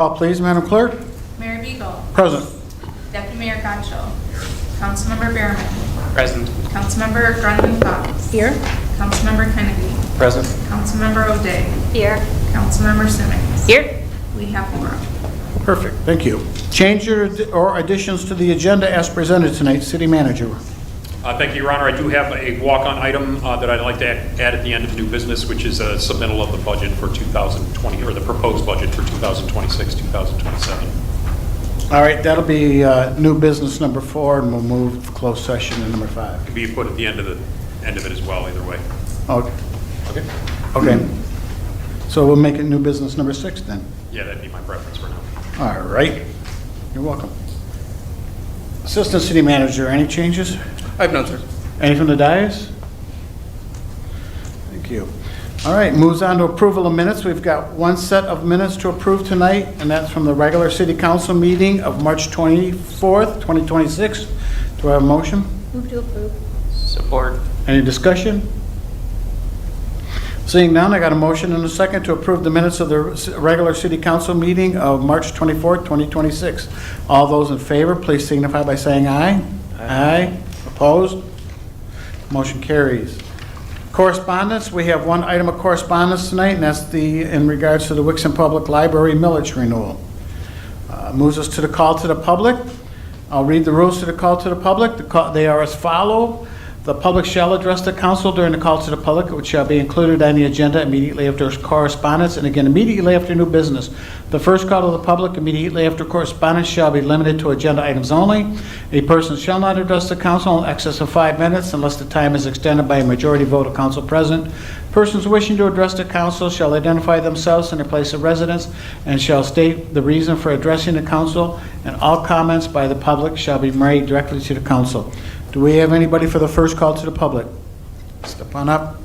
Call please, Madam Clerk. Mayor Beagle. Present. Deputy Mayor Goncho. Councilmember Behrman. Present. Councilmember Grundman Fox. Here. Councilmember Kennedy. Present. Councilmember O'Day. Here. Councilmember Simmons. Here. We have quorum. Perfect, thank you. Changes or additions to the agenda as presented tonight, City Manager. Thank you, Your Honor. I do have a walk-on item that I'd like to add at the end of new business, which is a submittal of the budget for 2020, or the proposed budget for 2026, 2027. All right, that'll be new business number 4, and we'll move to closed session to number 5. Could be put at the end of it as well, either way. Okay. Okay? Okay. So we'll make it new business number 6 then. Yeah, that'd be my preference for now. All right. You're welcome. Assistant City Manager, any changes? I have none, sir. Any from the dais? Thank you. All right, moves on to approval of minutes. We've got one set of minutes to approve tonight, and that's from the regular City Council meeting of March 24th, 2026. Do I have a motion? Move to approve. Support. Any discussion? Seeing none, I got a motion and a second to approve the minutes of the regular City Council meeting of March 24th, 2026. All those in favor, please signify by saying aye. Aye. Opposed? Motion carries. Correspondence, we have one item of correspondence tonight, and that's in regards to the Wixom Public Library millage renewal. Moves us to the call to the public. I'll read the rules to the call to the public. They are as follow. The public shall address the council during the call to the public, which shall be included on the agenda immediately after correspondence, and again immediately after new business. The first call to the public immediately after correspondence shall be limited to agenda items only. A person shall not address the council in excess of 5 minutes unless the time is extended by a majority vote of council present. Persons wishing to address the council shall identify themselves and their place of residence and shall state the reason for addressing the council, and all comments by the public shall be made directly to the council. Do we have anybody for the first call to the public? Step on up.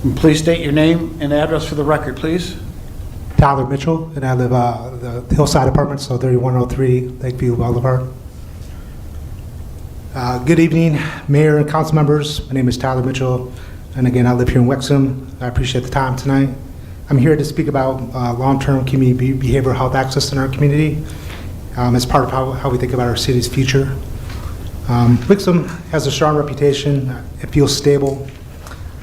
And please state your name and address for the record, please. Tyler Mitchell, and I live the Hillside Apartments, so 3103 Lakeview Boulevard. Good evening, Mayor and council members. My name is Tyler Mitchell, and again, I live here in Wexham. I appreciate the time tonight. I'm here to speak about long-term community behavioral health access in our community as part of how we think about our city's future. Wixom has a strong reputation. It feels stable.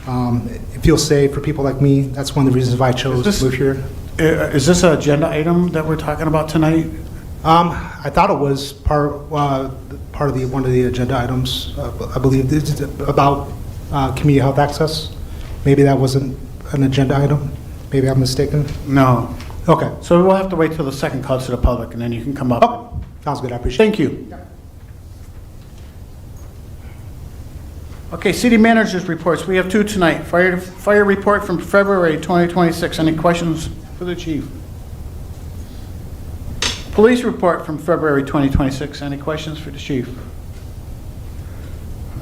It feels safe for people like me. That's one of the reasons why I chose to move here. Is this an agenda item that we're talking about tonight? I thought it was part of one of the agenda items. I believe this is about community health access. Maybe that wasn't an agenda item. Maybe I'm mistaken. No. Okay. So we'll have to wait till the second call to the public, and then you can come up. Oh, sounds good. I appreciate it. Thank you. Okay, city managers reports. We have 2 tonight. Fire report from February 2026. Any questions for the chief? Police report from February 2026. Any questions for the chief?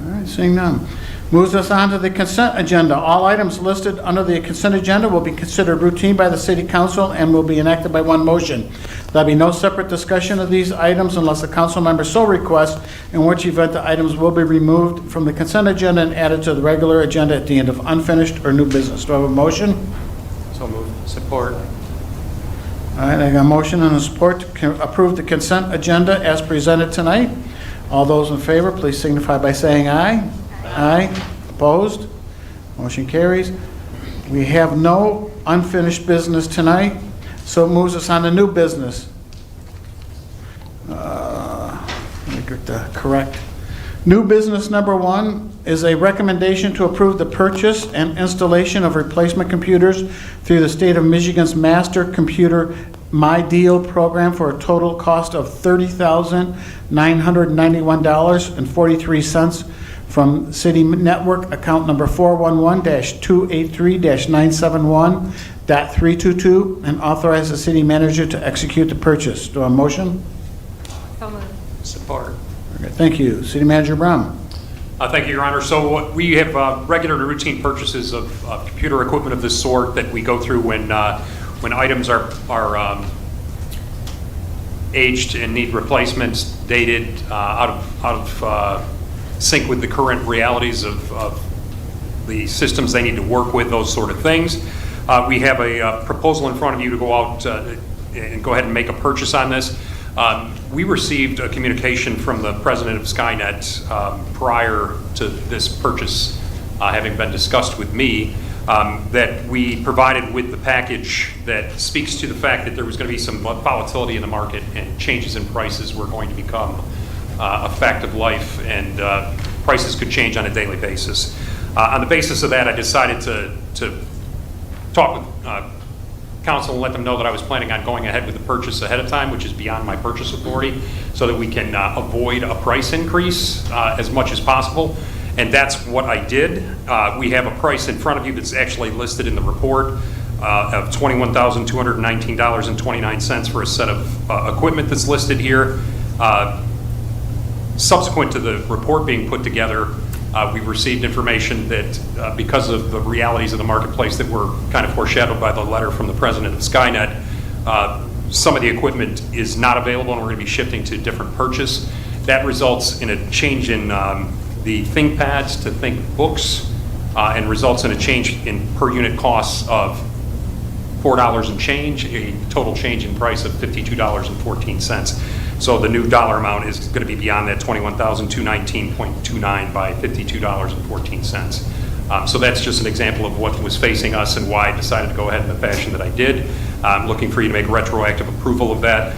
All right, seeing none. Moves us on to the consent agenda. All items listed under the consent agenda will be considered routine by the city council and will be enacted by one motion. There'll be no separate discussion of these items unless the council member so requests, in which event the items will be removed from the consent agenda and added to the regular agenda at the end of unfinished or new business. Do I have a motion? So moved. Support. All right, I got a motion and a support to approve the consent agenda as presented tonight. All those in favor, please signify by saying aye. Aye. Opposed? Motion carries. We have no unfinished business tonight, so it moves us on to new business. Let me get the correct. New business number 1 is a recommendation to approve the purchase and installation of replacement computers through the state of Michigan's Master Computer My Deal program for a total cost of $30,991.43 from City Network account number 411-283-971.322 and authorize the city manager to execute the purchase. Do I have a motion? So moved. Support. Okay, thank you. City Manager Brown. Thank you, Your Honor. So we have regular and routine purchases of computer equipment of this sort that we go through when items are aged and need replacements, dated, out of sync with the current realities of the systems they need to work with, those sort of things. We have a proposal in front of you to go out and go ahead and make a purchase on this. We received a communication from the president of Skynet prior to this purchase having been discussed with me, that we provided with the package that speaks to the fact that there was going to be some volatility in the market and changes in prices were going to become a fact of life, and prices could change on a daily basis. On the basis of that, I decided to talk with council and let them know that I was planning on going ahead with the purchase ahead of time, which is beyond my purchase authority, so that we can avoid a price increase as much as possible. And that's what I did. We have a price in front of you that's actually listed in the report of $21,219.29 for a set of equipment that's listed here. Subsequent to the report being put together, we received information that because of the realities of the marketplace that were kind of foreshadowed by the letter from the president of Skynet, some of the equipment is not available and we're going to be shifting to different purchase. That results in a change in the ThinkPads to ThinkBooks and results in a change in per unit costs of $4 and change, a total change in price of $52.14. So the new dollar amount is going to be beyond that $21,219.29 by $52.14. So that's just an example of what was facing us and why I decided to go ahead in the fashion that I did. I'm looking for you to make retroactive approval of that.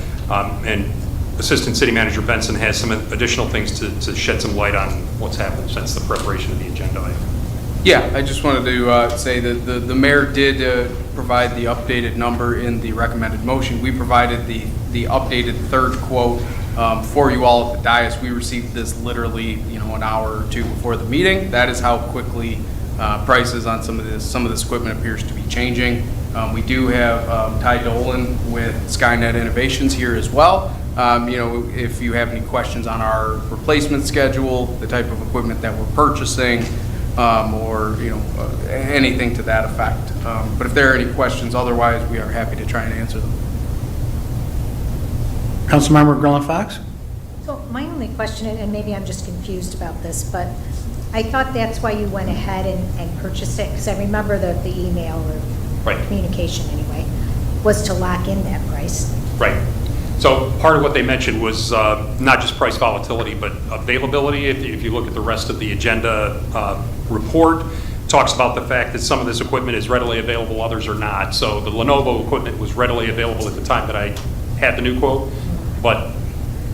And Assistant City Manager Benson has some additional things to shed some light on what's happened since the preparation of the agenda item. Yeah, I just wanted to say that the mayor did provide the updated number in the recommended motion. We provided the updated third quote for you all at the dais. We received this literally, an hour or two before the meeting. That is how quickly prices on some of this equipment appears to be changing. We do have Ty Dolan with Skynet Innovations here as well. If you have any questions on our replacement schedule, the type of equipment that we're purchasing, or anything to that effect. But if there are any questions, otherwise we are happy to try and answer them. Councilmember Garland Fox? So my only question, and maybe I'm just confused about this, but I thought that's why you went ahead and purchased it, because I remember the email or Right. communication anyway, was to lock in that price. Right. So part of what they mentioned was not just price volatility, but availability. If you look at the rest of the agenda report, it talks about the fact that some of this equipment is readily available, others are not. So the Lenovo equipment was readily available at the time that I had the new quote, but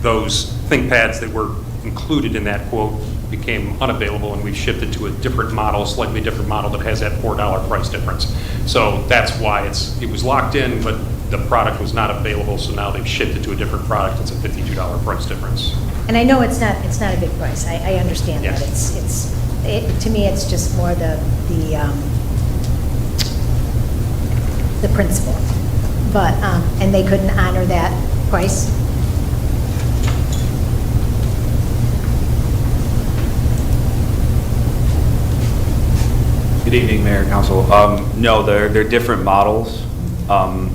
those ThinkPads that were included in that quote became unavailable, and we've shifted to a different model, slightly different model that has that $4 price difference. So that's why it was locked in, but the product was not available, so now they've shifted to a different product. It's a $52 price difference. And I know it's not a big price. I understand Yes. that. To me, it's just more the principle. But, and they couldn't honor that price? Good evening, Mayor and Council. No, they're different models. I'm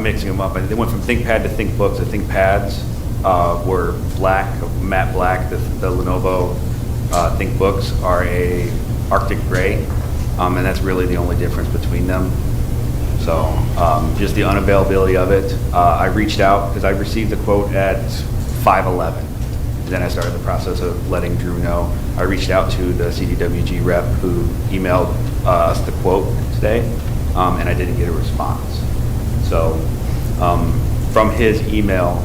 mixing them up. They went from ThinkPad to ThinkBooks. The ThinkPads were black, matte black. The Lenovo ThinkBooks are a Arctic gray, and that's really the only difference between them. So just the unavailability of it. I reached out because I received the quote at 5:11. Then I started the process of letting Drew know. I reached out to the CDWG rep who emailed us the quote today, and I didn't get a response. So from his email,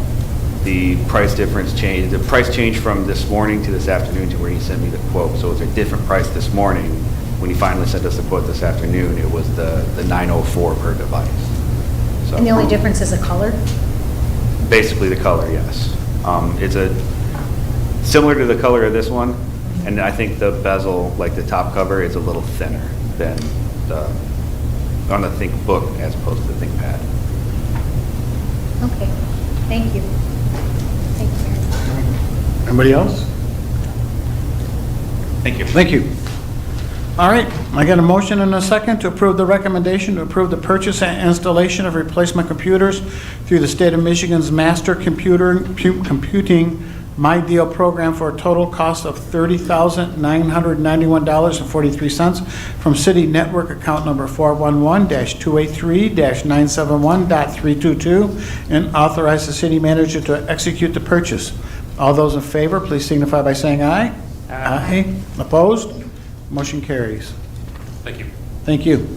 the price difference changed. The price changed from this morning to this afternoon to where he sent me the quote. So it's a different price this morning. When he finally sent us the quote this afternoon, it was the $904 per device. So And the only difference is the color? basically the color, yes. It's similar to the color of this one, and I think the bezel, like the top cover, is a little thinner than on the ThinkBook as opposed to the ThinkPad. Okay, thank you. Thank you, Mayor. Anybody else? Thank you. Thank you. All right, I got a motion and a second to approve the recommendation to approve the purchase and installation of replacement computers through the State of Michigan's Master Computing My Deal program for a total cost of $30,991.43 from City Network account number 411-283-971.322 and authorize the city manager to execute the purchase. All those in favor, please signify by saying aye. Aye. Opposed? Motion carries. Thank you. Thank you.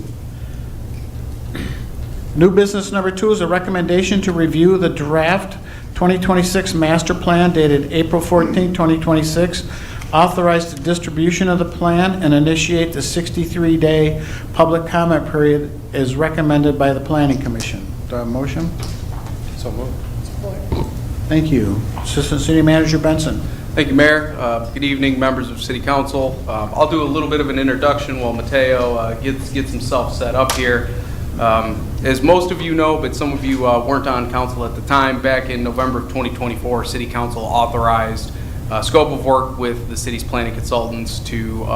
New business number 2 is a recommendation to review the draft 2026 master plan dated April 14, 2026, authorize the distribution of the plan, and initiate the 63-day public comment period as recommended by the Planning Commission. Do I have a motion? So moved. Thank you. Assistant City Manager Benson. Thank you, Mayor. Good evening, members of City Council. I'll do a little bit of an introduction while Mateo gets himself set up here. As most of you know, but some of you weren't on council at the time, back in November of 2024, City Council authorized scope of work with the city's planning consultants to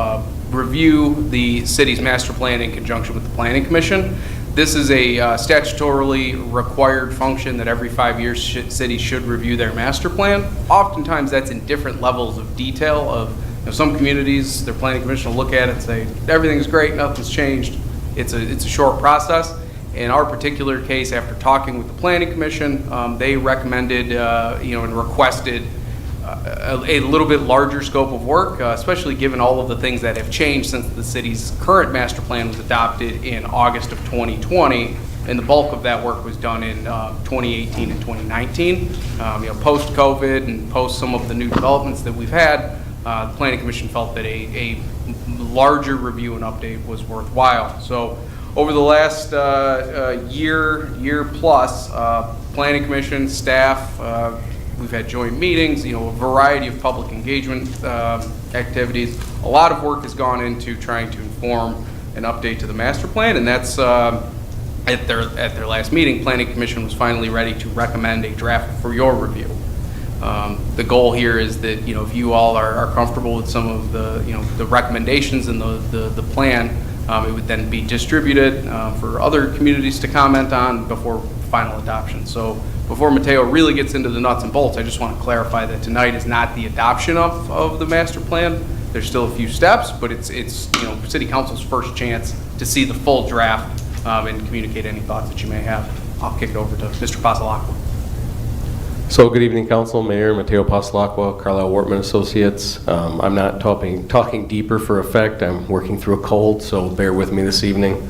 review the city's master plan in conjunction with the Planning Commission. This is a statutorily required function that every 5 years cities should review their master plan. Oftentimes that's in different levels of detail of some communities, their Planning Commission will look at it and say, everything's great, nothing's changed. It's a short process. In our particular case, after talking with the Planning Commission, they recommended, and requested a little bit larger scope of work, especially given all of the things that have changed since the city's current master plan was adopted in August of 2020, and the bulk of that work was done in 2018 and 2019. Post-COVID and post some of the new developments that we've had, the Planning Commission felt that a larger review and update was worthwhile. So over the last year plus, Planning Commission staff, we've had joint meetings, a variety of public engagement activities. A lot of work has gone into trying to inform an update to the master plan, and that's at their last meeting, Planning Commission was finally ready to recommend a draft for your review. The goal here is that if you all are comfortable with some of the recommendations in the plan, it would then be distributed for other communities to comment on before final adoption. So before Mateo really gets into the nuts and bolts, I just want to clarify that tonight is not the adoption of the master plan. There's still a few steps, but it's City Council's first chance to see the full draft and communicate any thoughts that you may have. I'll kick it over to Mr. Pasalacqua. So good evening, Council. Mayor Mateo Pasalacqua, Carlisle Wortman Associates. I'm not talking deeper for effect. I'm working through a cold, so bear with me this evening.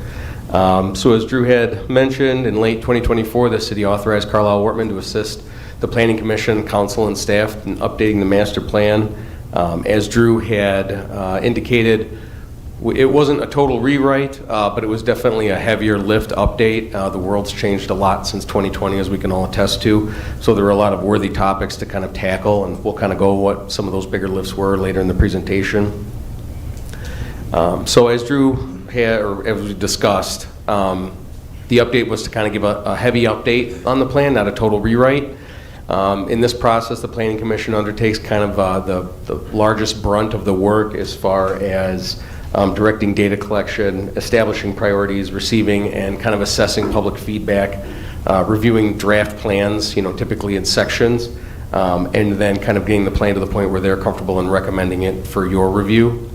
So as Drew had mentioned, in late 2024, the city authorized Carlisle Wortman to assist the Planning Commission, Council, and staff in updating the master plan. As Drew had indicated, it wasn't a total rewrite, but it was definitely a heavier lift update. The world's changed a lot since 2020, as we can all attest to. So there were a lot of worthy topics to kind of tackle, and we'll kind of go what some of those bigger lifts were later in the presentation. So as Drew had, or as we discussed, the update was to kind of give a heavy update on the plan, not a total rewrite. In this process, the Planning Commission undertakes kind of the largest brunt of the work as far as directing data collection, establishing priorities, receiving and kind of assessing public feedback, reviewing draft plans, typically in sections, and then kind of getting the plan to the point where they're comfortable in recommending it for your review.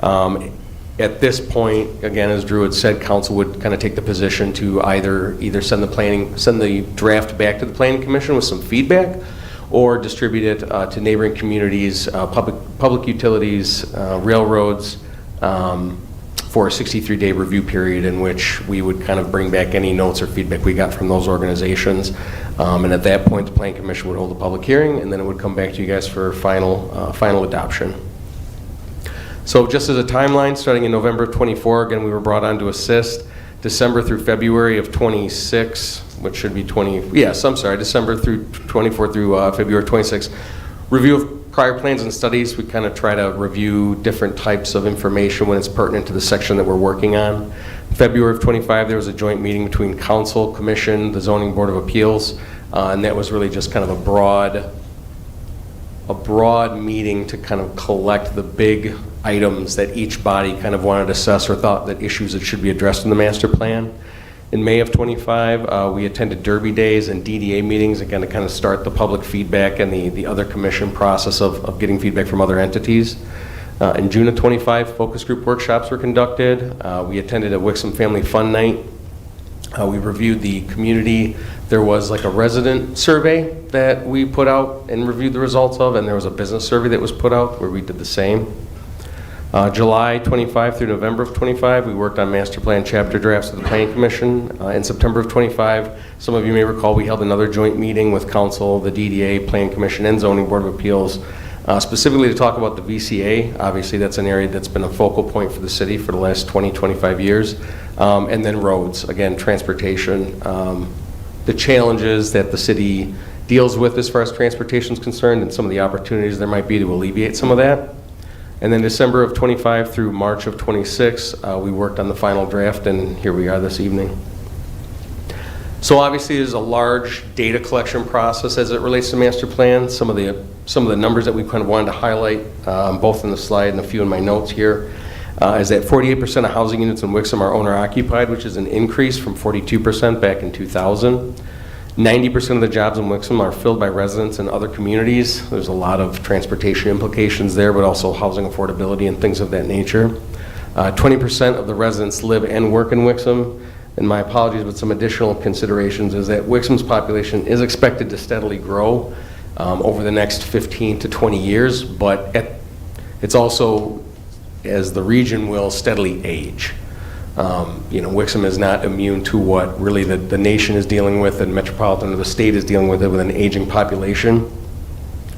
At this point, again, as Drew had said, Council would kind of take the position to either send the draft back to the Planning Commission with some feedback, or distribute it to neighboring communities, public utilities, railroads, for a 63-day review period in which we would kind of bring back any notes or feedback we got from those organizations. And at that point, the Planning Commission would hold a public hearing, and then it would come back to you guys for final adoption. So just as a timeline, starting in November of 24, again, we were brought on to assist. December through February of 26, which should be December through 24 through February 26. Review of prior plans and studies. We kind of try to review different types of information when it's pertinent to the section that we're working on. February of 25, there was a joint meeting between Council, Commission, the Zoning Board of Appeals, and that was really just kind of a broad meeting to kind of collect the big items that each body kind of wanted to assess or thought that issues that should be addressed in the master plan. In May of '25, we attended Derby Days and DDA meetings, again, to kind of start the public feedback and the other commission process of getting feedback from other entities. In June of '25, focus group workshops were conducted. We attended a Wixom Family Fun Night. We reviewed the community. There was like a resident survey that we put out and reviewed the results of, and there was a business survey that was put out where we did the same. July 25 through November of 25, we worked on master plan chapter drafts with the Planning Commission. In September of 25, some of you may recall we held another joint meeting with Council, the DDA, Planning Commission, and Zoning Board of Appeals, specifically to talk about the VCA. Obviously, that's an area that's been a focal point for the city for the last 20, 25 years. And then roads, again, transportation, the challenges that the city deals with as far as transportation is concerned, and some of the opportunities there might be to alleviate some of that. And then December of 25 through March of 26, we worked on the final draft, and here we are this evening. So obviously, there's a large data collection process as it relates to master plan. Some of the numbers that we kind of wanted to highlight, both in the slide and a few in my notes here, is that 48% of housing units in Wixom are owner-occupied, which is an increase from 42% back in 2000. 90% of the jobs in Wixom are filled by residents in other communities. There's a lot of transportation implications there, but also housing affordability and things of that nature. 20% of the residents live and work in Wixom. And my apologies, but some additional considerations is that Wixom's population is expected to steadily grow over the next 15 to 20 years, but it's also, as the region will steadily age. Wixom is not immune to what really the nation is dealing with and metropolitan or the state is dealing with an aging population.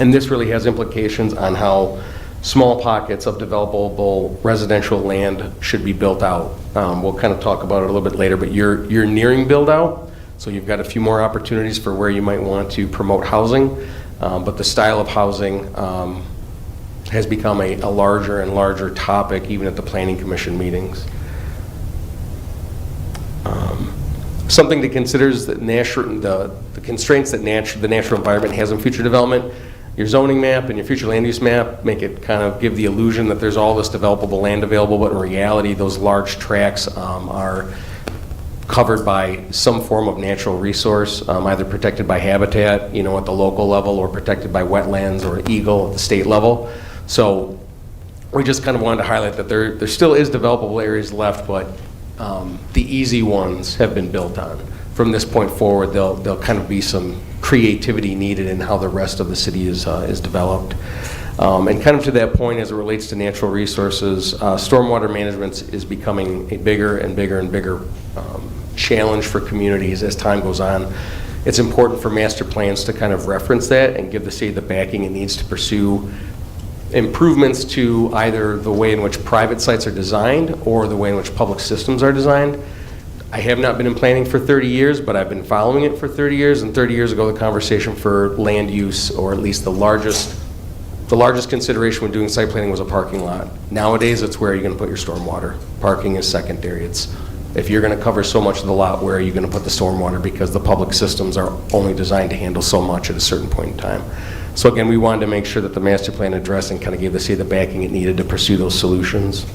And this really has implications on how small pockets of developable residential land should be built out. We'll kind of talk about it a little bit later, but you're nearing build out, so you've got a few more opportunities for where you might want to promote housing, but the style of housing has become a larger and larger topic even at the Planning Commission meetings. Something to consider is the constraints that the natural environment has in future development. Your zoning map and your future land use map make it kind of give the illusion that there's all this developable land available, but in reality, those large tracts are covered by some form of natural resource, either protected by habitat, at the local level, or protected by wetlands or EGLE at the state level. So we just kind of wanted to highlight that there still is developable areas left, but the easy ones have been built on. From this point forward, there'll kind of be some creativity needed in how the rest of the city is developed. And kind of to that point, as it relates to natural resources, stormwater management is becoming a bigger and bigger and bigger challenge for communities as time goes on. It's important for master plans to kind of reference that and give the city the backing it needs to pursue improvements to either the way in which private sites are designed or the way in which public systems are designed. I have not been in planning for 30 years, but I've been following it for 30 years, and 30 years ago the conversation for land use, or at least the largest consideration when doing site planning, was a parking lot. Nowadays it's where are you going to put your stormwater. Parking is secondary. It's if you're going to cover so much of the lot, where are you going to put the stormwater, because the public systems are only designed to handle so much at a certain point in time. So again, we wanted to make sure that the master plan addressed and kind of gave the city the backing it needed to pursue those solutions.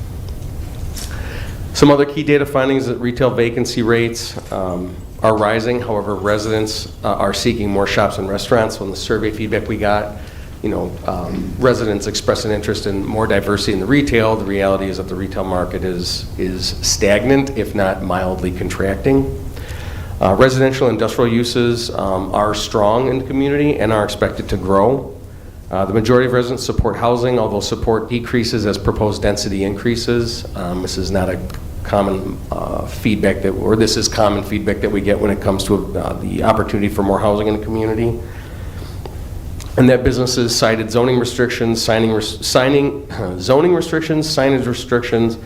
Some other key data findings: that retail vacancy rates are rising. However, residents are seeking more shops and restaurants. So in the survey feedback we got, residents express an interest in more diversity in the retail. The reality is that the retail market is stagnant, if not mildly contracting. Residential industrial uses are strong in the community and are expected to grow. The majority of residents support housing, although support decreases as proposed density increases. This is not a common feedback this is common feedback that we get when it comes to the opportunity for more housing in the community. And that businesses cited zoning restrictions, zoning restrictions, signage restrictions,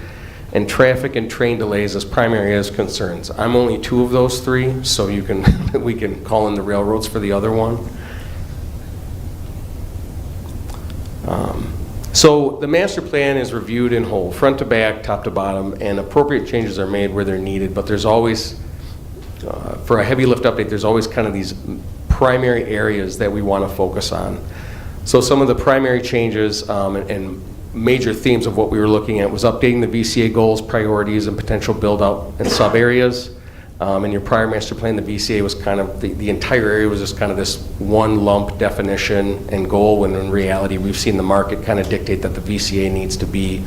and traffic and train delays as primary as concerns. I'm only two of those three, so we can call in the railroads for the other one. So the master plan is reviewed in whole, front to back, top to bottom, and appropriate changes are made where they're needed, but there's always, for a heavy lift update, there's always kind of these primary areas that we want to focus on. So some of the primary changes and major themes of what we were looking at was updating the VCA goals, priorities, and potential build-out in sub-areas, In your prior master plan, the VCA was kind of, the entire area was just kind of this one lump definition and goal, when in reality, we've seen the market kind of dictate that the VCA needs to be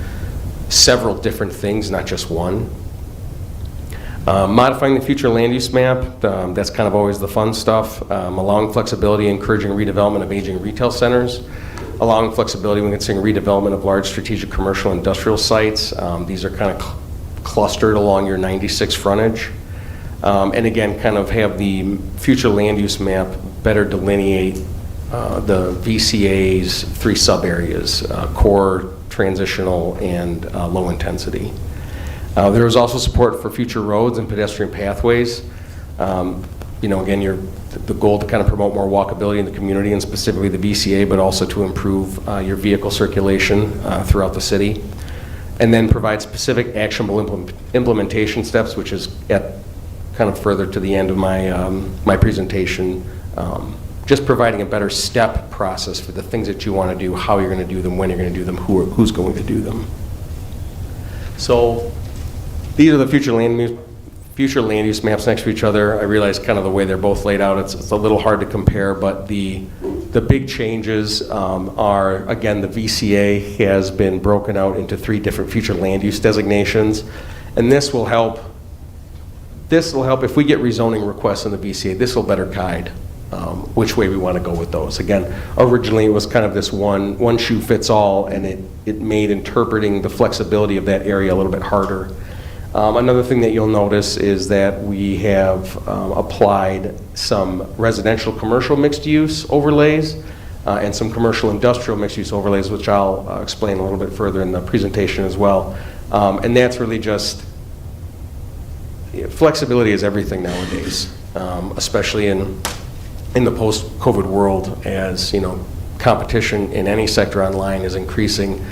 several different things, not just one. Modifying the future land use map, that's kind of always the fun stuff. Allowing flexibility, encouraging redevelopment of aging retail centers. Allowing flexibility when considering redevelopment of large strategic commercial and industrial sites. These are kind of clustered along your 96 frontage. And again, kind of have the future land use map better delineate the VCA's 3 sub-areas, core, transitional, and low intensity. There was also support for future roads and pedestrian pathways. Again, the goal to kind of promote more walkability in the community, and specifically the VCA, but also to improve your vehicle circulation throughout the city. And then provide specific actionable implementation steps, which is at kind of further to the end of my presentation. Just providing a better step process for the things that you want to do, how you're going to do them, when you're going to do them, who's going to do them. So these are the future land use maps next to each other. I realize kind of the way they're both laid out, it's a little hard to compare, but the big changes are, again, the VCA has been broken out into 3 different future land use designations, and this will help if we get rezoning requests in the VCA. This will better guide which way we want to go with those. Again, originally it was kind of this one shoe fits all, and it made interpreting the flexibility of that area a little bit harder. Another thing that you'll notice is that we have applied some residential commercial mixed use overlays and some commercial industrial mixed use overlays, which I'll explain a little bit further in the presentation as well. And that's really just, flexibility is everything nowadays, especially in the post-COVID world, as competition in any sector online is increasing.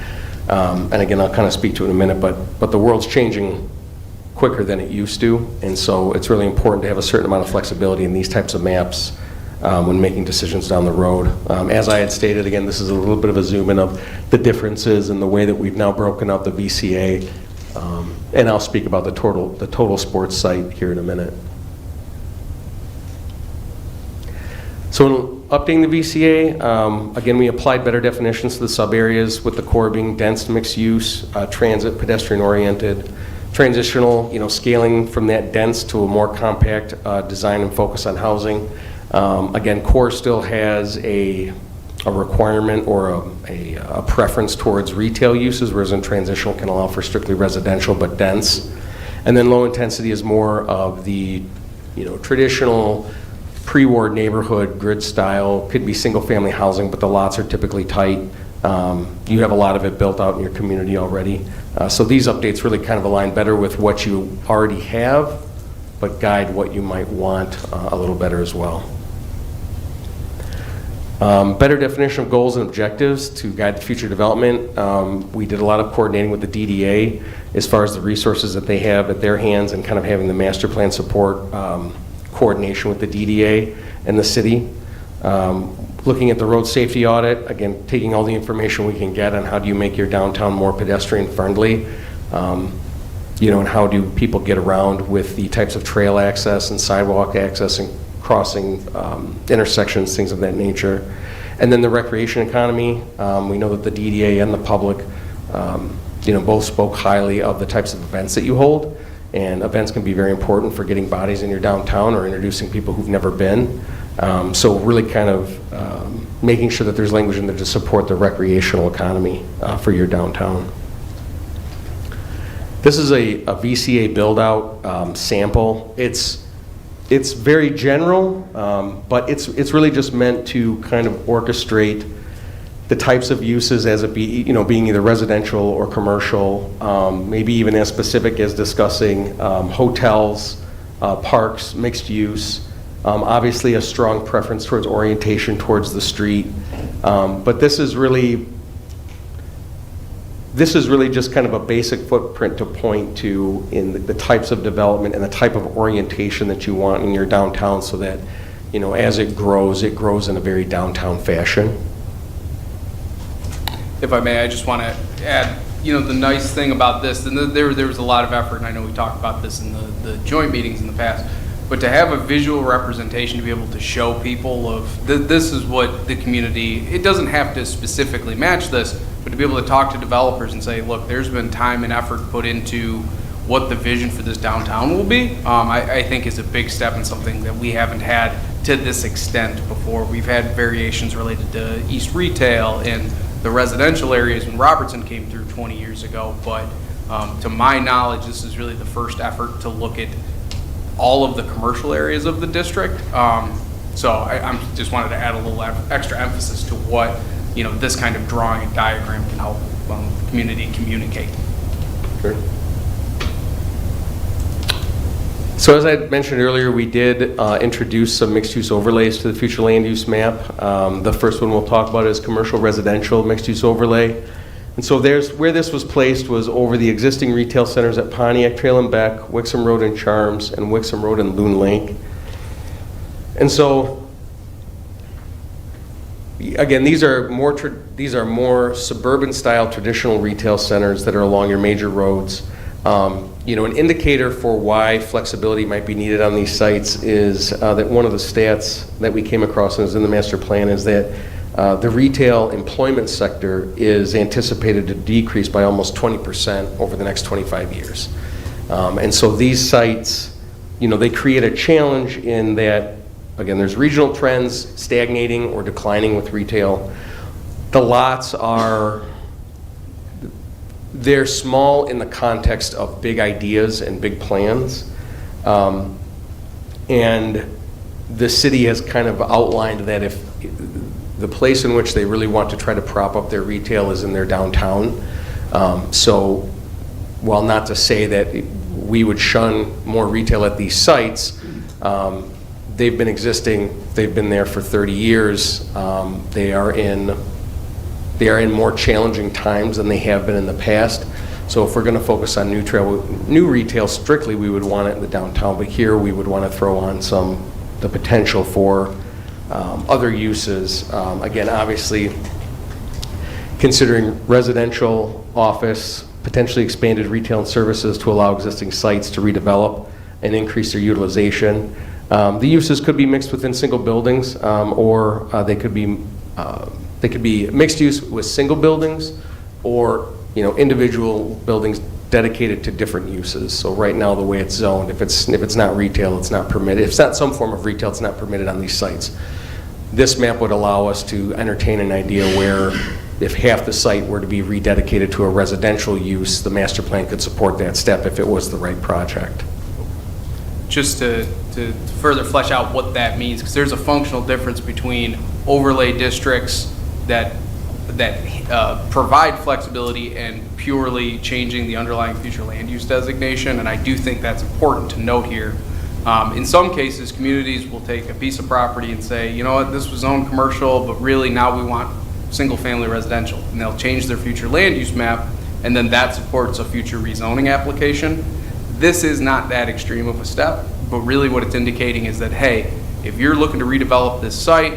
And again, I'll kind of speak to it in a minute, but the world's changing quicker than it used to, and so it's really important to have a certain amount of flexibility in these types of maps when making decisions down the road. As I had stated, again, this is a little bit of a zoom in of the differences in the way that we've now broken up the VCA, and I'll speak about the total sports site here in a minute. So in updating the VCA, again, we applied better definitions to the sub-areas, with the core being dense mixed use, transit, pedestrian-oriented, transitional, scaling from that dense to a more compact design and focus on housing. Again, core still has a requirement or a preference towards retail uses, whereas in transitional can allow for strictly residential but dense. And then low intensity is more of the traditional pre-war neighborhood grid style. Could be single family housing, but the lots are typically tight. You have a lot of it built out in your community already. So these updates really kind of align better with what you already have, but guide what you might want a little better as well. Better definition of goals and objectives to guide the future development. We did a lot of coordinating with the DDA as far as the resources that they have at their hands, and kind of having the master plan support coordination with the DDA and the city. Looking at the road safety audit, again, taking all the information we can get on how do you make your downtown more pedestrian friendly, and how do people get around with the types of trail access and sidewalk access and crossing intersections, things of that nature. And then the recreation economy, we know that the DDA and the public, both spoke highly of the types of events that you hold, and events can be very important for getting bodies in your downtown or introducing people who've never been. So really kind of making sure that there's language in there to support the recreational economy for your downtown. This is a VCA build-out sample. It's very general, but it's really just meant to kind of orchestrate the types of uses as it be, being either residential or commercial, maybe even as specific as discussing hotels, parks, mixed use. Obviously, a strong preference towards orientation towards the street, but this is really just kind of a basic footprint to point to in the types of development and the type of orientation that you want in your downtown, so that as it grows in a very downtown fashion. If I may, I just want to add you know, the nice thing about this, and there was a lot of effort, and I know we talked about this in the joint meetings in the past, but to have a visual representation, to be able to show people of, this is what the community, it doesn't have to specifically match this, but to be able to talk to developers and say, look, there's been time and effort put into what the vision for this downtown will be, I think is a big step and something that we haven't had to this extent before. We've had variations related to East Retail and the residential areas when Robertson came through 20 years ago, but to my knowledge, this is really the first effort to look at all of the commercial areas of the district. So I just wanted to add a little extra emphasis to what, you know, this kind of drawing and diagram can help the community communicate. Sure. So as I mentioned earlier, we did introduce some mixed-use overlays to the future land use map. The first one we'll talk about is commercial residential mixed-use overlay. And so where this was placed was over the existing retail centers at Pontiac Trail and Beck, Wixom Road and Charms, and Wixom Road and Loon Lake. And so, again, these are more suburban-style traditional retail centers that are along your major roads. You know, an indicator for why flexibility might be needed on these sites is that one of the stats that we came across and is in the master plan is that the retail employment sector is anticipated to decrease by almost 20% over the next 25 years. And so these sites, you know, they create a challenge in that, again, there's regional trends stagnating or declining with retail. The lots they're small in the context of big ideas and big plans. And the city has kind of outlined that if the place in which they really want to try to prop up their retail is in their downtown. So while not to say that we would shun more retail at these sites, they've been existing, they've been there for 30 years. They are in more challenging times than they have been in the past. So if we're going to focus on new retail strictly, we would want it in the downtown. But here we would want to throw on the potential for other uses. Again, obviously, considering residential, office, potentially expanded retail and services to allow existing sites to redevelop and increase their utilization. The uses could be mixed within single buildings, or they could be mixed use with single buildings, or, you know, individual buildings dedicated to different uses. So right now, the way it's zoned, if it's not retail, it's not permitted. If it's not some form of retail, it's not permitted on these sites. This map would allow us to entertain an idea where if half the site were to be rededicated to a residential use, the master plan could support that step if it was the right project. Just to further flesh out what that means, because there's a functional difference between overlay districts that provide flexibility and purely changing the underlying future land use designation, and I do think that's important to note here. In some cases, communities will take a piece of property and say, you know what, this was zoned commercial, but really now we want single-family residential, and they'll change their future land use map, and then that supports a future rezoning application. This is not that extreme of a step, but really what it's indicating is that, hey, if you're looking to redevelop this site,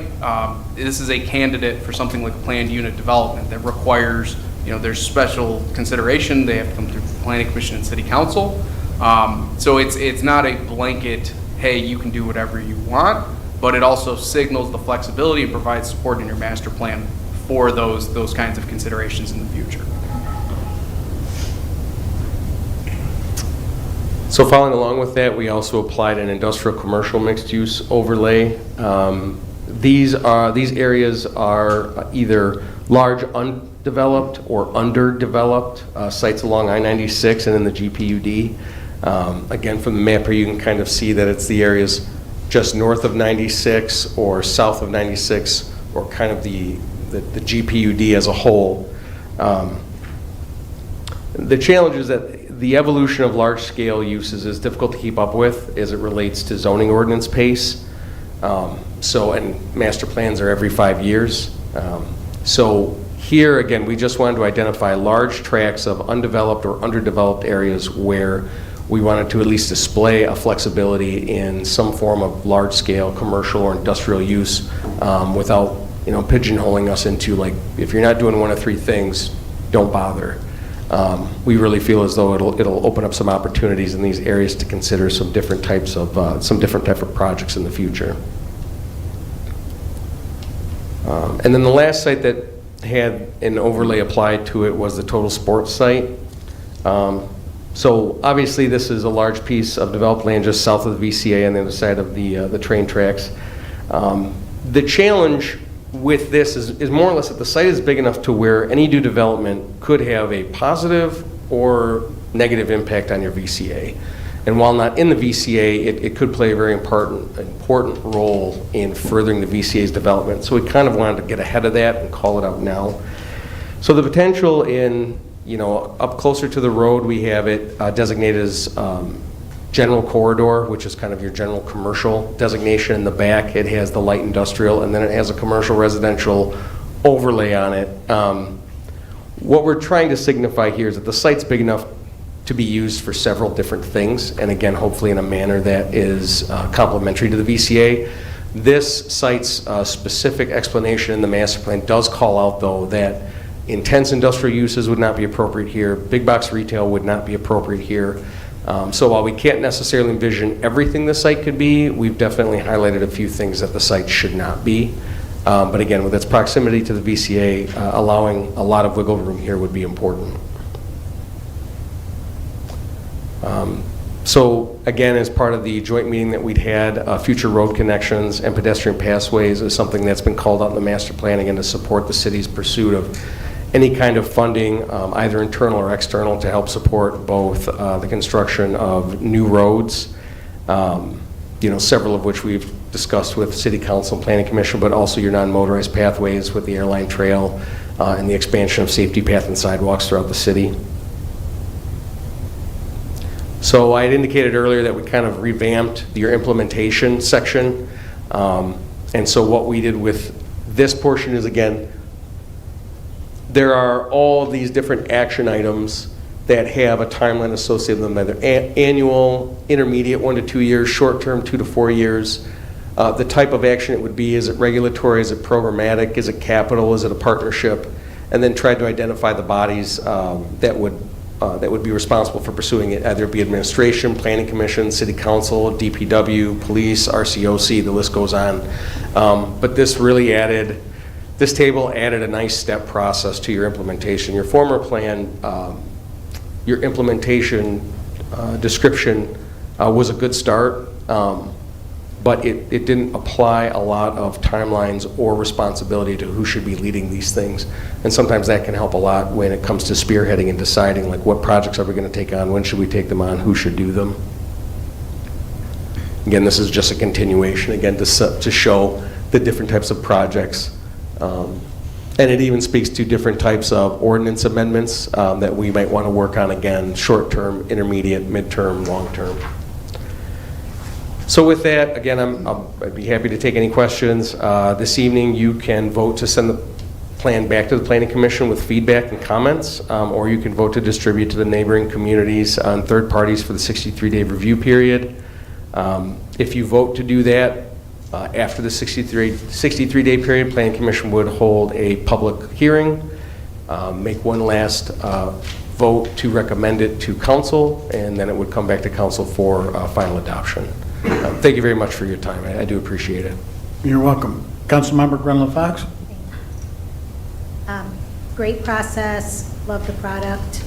this is a candidate for something like a planned unit development that requires, you know, there's special consideration. They have to come through the Planning Commission and City Council. So it's not a blanket, hey, you can do whatever you want, but it also signals the flexibility and provides support in your master plan for those kinds of considerations in the future. So following along with that, we also applied an industrial commercial mixed use overlay. These areas are either large undeveloped or underdeveloped sites along I-96 and in the GPUD. Again, from the map here, you can kind of see that it's the areas just north of 96 or south of 96, or kind of the GPUD as a whole. The challenge is that the evolution of large-scale uses is difficult to keep up with as it relates to zoning ordinance pace. And master plans are every 5 years. So here, again, we just wanted to identify large tracts of undeveloped or underdeveloped areas where we wanted to at least display a flexibility in some form of large-scale commercial or industrial use without, you know, pigeonholing us into, like, if you're not doing one of three things, don't bother. we really feel as though it'll open up some opportunities in these areas to consider some different types of projects in the future. And then the last site that had an overlay applied to it was the Total Sports site. So obviously this is a large piece of developed land just south of the VCA on the other side of the train tracks. The challenge with this is more or less that the site is big enough to where any new development could have a positive or negative impact on your VCA. And while not in the VCA, it could play a very important role in furthering the VCA's development. So we kind of wanted to get ahead of that and call it out now. So the potential in, up closer to the road, we have it designated as general corridor, which is kind of your general commercial designation. In the back, it has the light industrial, and then it has a commercial residential overlay on it. What we're trying to signify here is that the site's big enough to be used for several different things, and again, hopefully in a manner that is complementary to the VCA. This site's specific explanation in the master plan does call out, though, that intense industrial uses would not be appropriate here, big box retail would not be appropriate here. So while we can't necessarily envision everything the site could be, we've definitely highlighted a few things that the site should not be. But again, with its proximity to the VCA, allowing a lot of wiggle room here would be important. So again, as part of the joint meeting that we'd had, future road connections and pedestrian pathways is something that's been called out in the master plan, again, to support the city's pursuit of any kind of funding, either internal or external, to help support both the construction of new roads, several of which we've discussed with City Council and Planning Commission, but also your non-motorized pathways with the Airline Trail and the expansion of safety path and sidewalks throughout the city. So I had indicated earlier that we kind of revamped your implementation section. And so what we did with this portion is, again, there are all these different action items that have a timeline associated with them, either annual, intermediate, 1 to 2 years, short-term, 2 to 4 years. The type of action it would be, is it regulatory, is it programmatic, is it capital, is it a partnership? And then try to identify the bodies that would be responsible for pursuing it, either it be administration, planning commission, city council, DPW, police, RCOC, the list goes on. But this really this table added a nice step process to your implementation. Your former plan, your implementation description was a good start, but it didn't apply a lot of timelines or responsibility to who should be leading these things. And sometimes that can help a lot when it comes to spearheading and deciding, like, what projects are we going to take on, when should we take them on, who should do them. Again, this is just a continuation, again, to show the different types of projects. And it even speaks to different types of ordinance amendments that we might want to work on, again, short-term, intermediate, midterm, long-term. So with that, again, I'd be happy to take any questions. This evening, you can vote to send the plan back to the Planning Commission with feedback and comments, or you can vote to distribute to the neighboring communities on third parties for the 63-day review period. If you vote to do that, after the 63-day period, Planning Commission would hold a public hearing, make one last vote to recommend it to council, and then it would come back to council for final adoption. Thank you very much for your time. I do appreciate it. You're welcome. Councilmember Grenlund Fox? Great process, love the product.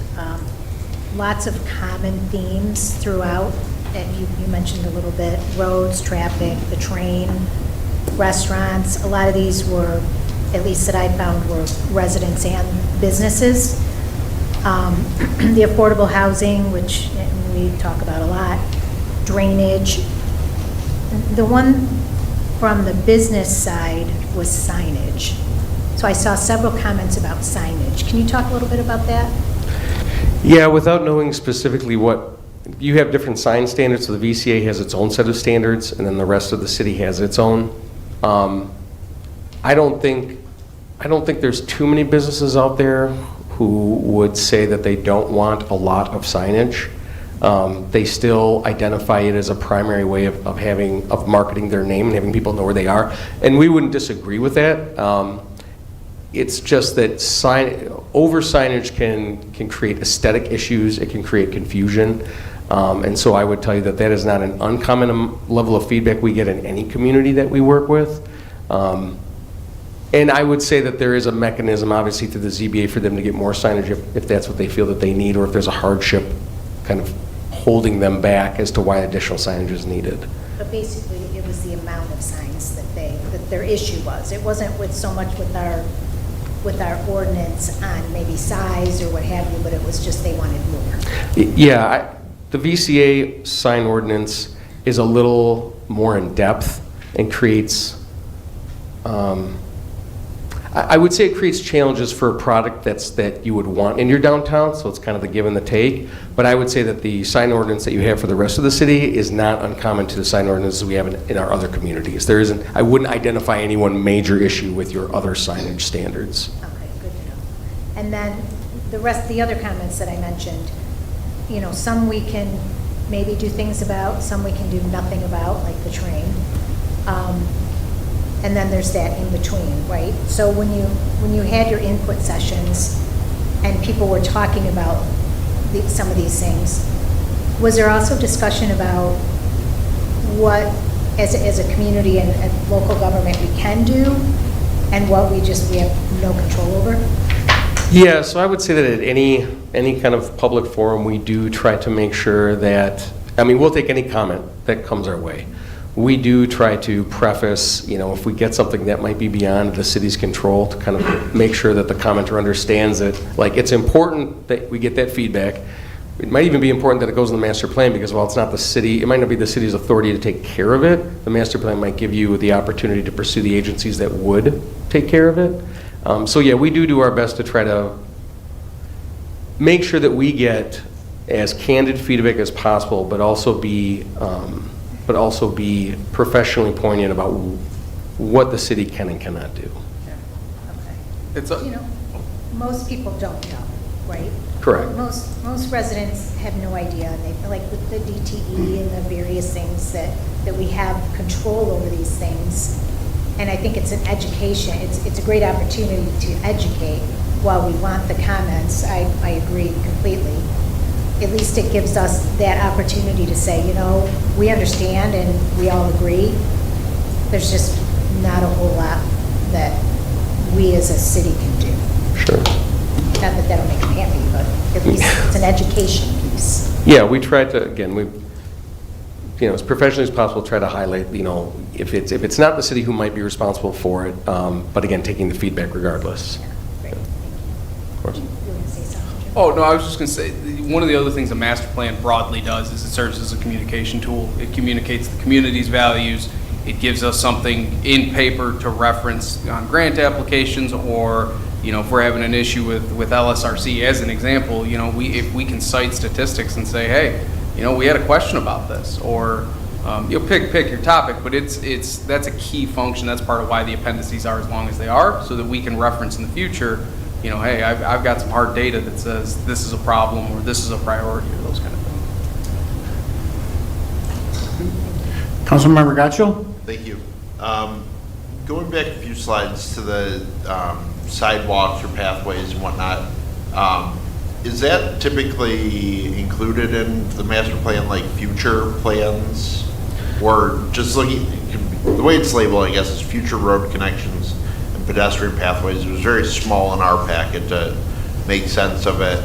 Lots of common themes throughout, and you mentioned a little bit, roads, traffic, the train, restaurants. A lot of these were, at least that I found, were residents and businesses. The affordable housing, which we talk about a lot, drainage. The one from the business side was signage. So I saw several comments about signage. Can you talk a little bit about that? Yeah, without knowing specifically what, you have different sign standards, so the VCA has its own set of standards, and then the rest of the city has its own. I don't think there's too many businesses out there who would say that they don't want a lot of signage. They still identify it as a primary way of marketing their name and having people know where they are, and we wouldn't disagree with that. It's just that over signage can create aesthetic issues, it can create confusion. And so I would tell you that that is not an uncommon level of feedback we get in any community that we work with. And I would say that there is a mechanism, obviously, through the ZBA for them to get more signage if that's what they feel that they need, or if there's a hardship kind of holding them back as to why additional signage is needed. But basically, it was the amount of signs that their issue was. It wasn't with so much with our ordinance on maybe size or what have you, but it was just they wanted more. Yeah, the VCA sign ordinance is a little more in depth and creates, I would say it creates challenges for a product that you would want in your downtown, so it's kind of the give and the take. But I would say that the sign ordinance that you have for the rest of the city is not uncommon to the sign ordinances we have in our other communities. There isn't, I wouldn't identify any one major issue with your other signage standards. Okay, good to know. And then the other comments that I mentioned, you know, some we can maybe do things about, some we can do nothing about, like the train. And then there's that in between, right? So when you had your input sessions and people were talking about some of these things, was there also discussion about what, as a community and local government, we can do and what we have no control over? Yeah, so I would say that at any kind of public forum, we do try to make sure that, I mean, we'll take any comment that comes our way. We do try to preface, you know, if we get something that might be beyond the city's control, to kind of make sure that the commenter understands it. Like, it's important that we get that feedback. It might even be important that it goes in the master plan, because while it's not the city, it might not be the city's authority to take care of it. The master plan might give you the opportunity to pursue the agencies that would take care of it. So yeah, we do our best to try to make sure that we get as candid feedback as possible, but also be professionally poignant about what the city can and cannot do. Okay. It's You know, most people don't know, right? Correct. Most residents have no idea, and they, like with the DTE and the various things that we have control over these things. And I think it's an education, it's a great opportunity to educate while we want the comments. I agree completely. At least it gives us that opportunity to say, you know, we understand and we all agree. There's just not a whole lot that we as a city can do. Sure. Not that that'll make them happy, but at least it's an education piece. Yeah, we try to, again, as professionally as possible, try to highlight, you know, if it's not the city who might be responsible for it, but again, taking the feedback regardless. Yeah, great, thank you. Of course. You were going to say something, Jim? Oh, no, I was just going to say, one of the other things the master plan broadly does is it serves as a communication tool. It communicates the community's values. It gives us something in paper to reference on grant applications, or, you know, if we're having an issue with LSRC, as an example, you know, if we can cite statistics and say, hey, you know, we had a question about this, or you'll pick your topic, but that's a key function. That's part of why the appendices are as long as they are, so that we can reference in the future, you know, hey, I've got some hard data that says this is a problem or this is a priority, or those kind of things. Councilmember Gaccio? Thank you. Going back a few slides to the sidewalks or pathways and whatnot, is that typically included in the master plan, like future plans? Or just looking, the way it's labeled, I guess, is future road connections and pedestrian pathways. It was very small in our packet to make sense of it.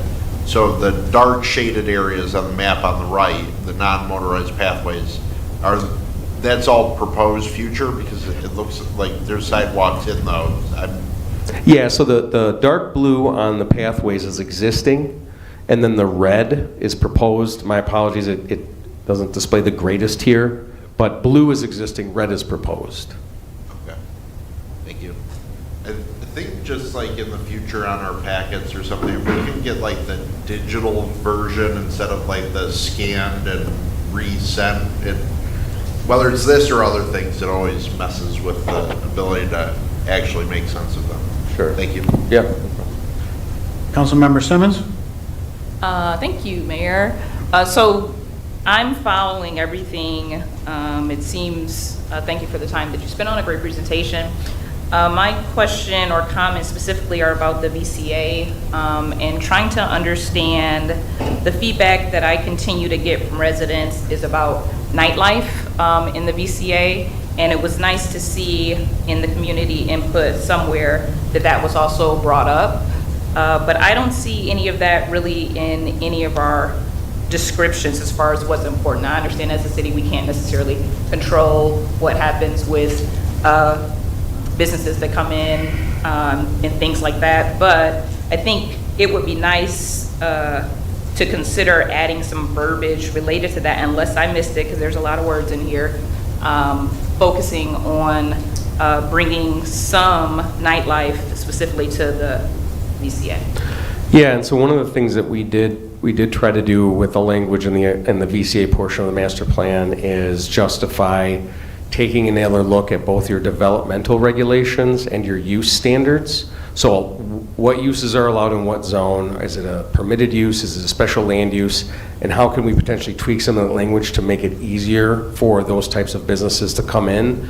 So the dark shaded areas on the map on the right, the non-motorized pathways, that's all proposed future, because it looks like there's sidewalks in those. Yeah, so the dark blue on the pathways is existing, and then the red is proposed. My apologies, it doesn't display the greatest here, but blue is existing, red is proposed. Okay, thank you. I think just like in the future on our packets or something, if we can get like the digital version instead of like the scanned and resent it, whether it's this or other things, it always messes with the ability to actually make sense of them. Sure. Thank you. Yeah. Councilmember Simmons? Thank you, Mayor. So I'm following everything. It seems, thank you for the time that you spent on a great presentation. My question or comment specifically are about the VCA and trying to understand the feedback that I continue to get from residents is about nightlife in the VCA. And it was nice to see in the community input somewhere that that was also brought up. But I don't see any of that really in any of our descriptions as far as what's important. I understand as a city, we can't necessarily control what happens with businesses that come in and things like that. But I think it would be nice to consider adding some verbiage related to that, unless I missed it, because there's a lot of words in here, focusing on bringing some nightlife specifically to the VCA. Yeah, and so one of the things that we did try to do with the language in the VCA portion of the master plan is justify taking another look at both your developmental regulations and your use standards. So what uses are allowed in what zone? Is it a permitted use? Is it a special land use? And how can we potentially tweak some of the language to make it easier for those types of businesses to come in?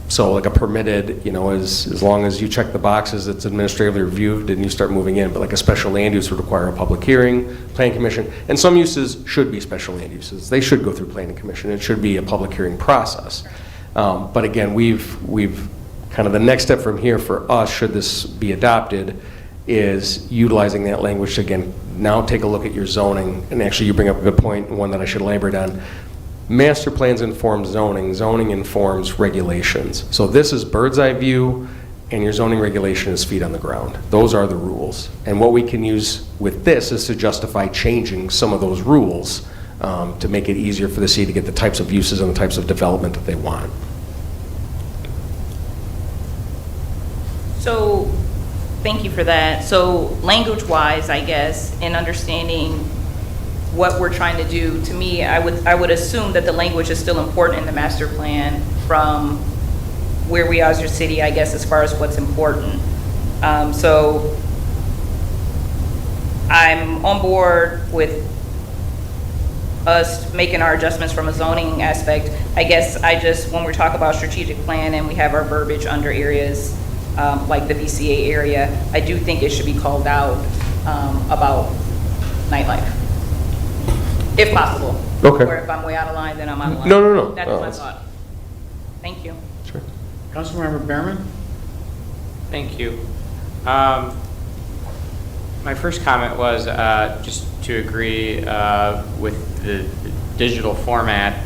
So like a permitted, as long as you check the boxes, it's administratively reviewed and you start moving in. But like a special land use would require a public hearing, planning commission, and some uses should be special land uses. They should go through planning commission. It should be a public hearing process. But again, we've kind of the next step from here for us, should this be adopted, is utilizing that language to, again, now take a look at your zoning. And actually, you bring up a good point, one that I should elaborate on. Master plans inform zoning. Zoning informs regulations. So this is bird's eye view, and your zoning regulation is feet on the ground. Those are the rules. And what we can use with this is to justify changing some of those rules to make it easier for the city to get the types of uses and the types of development that they want. So, thank you for that. So, language-wise, I guess, in understanding what we're trying to do, to me, I would assume that the language is still important in the master plan from where we are as your city, I guess, as far as what's important. So, I'm on board with us making our adjustments from a zoning aspect. I guess when we talk about strategic plan and we have our verbiage under areas like the VCA area, I do think it should be called out about nightlife, if possible. Okay. Or if I'm way out of line, then I'm out of line. No. That's my thought. Thank you. Sure. Councilmember Behrman? Thank you. My first comment was just to agree with the digital format.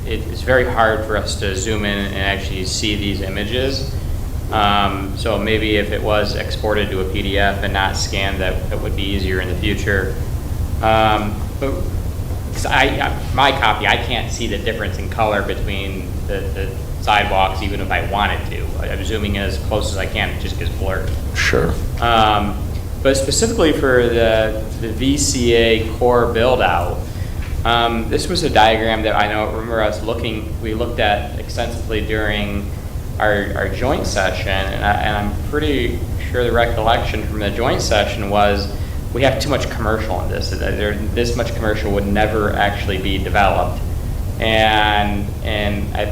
It's very hard for us to zoom in and actually see these images. So maybe if it was exported to a PDF and not scanned, that would be easier in the future. But my copy, I can't see the difference in color between the sidewalks, even if I wanted to. I'm zooming in as close as I can, it just gets blurred. Sure. But specifically for the VCA core build out, this was a diagram that I remember we looked at extensively during our joint session, and I'm pretty sure the recollection from the joint session was we have too much commercial in this. This much commercial would never actually be developed. And I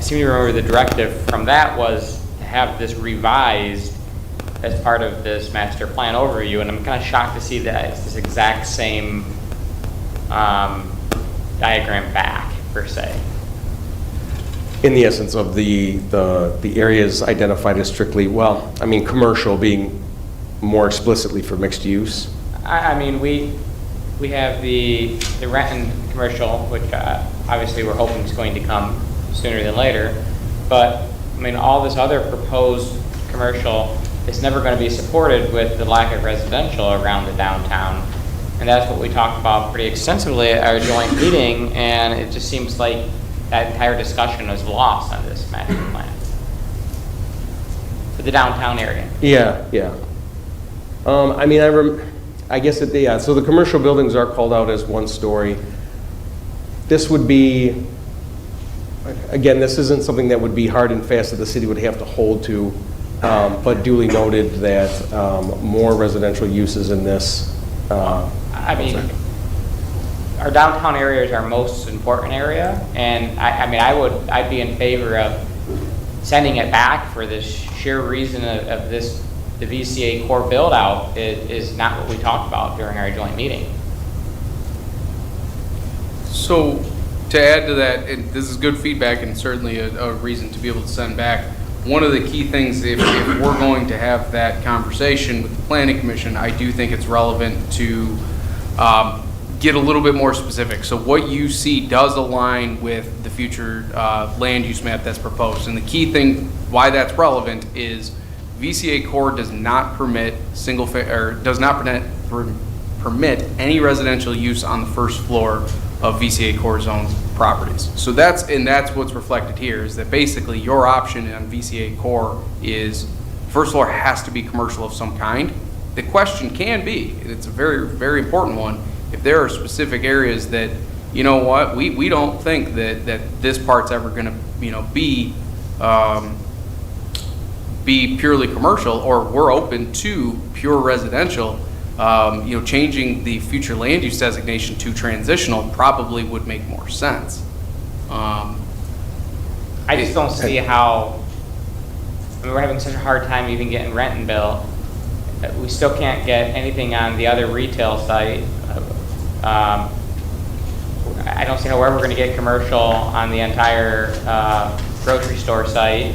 seem to remember the directive from that was to have this revised as part of this master plan overview, and I'm kind of shocked to see that it's this exact same diagram back, per se. In the essence of the areas identified as strictly, commercial being more explicitly for mixed use. I mean, we have the Renton commercial, which obviously we're hoping is going to come sooner than later, but I mean, all this other proposed commercial is never going to be supported with the lack of residential around the downtown. And that's what we talked about pretty extensively at our joint meeting, and it just seems like that entire discussion is lost on this master plan for the downtown area. Yeah. I guess so the commercial buildings are called out as one story. This would be, again, this isn't something that would be hard and fast that the city would have to hold to, but duly noted that more residential uses in this. Our downtown area is our most important area, and I'd be in favor of sending it back for this sheer reason of this, the VCA core build-out is not what we talked about during our joint meeting. So, to add to that, and this is good feedback and certainly a reason to be able to send back, one of the key things, if we're going to have that conversation with the planning commission, I do think it's relevant to get a little bit more specific. So what you see does align with the future land use map that's proposed. And the key thing why that's relevant is VCA core does not permit permit any residential use on the first floor of VCA core zone properties. So that's what's reflected here, is that basically your option on VCA core is first floor has to be commercial of some kind. The question can be, and it's a very, very important one, if there are specific areas that, you know what, we don't think that this part's ever gonna, be purely commercial, or we're open to pure residential, changing the future land use designation to transitional probably would make more sense. I just don't see how, we're having such a hard time even getting Rentonville. We still can't get anything on the other retail site. I don't see how we're ever going to get commercial on the entire grocery store site,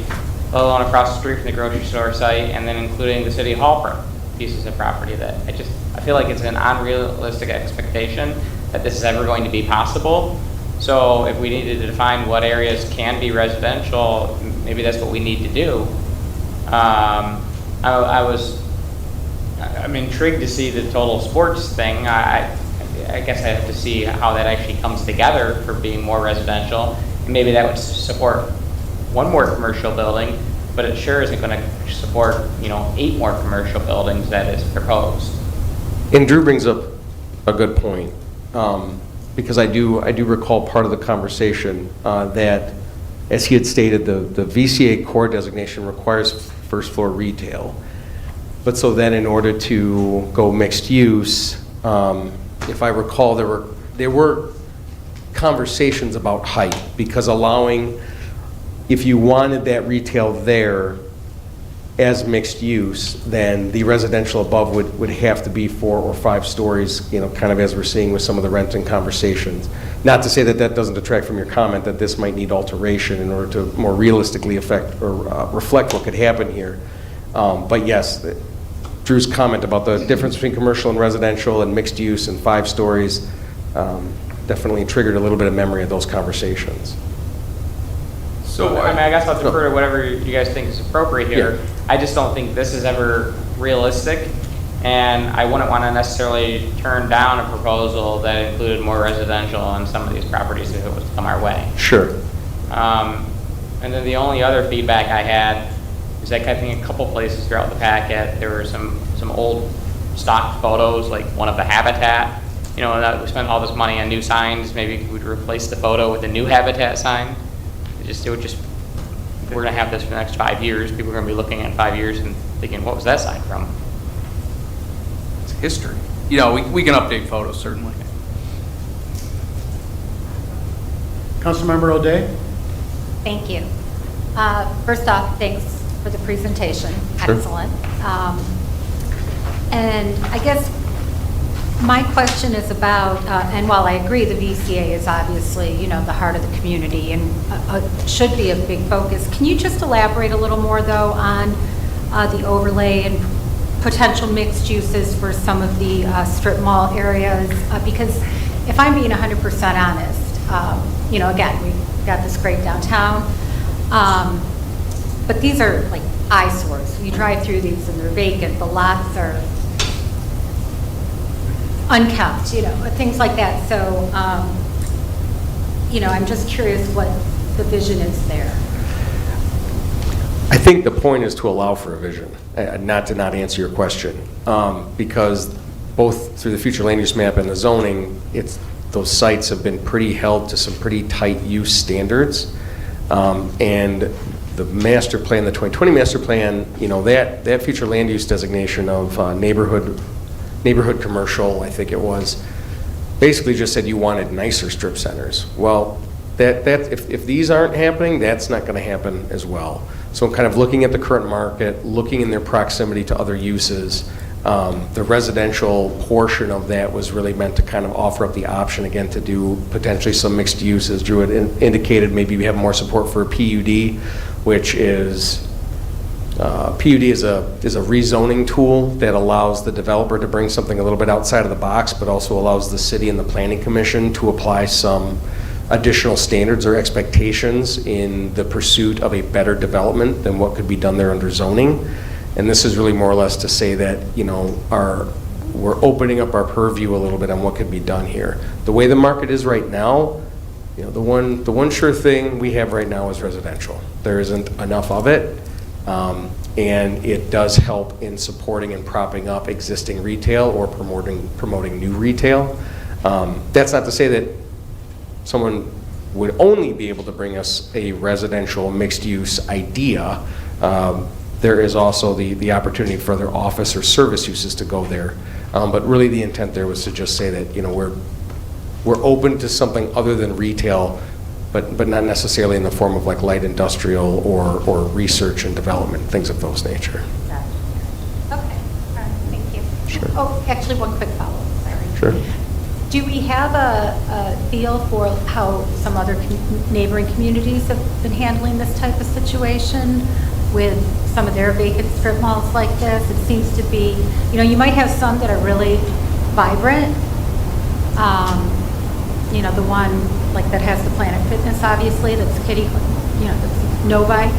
let alone across the street from the grocery store site, and then including the city hall pieces of property that I feel like it's an unrealistic expectation that this is ever going to be possible. So if we needed to define what areas can be residential, maybe that's what we need to do. I'm intrigued to see the total sports thing. I guess I have to see how that actually comes together for being more residential. And maybe that would support one more commercial building, but it sure isn't going to support, 8 more commercial buildings that is proposed. And Drew brings up a good point, because I do recall part of the conversation that, as he had stated, the VCA core designation requires first floor retail. But so then in order to go mixed use, if I recall, there were conversations about height, because allowing, if you wanted that retail there as mixed use, then the residential above would have to be 4 or 5 stories, kind of as we're seeing with some of the renting conversations. Not to say that doesn't detract from your comment that this might need alteration in order to more realistically affect or reflect what could happen here. But yes, Drew's comment about the difference between commercial and residential and mixed use and 5 stories definitely triggered a little bit of memory of those conversations. So, I guess I'll defer to whatever you guys think is appropriate here. Yeah. I just don't think this is ever realistic, and I wouldn't want to necessarily turn down a proposal that included more residential on some of these properties if it was to come our way. Sure. And then the only other feedback I had is that I think a couple places throughout the packet, there were some old stock photos, like one of the Habitat. That we spent all this money on new signs, maybe we'd replace the photo with a new Habitat sign. We're going to have this for the next 5 years. People are going to be looking at 5 years and thinking, what was that sign from? It's history. We can update photos, certainly. Councilmember O'Day? Thank you. First off, thanks for the presentation. Sure. Excellent. And I guess my question is about, and while I agree the VCA is obviously, the heart of the community and should be a big focus, can you just elaborate a little more, though, on the overlay and potential mixed uses for some of the strip mall areas? Because if I'm being 100% honest, again, we've got this great downtown, but these are like eyesores. You drive through these and they're vacant. The lots are unkept, things like that. So, I'm just curious what the vision is there. I think the point is to allow for a vision, not to not answer your question, because both through the future land use map and the zoning, those sites have been pretty held to some pretty tight use standards, and the master plan, the 2020 master plan, that future land use designation of neighborhood commercial, I think it was, basically just said you wanted nicer strip centers. Well, if these aren't happening, that's not going to happen as well. So kind of looking at the current market, looking in their proximity to other uses, the residential portion of that was really meant to kind of offer up the option, again, to do potentially some mixed use. As Drew had indicated, maybe we have more support for a PUD, which is, PUD is a rezoning tool that allows the developer to bring something a little bit outside of the box, but also allows the city and the planning commission to apply some additional standards or expectations in the pursuit of a better development than what could be done there under zoning. And this is really more or less to say that, you know, we're opening up our purview a little bit on what could be done here. The way the market is right now, you know, the one sure thing we have right now is residential. There isn't enough of it, and it does help in supporting and propping up existing retail or promoting new retail. That's not to say that someone would only be able to bring us a residential mixed-use idea. There is also the opportunity for other office or service uses to go there. But really the intent there was to just say that, you know, we're open to something other than retail, but not necessarily in the form of like light industrial or research and development, things of those nature. Okay, all right, thank you. Sure. Oh, actually, one quick follow-up, sorry. Sure. Do we have a feel for how some other neighboring communities have been handling this type of situation with some of their vacant strip malls like this? It seems to be, you know, you might have some that are really vibrant. You know, the one like that has the Planet Fitness, obviously, that's Kitty, you know, that's Novi,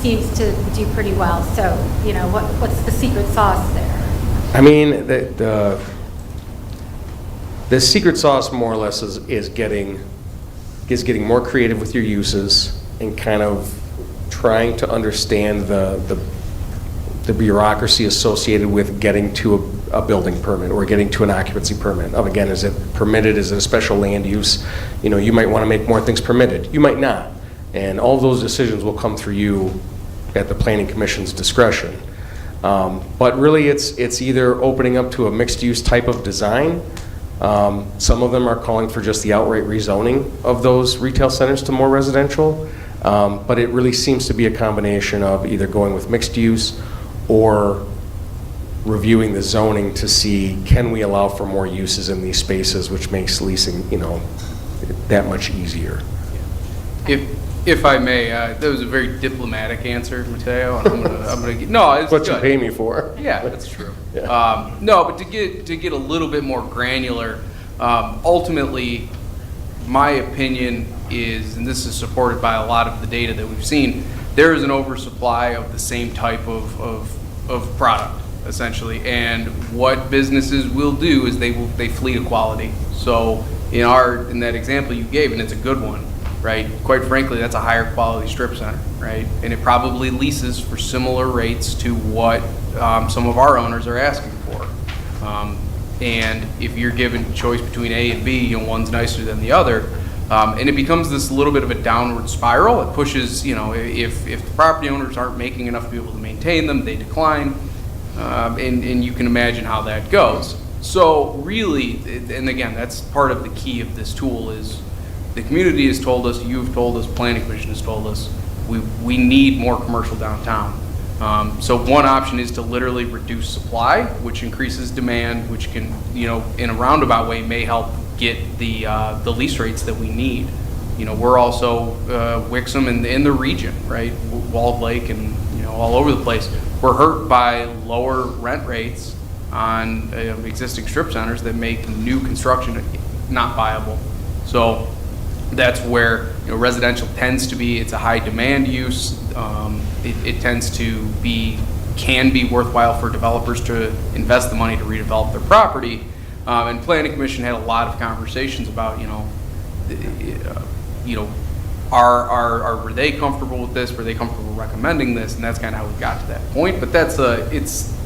seems to do pretty well. So, you know, what's the secret sauce there? I mean, the secret sauce more or less is getting more creative with your uses and kind of trying to understand the bureaucracy associated with getting to a building permit or getting to an occupancy permit. Again, is it permitted? Is it a special land use? You know, you might want to make more things permitted. You might not. And all those decisions will come through you at the Planning Commission's discretion. But really, it's either opening up to a mixed-use type of design. Some of them are calling for just the outright rezoning of those retail centers to more residential. But it really seems to be a combination of either going with mixed use or reviewing the zoning to see, can we allow for more uses in these spaces, which makes leasing, you know, that much easier. If I may, that was a very diplomatic answer, Mateo, and I'm gonna get, no, it's What good. you pay me for. Yeah, that's true. Yeah. No, but to get a little bit more granular, ultimately, my opinion is, and this is supported by a lot of the data that we've seen, there is an oversupply of the same type of product, essentially. And what businesses will do is they flee to quality. So in that example you gave, and it's a good one, right? Quite frankly, that's a higher quality strip center, right? And it probably leases for similar rates to what some of our owners are asking for. And if you're given choice between A and B, you know, one's nicer than the other, and it becomes this little bit of a downward spiral. It pushes, you know, if the property owners aren't making enough to be able to maintain them, they decline, and you can imagine how that goes. So really, and again, that's part of the key of this tool is the community has told us, you've told us, Planning Commission has told us, we need more commercial downtown. So one option is to literally reduce supply, which increases demand, which can, you know, in a roundabout way may help get the lease rates that we need. You know, we're also Wixom in the region, right? Walled Lake and, you know, all over the place. We're hurt by lower rent rates on existing strip centers that make new construction not viable. So that's where, you know, residential tends to be, it's a high demand use. It tends to can be worthwhile for developers to invest the money to redevelop their property. And Planning Commission had a lot of conversations about, were they comfortable with this? Were they comfortable recommending this? And that's kind of how we got to that point. But that's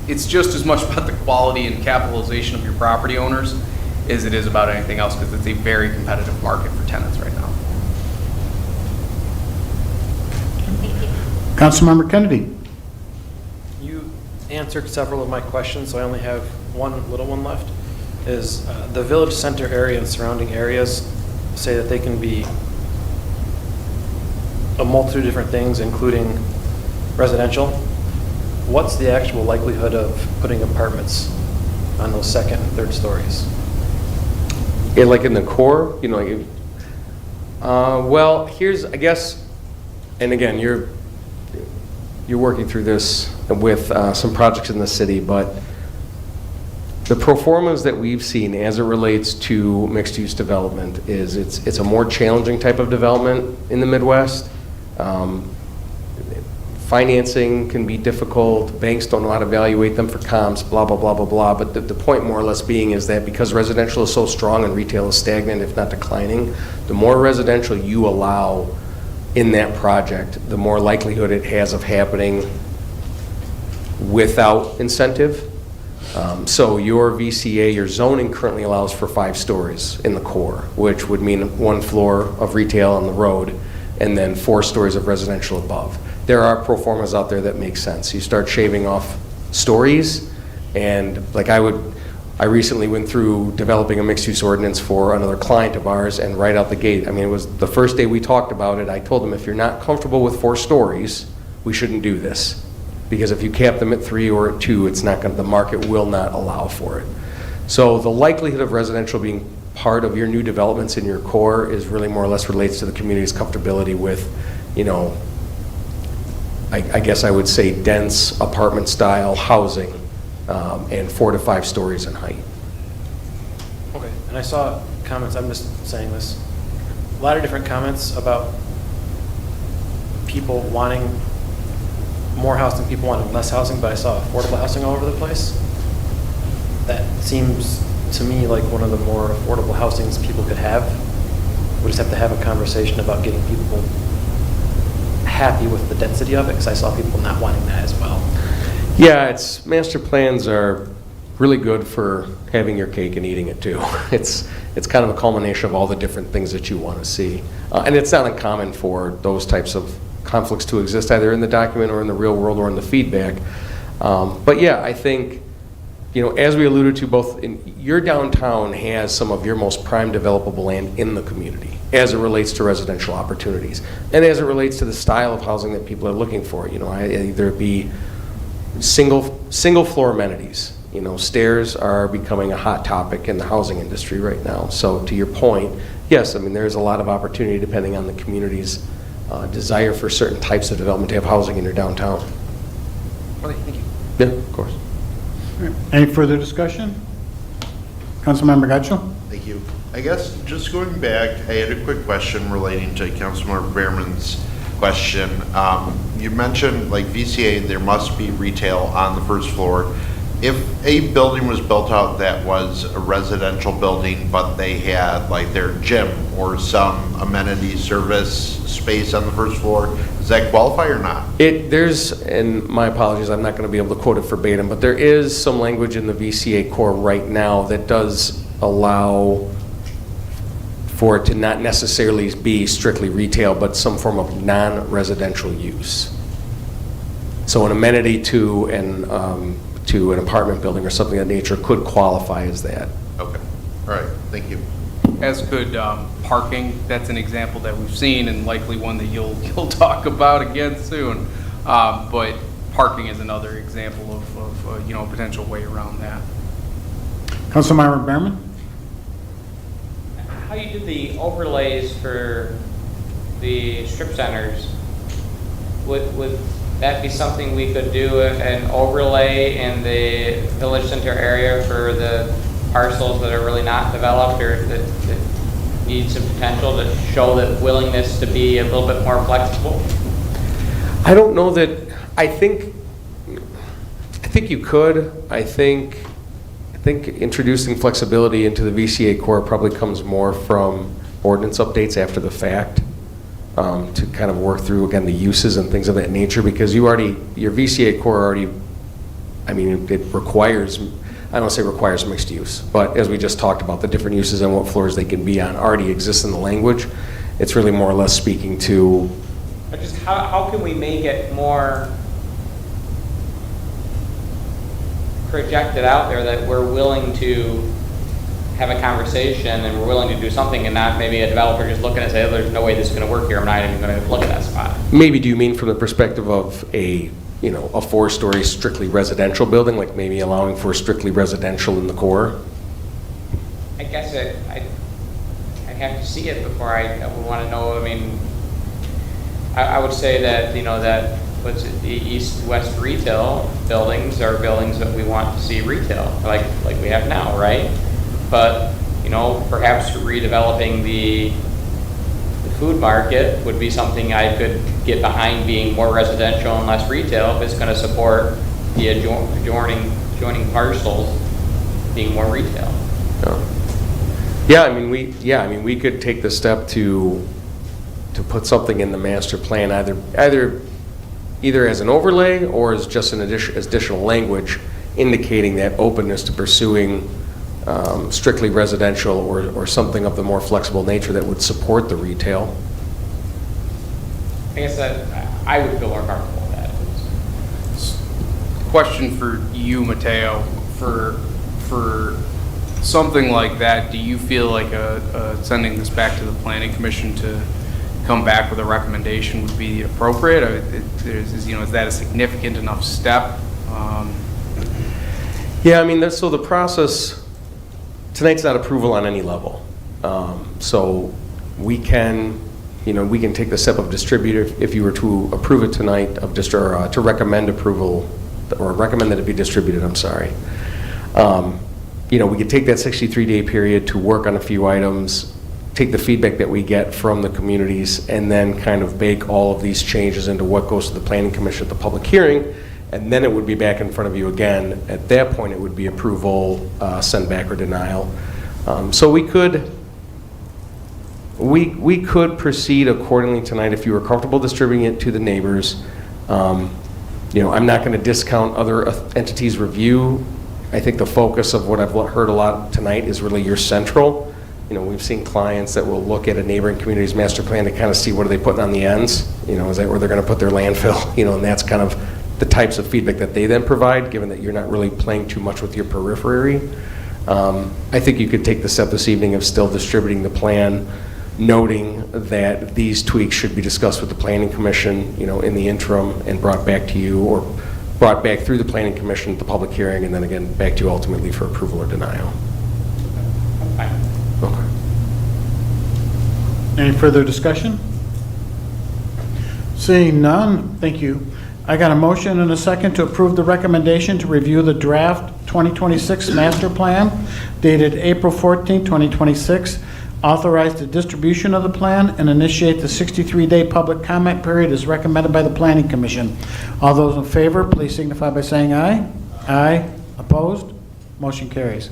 it's just as much about the quality and capitalization of your property owners as it is about anything else, because it's a very competitive market for tenants right now. Councilmember Kennedy. You answered several of my questions, so I only have one little one left. Is the village center area and surrounding areas say that they can be a multitude of different things, including residential, what's the actual likelihood of putting apartments on those second and third stories? Yeah, like in the core, you know, well, here's, I guess, and again, you're working through this with some projects in the city, but the pro formas that we've seen as it relates to mixed-use development is it's a more challenging type of development in the Midwest. Financing can be difficult, banks don't know how to evaluate them for comps, blah, blah, blah, blah, blah. But the point more or less being is that because residential is so strong and retail is stagnant, if not declining, the more residential you allow in that project, the more likelihood it has of happening without incentive. So your VCA, your zoning currently allows for 5 stories in the core, which would mean 1 floor of retail on the road and then 4 stories of residential above. There are pro formas out there that make sense. You start shaving off stories, and like I recently went through developing a mixed-use ordinance for another client of ours, and right out the gate, I mean, it was the first day we talked about it, I told them, if you're not comfortable with 4 stories, we shouldn't do this. Because if you cap them at 3 or at 2, it's not going to, the market will not allow for it. So the likelihood of residential being part of your new developments in your core is really more or less relates to the community's comfortability with, you know, I guess I would say dense apartment style housing and 4 to 5 stories in height. Okay, and I saw comments, I'm just saying this, a lot of different comments about people wanting more housing, people wanting less housing, but I saw affordable housing all over the place. That seems to me like one of the more affordable housings people could have. We just have to have a conversation about getting people happy with the density of it, because I saw people not wanting that as well. Yeah, it's, master plans are really good for having your cake and eating it too. It's kind of a culmination of all the different things that you want to see. And it's not uncommon for those types of conflicts to exist either in the document or in the real world or in the feedback. But yeah, I think, you know, as we alluded to, both your downtown has some of your most prime developable land in the community as it relates to residential opportunities and as it relates to the style of housing that people are looking for. You know, either it be single floor amenities. You know, stairs are becoming a hot topic in the housing industry right now. So to your point, yes, I mean, there's a lot of opportunity depending on the community's desire for certain types of development to have housing in your downtown. Okay, thank you. Yeah, of course. Any further discussion? Councilmember Gatchel? Thank you. I guess just going back, I had a quick question relating to Councilmember Behrman's question. You mentioned like VCA, there must be retail on the first floor. If a building was built out that was a residential building, but they had like their gym or some amenity service space on the first floor, does that qualify or not? There's, and my apologies, I'm not going to be able to quote it verbatim, but there is some language in the VCA core right now that does allow for it to not necessarily be strictly retail, but some form of non-residential use. So an amenity to an apartment building or something of that nature could qualify as that. Okay. All right. Thank you. As could parking. That's an example that we've seen and likely one that you'll talk about again soon. But parking is another example of you know, a potential way around that. Councilmember Behrman? How you do the overlays for the strip centers, would that be something we could do, an overlay in the village center area for the parcels that are really not developed or that need some potential to show that willingness to be a little bit more flexible? I don't know that, I think you could. I think introducing flexibility into the VCA core probably comes more from ordinance updates after the fact, to kind of work through, again, the uses and things of that nature, because your VCA core already, I mean, it requires, I don't want to say requires mixed use, but as we just talked about, the different uses and what floors they can be on already exists in the language. It's really more or less speaking to. But just how can we make it more projected out there that we're willing to have a conversation and we're willing to do something and not maybe a developer just looking and say, oh, there's no way this is going to work here, I'm not even going to look at that spot. Maybe, do you mean from the perspective of a 4-story strictly residential building, like maybe allowing for strictly residential in the core? I guess I'd have to see it before I would want to know. I mean, I would say that, that what's it, the east-west retail buildings are buildings that we want to see retail, like we have now, right? But, perhaps redeveloping the food market would be something I could get behind, being more residential and less retail if it's going to support the adjoining parcels being more retail. Yeah, I mean, we could take the step to put something in the master plan, either as an overlay or as just an additional language indicating that openness to pursuing strictly residential or something of the more flexible nature that would support the retail. I guess that I would feel more comfortable with that. Question for you, Mateo. For something like that, do you feel like sending this back to the Planning Commission to come back with a recommendation would be appropriate? Is that a significant enough step? Yeah, I mean, so the process, tonight's not approval on any level. So we can take the step of distributor, if you were to approve it tonight, to recommend approval, or recommend that it be distributed, I'm sorry. We could take that 63-day period to work on a few items, take the feedback that we get from the communities, and then kind of bake all of these changes into what goes to the Planning Commission at the public hearing, and then it would be back in front of you again. At that point, it would be approval, send back, or denial. So we could proceed accordingly tonight if you were comfortable distributing it to the neighbors. I'm not going to discount other entities' review. I think the focus of what I've heard a lot tonight is really your central. We've seen clients that will look at a neighboring community's master plan to kind of see what are they putting on the ends. Is that where they're going to put their landfill? And that's kind of the types of feedback that they then provide, given that you're not really playing too much with your periphery. I think you could take the step this evening of still distributing the plan, noting that these tweaks should be discussed with the Planning Commission, in the interim, and brought back to you, or brought back through the Planning Commission at the public hearing, and then again back to you ultimately for approval or denial. Okay. Any further discussion? Seeing none, thank you. I got a motion and a second to approve the recommendation to review the draft 2026 master plan dated April 14, 2026, authorize the distribution of the plan, and initiate the 63-day public comment period as recommended by the Planning Commission. All those in favor, please signify by saying aye. Aye. Opposed? Motion carries.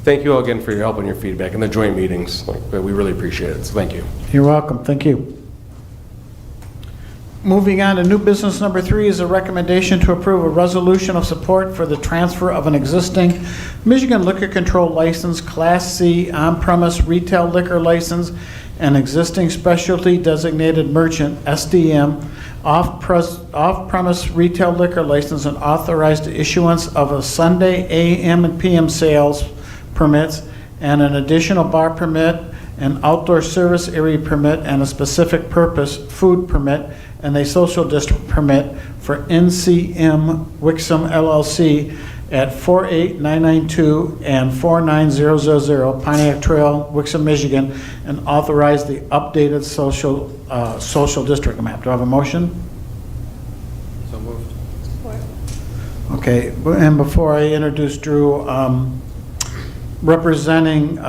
Thank you all again for your help and your feedback and the joint meetings. We really appreciate it. So thank you. You're welcome. Thank you. Moving on to new business number 3 is a recommendation to approve a resolution of support for the transfer of an existing Michigan Liquor Control License, Class C on-premise retail liquor license, and existing specialty designated merchant, SDM, off-premise retail liquor license, and authorize the issuance of a Sunday AM and PM sales permits and an additional bar permit, an outdoor service area permit, and a specific purpose food permit, and a social district permit for NCM Wixom LLC at 48992 and 49000 Pontiac Trail, Wixom, Michigan, and authorize the updated social district map. Do I have a motion? So moved. Okay, and before I introduce Drew, representing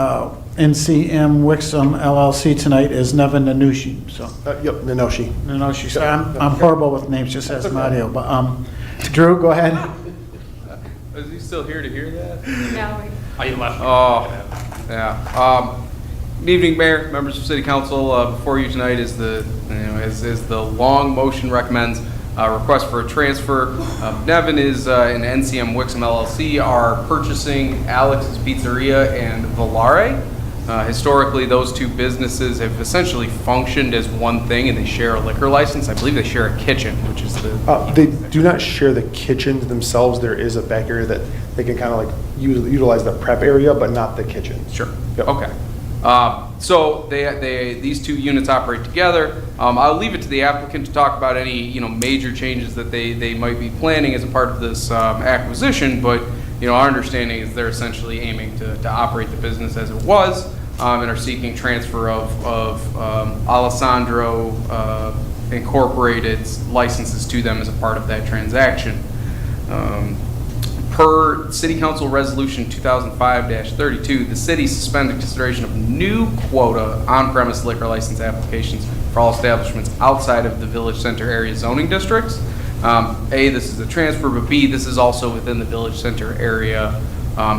NCM Wixom LLC tonight is Nevin Nanushi. So Yep, Ninoshi. Nanushi. So I'm horrible with names, just as Mario. But Drew, go ahead. Is he still here to hear that? No. I left. Oh, yeah. Good evening, Mayor, members of City Council. Before you tonight is the long motion recommends request for a transfer. Nevin is in NCM Wixom LLC are purchasing Alex's Pizzeria and Volare. Historically, those two businesses have essentially functioned as one thing, and they share a liquor license. I believe they share a kitchen, which is the... They do not share the kitchens themselves. There is a back area that they can kind of like utilize the prep area, but not the kitchen. Sure. Yep. Okay. So these two units operate together. I'll leave it to the applicant to talk about any, major changes that they might be planning as a part of this acquisition, but, our understanding is they're essentially aiming to operate the business as it was, and are seeking transfer of Alessandro Incorporated's licenses to them as a part of that transaction. Per City Council Resolution 2005-32, the city suspended consideration of new quota on-premise liquor license applications for all establishments outside of the Village Center area zoning districts. A, this is a transfer, but B, this is also within the Village Center area,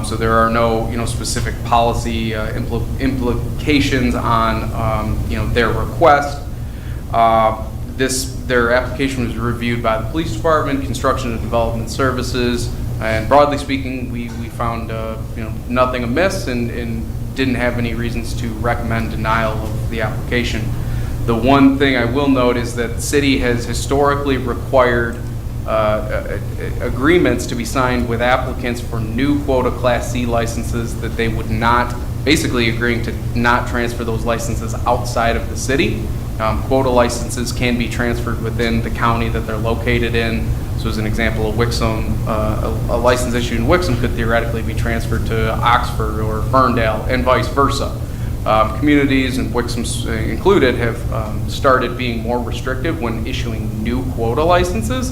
so there are no, specific policy implications on, their request. Their application was reviewed by the Police Department, Construction and Development Services, and broadly speaking, we found nothing amiss and didn't have any reasons to recommend denial of the application. The one thing I will note is that the city has historically required agreements to be signed with applicants for new quota Class C licenses that they would not, basically agreeing to not transfer those licenses outside of the city. Quota licenses can be transferred within the county that they're located in. So as an example, Wixom, a license issued in Wixom could theoretically be transferred to Oxford or Ferndale and vice versa. Communities, and Wixom included, have started being more restrictive when issuing new quota licenses.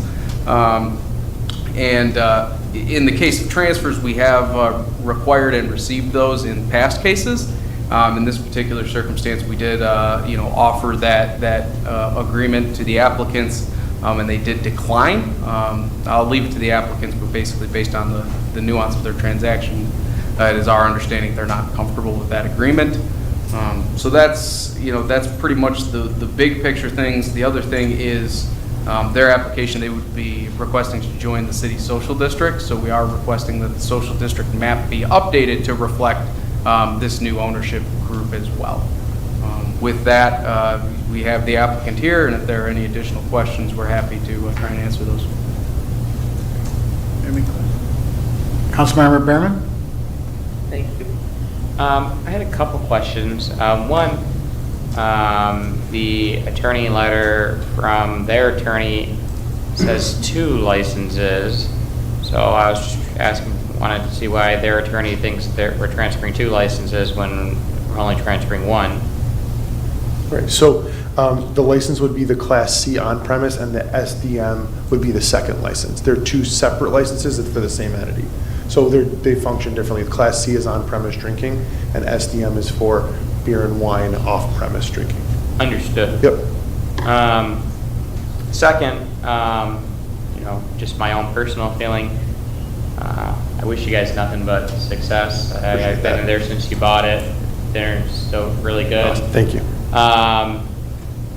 In the case of transfers, we have required and received those in past cases. In this particular circumstance, we did, offer that agreement to the applicants, and they did decline. I'll leave it to the applicants, but basically based on the nuance of their transaction, it is our understanding they're not comfortable with that agreement. So that's pretty much the big picture things. The other thing is their application, they would be requesting to join the city social district. So we are requesting that the social district map be updated to reflect this new ownership group as well. With that, we have the applicant here, and if there are any additional questions, we're happy to try and answer those. Councilmember Behrman? Thank you. I had a couple questions. One, the attorney letter from their attorney says 2 licenses. So I was wanted to see why their attorney thinks that we're transferring 2 licenses when we're only transferring 1. Right, so the license would be the Class C on-premise, and the SDM would be the second license. They're 2 separate licenses for the same entity. So they function differently. Class C is on-premise drinking, and SDM is for beer and wine off-premise drinking. Understood. Yep. Second, just my own personal feeling. I wish you guys nothing but success. I've been there since you bought it. Dinner's still really good. Awesome. Thank you.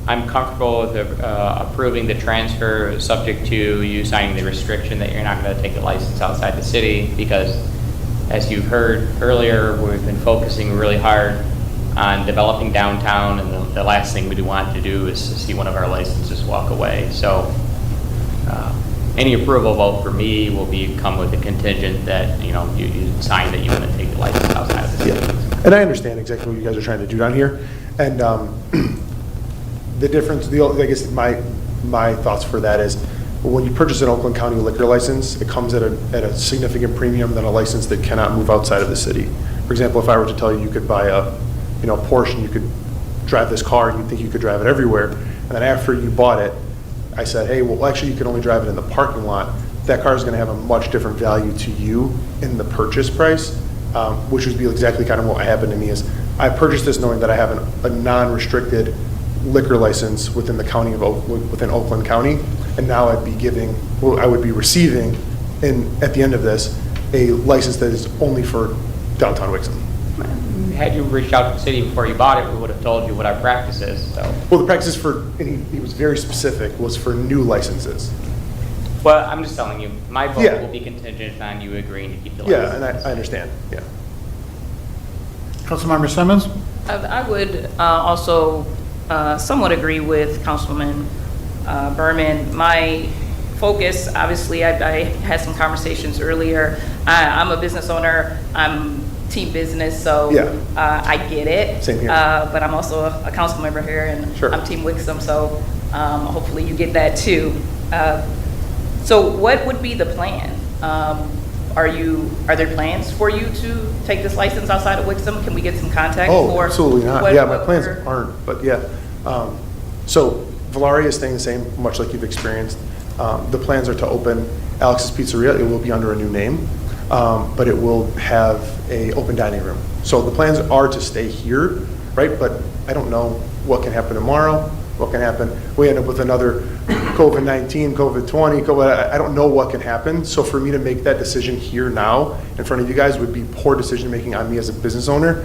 I'm comfortable with approving the transfer, subject to you signing the restriction that you're not going to take a license outside the city, because as you heard earlier, we've been focusing really hard on developing downtown, and the last thing we want to do is to see one of our licenses walk away. So any approval vote for me will come with a contingent that you sign that you want to take the license outside of the city. Yeah. And I understand exactly what you guys are trying to do down here. And the difference, I guess my thoughts for that is, when you purchase an Oakland County liquor license, it comes at a significant premium than a license that cannot move outside of the city. For example, if I were to tell you you could buy a Porsche and you could drive this car and you'd think you could drive it everywhere, and then after you bought it, I said, hey, well, actually, you can only drive it in the parking lot. That car is going to have a much different value to you in the purchase price, which would be exactly kind of what happened to me. Is I purchased this knowing that I have a non-restricted liquor license within the county of within Oakland County, and now I would be receiving, at the end of this, a license that is only for downtown Wixom. Had you reached out to the city before you bought it, we would have told you what our practice is. So. Well, the practice and he was very specific, was for new licenses. Well, I'm just telling you, my vote Yeah. will be contingent on you agreeing to keep the license. Yeah, and I understand, yeah. Councilmember Simmons? I would also somewhat agree with Councilman Berman. My focus, obviously, I had some conversations earlier. I'm a business owner, I'm team business, so Yeah. I get it. Same here. But I'm also a council member here, and Sure. I'm Team Wixom, so hopefully you get that too. So what would be the plan? Are there plans for you to take this license outside of Wixom? Can we get some context Oh, for? absolutely not. what- Yeah, my what plans we're- aren't, but yeah. So Valaria is staying the same, much like you've experienced. The plans are to open Alex's Pizzeria. It will be under a new name, but it will have a open dining room. So the plans are to stay here, right? But I don't know what can happen tomorrow, what can happen. We end up with another COVID-19, COVID-20, I don't know what can happen. So for me to make that decision here now in front of you guys would be poor decision-making on me as a business owner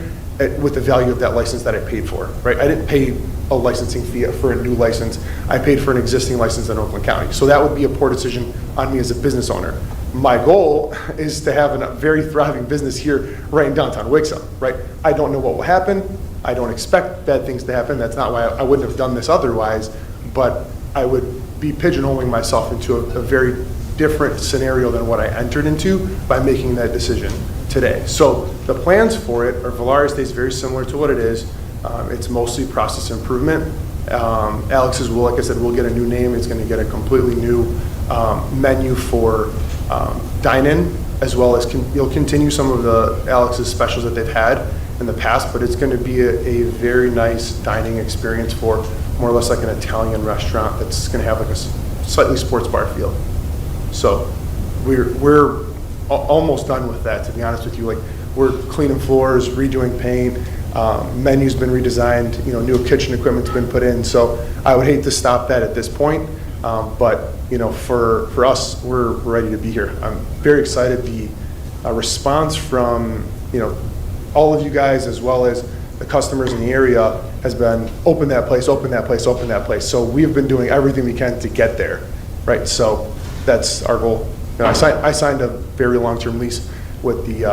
with the value of that license that I paid for, right? I didn't pay a licensing fee for a new license. I paid for an existing license in Oakland County. So that would be a poor decision on me as a business owner. My goal is to have a very thriving business here right in downtown Wixom, right? I don't know what will happen. I don't expect bad things to happen. That's not why I wouldn't have done this otherwise, but I would be pigeonholing myself into a very different scenario than what I entered into by making that decision today. So the plans for it are Valaria stays very similar to what it is. It's mostly process improvement. Alex's will, like I said, will get a new name. It's going to get a completely new menu for dine-in, as well as you'll continue some of the Alex's specials that they've had in the past, but it's going to be a very nice dining experience for more or less like an Italian restaurant that's going to have like a slightly sports bar feel. So we're almost done with that, to be honest with you. Like, we're cleaning floors, redoing paint, menu's been redesigned, new kitchen equipment's been put in. So I would hate to stop that at this point, but for us, we're ready to be here. I'm very excited. The response from all of you guys, as well as the customers in the area, has been open that place, open that place, open that place. So we've been doing everything we can to get there, right? So that's our goal. I signed a very long-term lease with the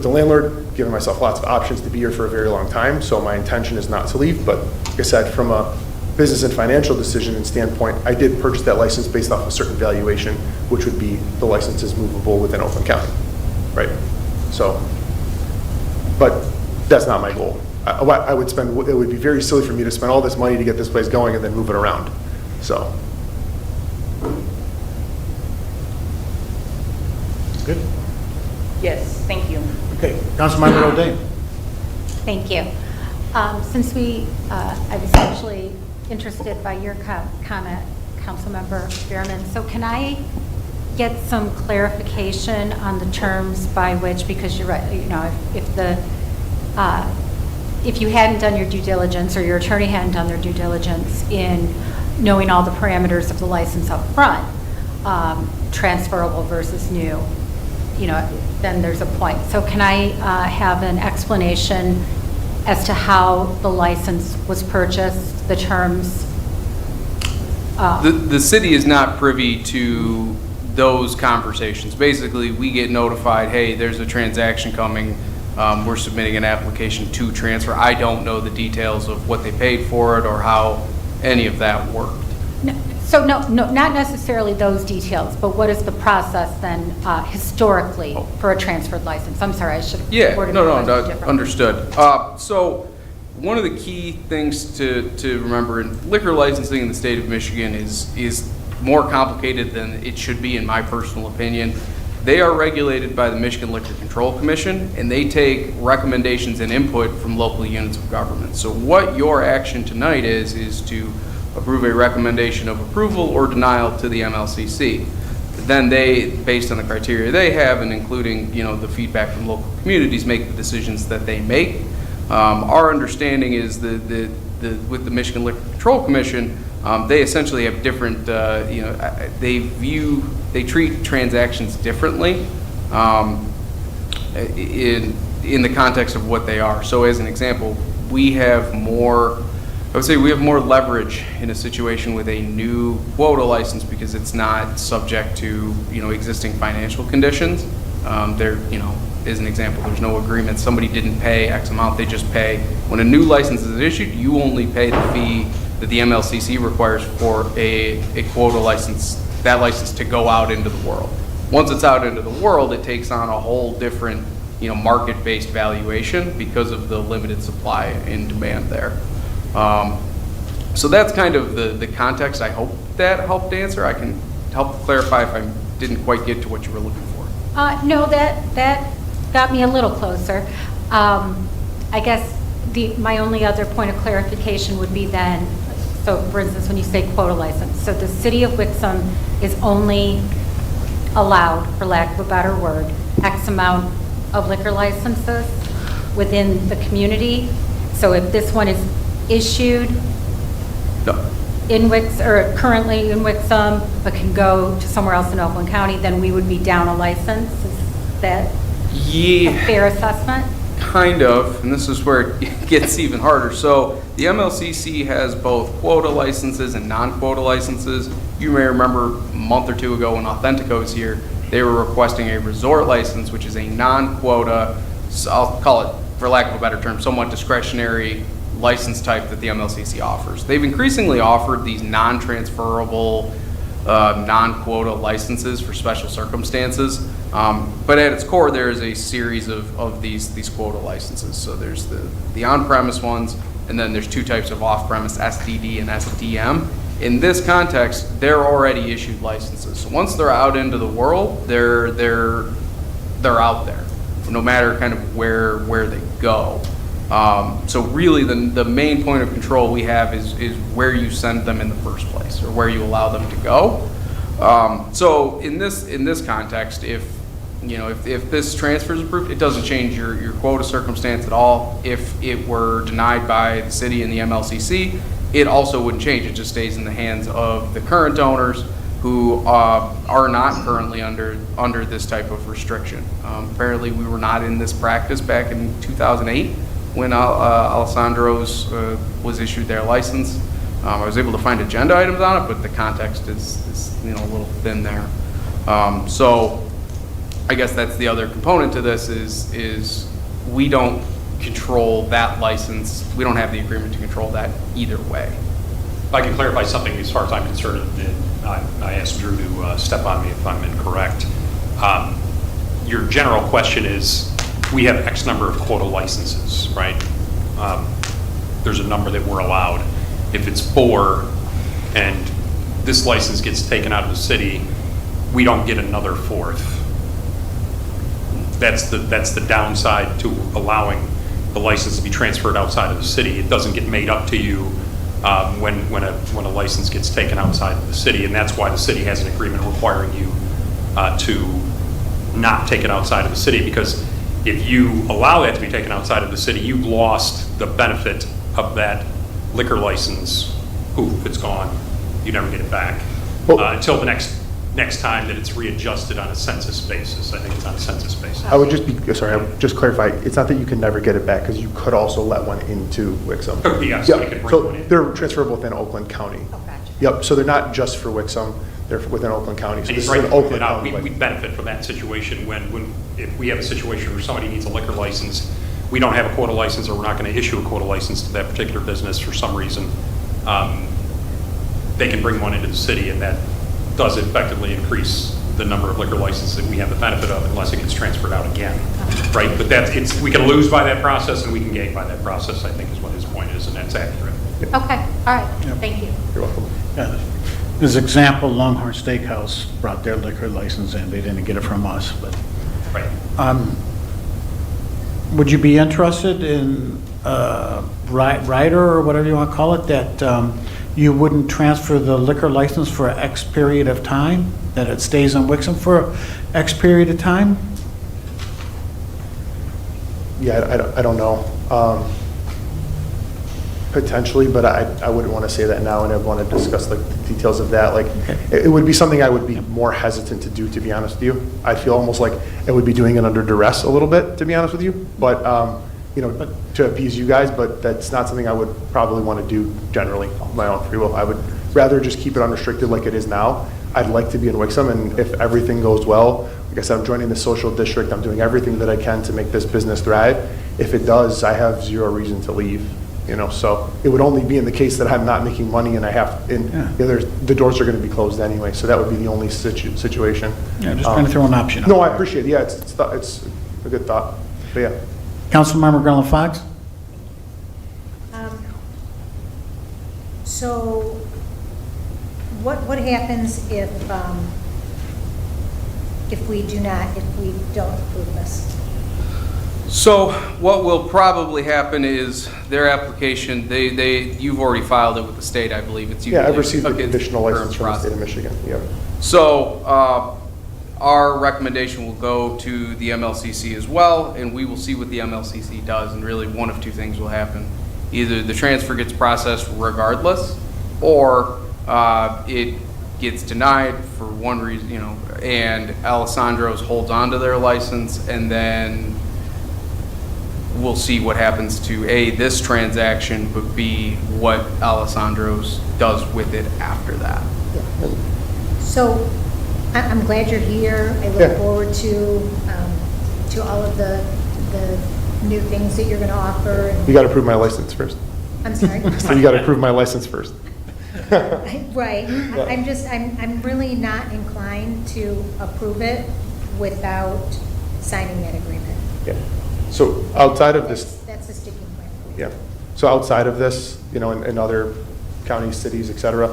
landlord, giving myself lots of options to be here for a very long time. So my intention is not to leave, but like I said, from a business and financial decision and standpoint, I did purchase that license based off a certain valuation, which would be the license is movable within Oakland County, right? So, but that's not my goal. It would be very silly for me to spend all this money to get this place going and then move it around. So. Good? Yes, thank you. Okay, Councilmember O'Day. Thank you. Since I was actually interested by your comment, Councilmember Bierman, so can I get some clarification on the terms by which, because you're right, if you hadn't done your due diligence, or your attorney hadn't done their due diligence in knowing all the parameters of the license up front, transferable versus new, then there's a point. So can I have an explanation as to how the license was purchased, the terms? The city is not privy to those conversations. Basically, we get notified, hey, there's a transaction coming, we're submitting an application to transfer. I don't know the details of what they paid for it or how any of that worked. So no, not necessarily those details, but what is the process then historically for a transferred license? I'm sorry, I should have worded my question differently. Understood. So one of the key things to remember in liquor licensing in the state of Michigan is more complicated than it should be, in my personal opinion. They are regulated by the Michigan Liquor Control Commission, and they take recommendations and input from local units of government. So what your action tonight is to approve a recommendation of approval or denial to the MLCC. Then they, based on the criteria they have, and including the feedback from local communities, make the decisions that they make. Our understanding is with the Michigan Liquor Control Commission, they essentially have different, they treat transactions differently in the context of what they are. So as an example, we have more leverage in a situation with a new quota license because it's not subject to, existing financial conditions. There, as an example, there's no agreement. Somebody didn't pay X amount, they just pay. When a new license is issued, you only pay the fee that the MLCC requires for a quota license, that license to go out into the world. Once it's out into the world, it takes on a whole different, market-based valuation because of the limited supply and demand there. So that's kind of the context. I hope that helped answer. I can help clarify if I didn't quite get to what you were looking for. No, that got me a little closer. I guess my only other point of clarification would be then, so for instance, when you say quota license, so the city of Wixom is only allowed, for lack of a better word, X amount of liquor licenses within the community. So if this one is issued in or currently in Wixom, but can go to somewhere else in Oakland County, then we would be down a license. Is that a fair assessment? Kind of, and this is where it gets even harder. So the MLCC has both quota licenses and non-quota licenses. You may remember a month or two ago when Authentico was here, they were requesting a resort license, which is a non-quota, so I'll call it, for lack of a better term, somewhat discretionary license type that the MLCC offers. They've increasingly offered these non-transferable, non-quota licenses for special circumstances, but at its core there is a series of these quota licenses. So there's the on-premise ones, and then there's two types of off-premise, SDD and SDM. In this context, they're already issued licenses. So once they're out into the world, they're out there, no matter kind of where they go. So really the main point of control we have is where you send them in the first place, or where you allow them to go. So in this context, if this transfer is approved, it doesn't change your quota circumstance at all. If it were denied by the city and the MLCC, it also wouldn't change. It just stays in the hands of the current owners who are not currently under this type of restriction. Apparently we were not in this practice back in 2008 when Alessandro's was issued their license. I was able to find agenda items on it, but the context is a little thin there. So I guess that's the other component to this is we don't control that license. We don't have the agreement to control that either way. If I can clarify something as far as I'm concerned, and I asked Drew to step on me if I'm incorrect. Your general question is, we have X number of quota licenses, right? There's a number that we're allowed. If it's 4 and this license gets taken out of the city, we don't get another 4th. That's the downside to allowing the license to be transferred outside of the city. It doesn't get made up to you when a license gets taken outside of the city, and that's why the city has an agreement requiring you to not take it outside of the city, because if you allow that to be taken outside of the city, you've lost the benefit of that liquor license. Poof, it's gone. You never get it back until the next time that it's readjusted on a census basis. I think it's on a census basis. I would just clarify, it's not that you can never get it back, because you could also let one into Wixom. Yes, you could bring one in. They're transferable within Oakland County. Oh, gotcha. Yep, so they're not just for Wixom, they're within Oakland County. So And this he's is right an to point Oakland that out. County We license. benefit from that situation if we have a situation where somebody needs a liquor license, we don't have a quota license, or we're not going to issue a quota license to that particular business for some reason, they can bring one into the city, and that does effectively increase the number of liquor licenses that we have the benefit of, unless it gets transferred out again, right? But we can lose by that process and we can gain by that process, I think is what his point is, and that's accurate. Okay, all right, thank you. You're welcome. As example, Longhorn Steakhouse brought their liquor license in. They didn't get it from us, but. Right. Would you be interested in rider, or whatever you want to call it, that you wouldn't transfer the liquor license for X period of time, that it stays in Wixom for X period of time? Yeah, I don't know. Potentially, but I wouldn't want to say that now, and I'd want to discuss the details of that. Like, it would be something I would be more hesitant to do, to be honest with you. I feel almost like it would be doing it under duress a little bit, to be honest with you. But, to appease you guys, but that's not something I would probably want to do generally, my own free will. I would rather just keep it unrestricted like it is now. I'd like to be in Wixom, and if everything goes well, like I said, I'm joining the social district. I'm doing everything that I can to make this business thrive. If it does, I have zero reason to leave. so it would only be in the case that I'm not making money and I have, and the doors are going to be closed anyway, so that would be the only situation. Yeah, just trying to throw an option out No, I there. appreciate it, yeah, it's a good thought, but yeah. Councilmember Garland Fox? So what happens if we don't approve this? So what will probably happen is their application, you've already filed it with the state, I believe. It's Yeah, I've usually- received a okay, conditional license from the process. state of Michigan, yep. So our recommendation will go to the MLCC as well, and we will see what the MLCC does, and really one of two things will happen. Either the transfer gets processed regardless, or it gets denied for one reason, and Alessandro's holds onto their license, and then we'll see what happens to A, this transaction, but B, what Alessandro's does with it after that. So I'm glad you're here. I look Yeah. forward to all of the new things that you're going to offer. And- You got to approve my license first. I'm sorry? So you got to approve my license first. Right. I'm really not inclined to approve it without signing that agreement. Yeah. So outside of this, That's a sticking point. yeah. So outside of this, in other counties, cities, et cetera,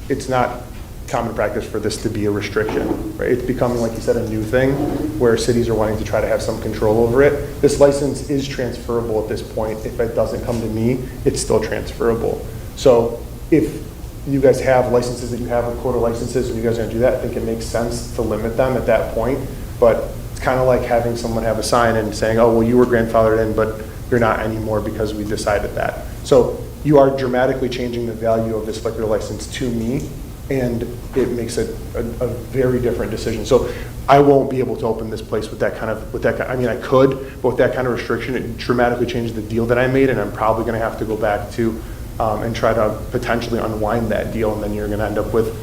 it's not common practice for this to be a restriction, right? It's becoming, like you said, a new thing where cities are wanting to try to have some control over it. This license is transferable at this point. If it doesn't come to me, it's still transferable. So if you guys have licenses that you have with quota licenses and you guys are gonna do that, I think it makes sense to limit them at that point. But it's kind of like having someone have a sign and saying, oh, well, you were grandfathered in, but you're not anymore because we decided that. So you are dramatically changing the value of this liquor license to me, and it makes it a very different decision. So I won't be able to open this place with that kind of, I mean, I could, but with that kind of restriction, it dramatically changed the deal that I made, and I'm probably gonna have to go back to and try to potentially unwind that deal, and then you're gonna end up with,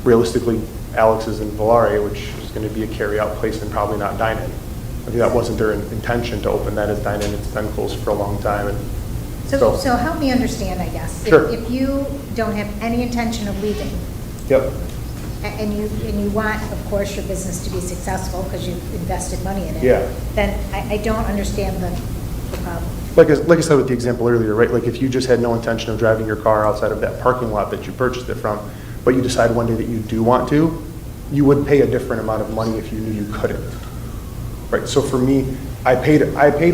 realistically, Alex's and Volare, which is gonna be a carry-out place and probably not dine-in. I think that wasn't their intention to open that as dine-in. It's been closed for a long time, and So help me understand, I guess. Sure. If you don't have any intention of leaving, yep. and you want, of course, your business to be successful because you've invested money in it. Yeah. Then I don't understand the problem. Like I said with the example earlier, right? Like if you just had no intention of driving your car outside of that parking lot that you purchased it from, but you decide one day that you do want to, you would pay a different amount of money if you knew you couldn't. Right? So for me, I paid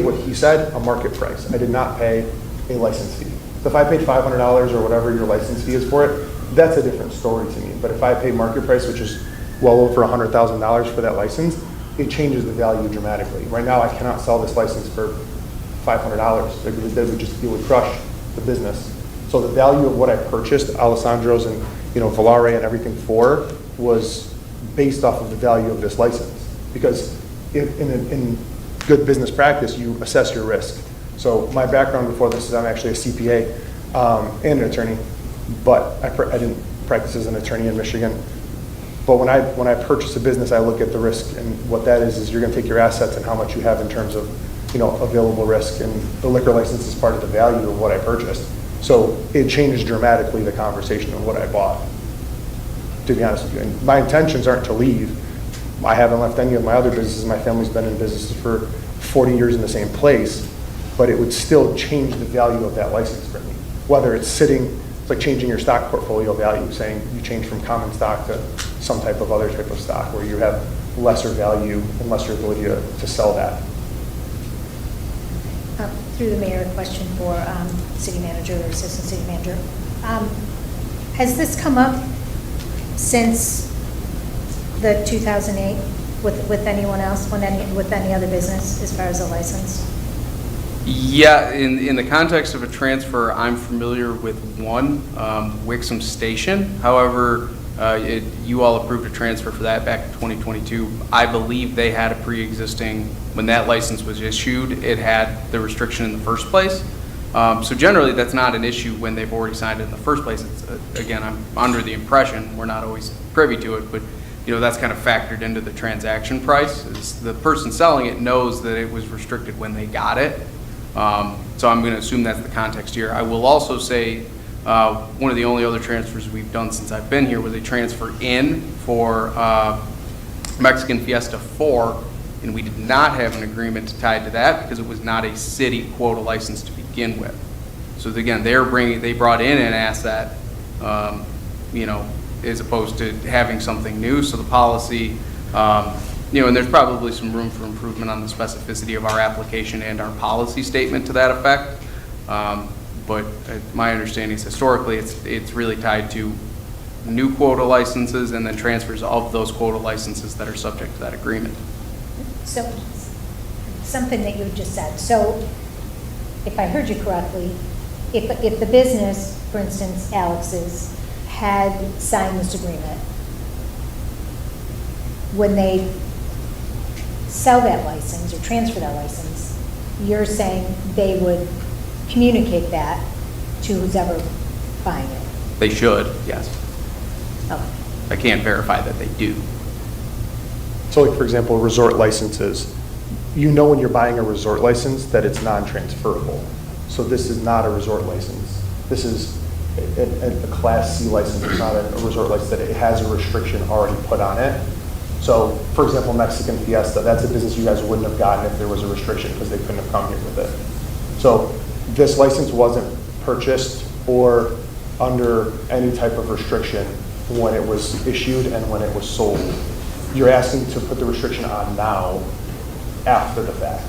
what he said, a market price. I did not pay a license fee. So if I paid $500 or whatever your license fee is for it, that's a different story to me. But if I pay market price, which is well over $100,000 for that license, it changes the value dramatically. Right now, I cannot sell this license for $500. It would crush the business. So the value of what I purchased Alessandro's and Volare and everything for was based off of the value of this license. Because in good business practice, you assess your risk. So my background before this is I'm actually a CPA and an attorney, but I didn't practice as an attorney in Michigan. But when I purchase a business, I look at the risk, and what that is you're going to take your assets and how much you have in terms of available risk, and the liquor license is part of the value of what I purchased. So it changed dramatically the conversation of what I bought, to be honest with you. And my intentions aren't to leave. I haven't left any of my other businesses. My family's been in business for 40 years in the same place, but it would still change the value of that license for me. Whether it's like changing your stock portfolio value, saying you change from common stock to some type of other type of stock where you have lesser value and lesser ability to sell that. Through the mayor, a question for city manager or assistant city manager. Has this come up since the 2008 with anyone else, with any other business as far as a license? Yeah, in the context of a transfer, I'm familiar with one, Wixom Station. However, you all approved a transfer for that back in 2022. I believe they had a pre-existing, when that license was issued, it had the restriction in the first place. So generally, that's not an issue when they've already signed it in the first place. It's, again, I'm under the impression, we're not always privy to it, but that's kind of factored into the transaction price. The person selling it knows that it was restricted when they got it. So I'm going to assume that's the context here. I will also say, one of the only other transfers we've done since I've been here was a transfer in for Mexican Fiesta 4, and we did not have an agreement tied to that because it was not a city quota license to begin with. So again, they brought in an asset, as opposed to having something new. So the policy, and there's probably some room for improvement on the specificity of our application and our policy statement to that effect. But my understanding is historically, it's really tied to new quota licenses and then transfers of those quota licenses that are subject to that agreement. So, something that you just said. So, if I heard you correctly, if the business, for instance, Alex's, had signed this agreement, when they sell that license or transfer that license, you're saying they would communicate that to who's ever buying it? They should, yes. Okay. I can't verify that they do. So like, for example, resort licenses, you know when you're buying a resort license that it's non-transferable. So this is not a resort license. This is a Class C license. It's not a resort license, that it has a restriction already put on it. So, for example, Mexican Fiesta, that's a business you guys wouldn't have gotten if there was a restriction because they couldn't have come here with it. So this license wasn't purchased or under any type of restriction when it was issued and when it was sold. You're asking to put the restriction on now, after the fact.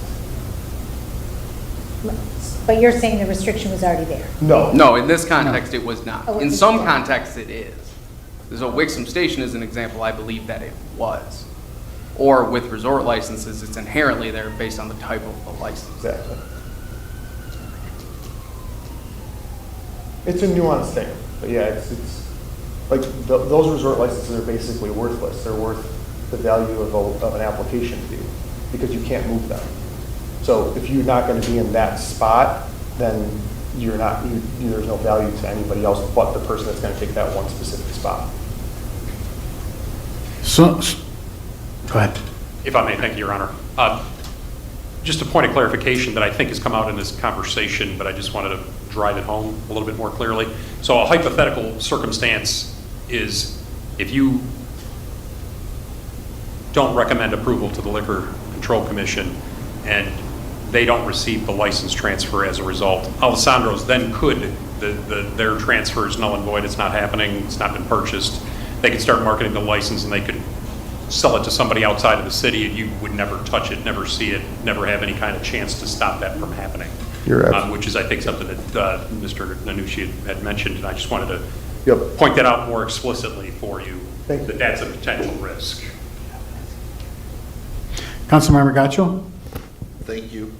But you're saying the restriction was already there? No. No, in this context, it was not. Oh, it In was some not. contexts, it is. So Wixom Station is an example, I believe that it was. Or with resort licenses, it's inherently there based on the type of the license. Exactly. It's a nuanced thing, but yeah, it's like those resort licenses are basically worthless. They're worth the value of an application fee because you can't move them. So if you're not going to be in that spot, then there's no value to anybody else but the person that's going to take that one specific spot. So, go ahead. If I may, thank you, Your Honor. Just a point of clarification that I think has come out in this conversation, but I just wanted to drive it home a little bit more clearly. So a hypothetical circumstance is if you don't recommend approval to the Liquor Control Commission and they don't receive the license transfer as a result, Alessandro's then could, their transfer is null and void, it's not happening, it's not been purchased. They could start marketing the license and they could sell it to somebody outside of the city and you would never touch it, never see it, never have any kind of chance to stop that from happening. Which is, I think, something that Mr. Nanucci had mentioned, and I just wanted to point that out more explicitly for you, that that's a potential risk. Councilmember Gaccio? Thank you.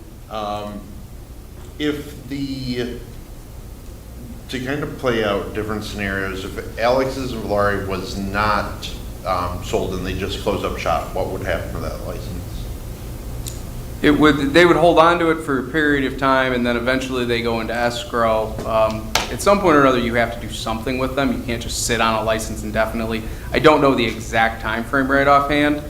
To kind of play out different scenarios, if Alex's and Valari was not sold and they just closed up shop, what would happen to that license? They would hold on to it for a period of time, and then eventually they go into escrow. At some point or another, you have to do something with them. You can't just sit on a license indefinitely. I don't know the exact time frame right offhand.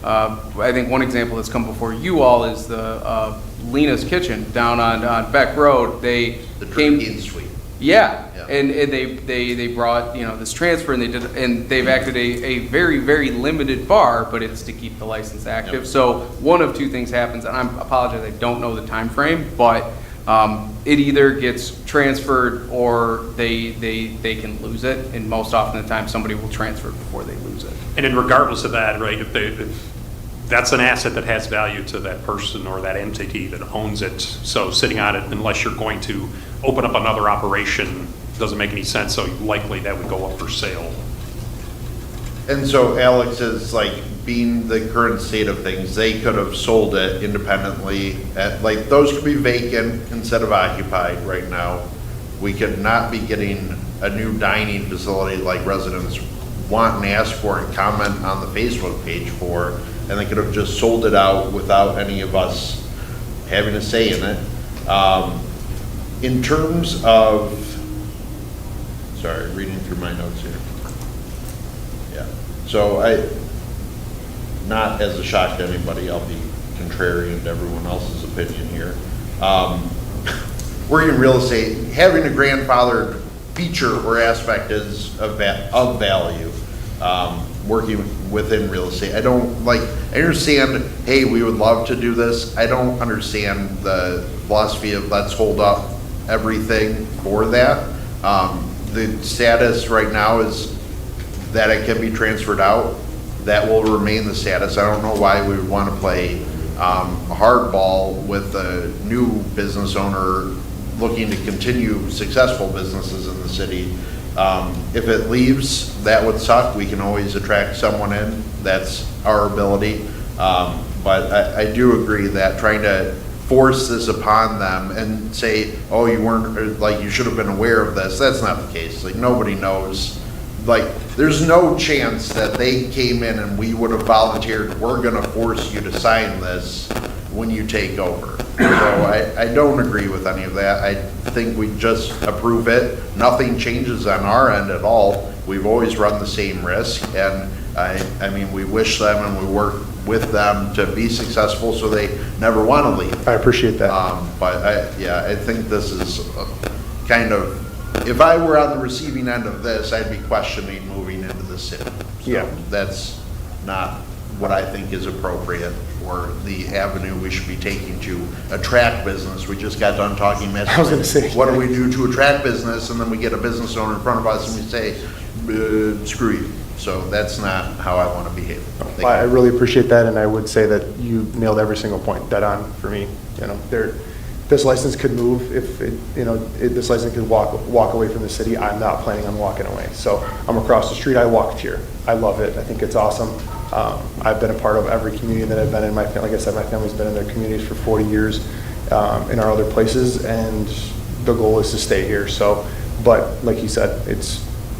I think one example that's come before you all is the Lena's Kitchen down on Beck Road. The Drinking Suite. Yeah, and they brought this transfer and they've acted a very, very limited bar, but it's to keep the license active. Yep. So one of two things happens, and I apologize, I don't know the time frame, but it either gets transferred or they can lose it, and most often the time somebody will transfer before they lose it. And then regardless of that, right, if that's an asset that has value to that person or that entity that owns it, so sitting on it, unless you're going to open up another operation, doesn't make any sense, so likely that would go up for sale. And so Alex is being the current state of things, they could have sold it independently, those could be vacant instead of occupied right now. We could not be getting a new dining facility like residents want and ask for and comment on the Facebook page for, and they could have just sold it out without any of us having a say in it. In terms of, sorry, reading through my notes here. Yeah, so not as a shock to anybody, I'll be contrarian to everyone else's opinion here. working in real estate, having a grandfathered feature or aspect is of value. Working within real estate, I understand, hey, we would love to do this. I don't understand the philosophy of let's hold up everything for that. The status right now is that it can be transferred out. That will remain the status. I don't know why we would want to play hardball with a new business owner looking to continue successful businesses in the city. If it leaves, that would suck. We can always attract someone in. That's our ability. But I do agree that trying to force this upon them and say, oh, you weren't, or, like, you should have been aware of this, that's not the case. Like, nobody knows. Like, there's no chance that they came in and we would have volunteered, we're gonna force you to sign this when you take over. So I don't agree with any of that. I think we just approve it. Nothing changes on our end at all. We've always run the same risk, and I mean, we wish them and we work with them to be successful so they never want to leave. I appreciate that. But I think this is kind of, if I were on the receiving end of this, I'd be questioning moving into the city. So Yeah. that's not what I think is appropriate or the avenue we should be taking to attract business. We just got done talking, Matt. I was gonna say. What do we do to attract business? And then we get a business owner in front of us and we say, screw you. So that's not how I want to behave. Thank I you. really appreciate that, and I would say that you nailed every single point dead on for me. You know, this license could move if this license could walk away from the city. I'm not planning on walking away. So I'm across the street. I walked here. I love it. I think it's awesome. I've been a part of every community that I've been in. My family, like I said, my family's been in their communities for 40 years in our other places, and the goal is to stay here. So, but like you said,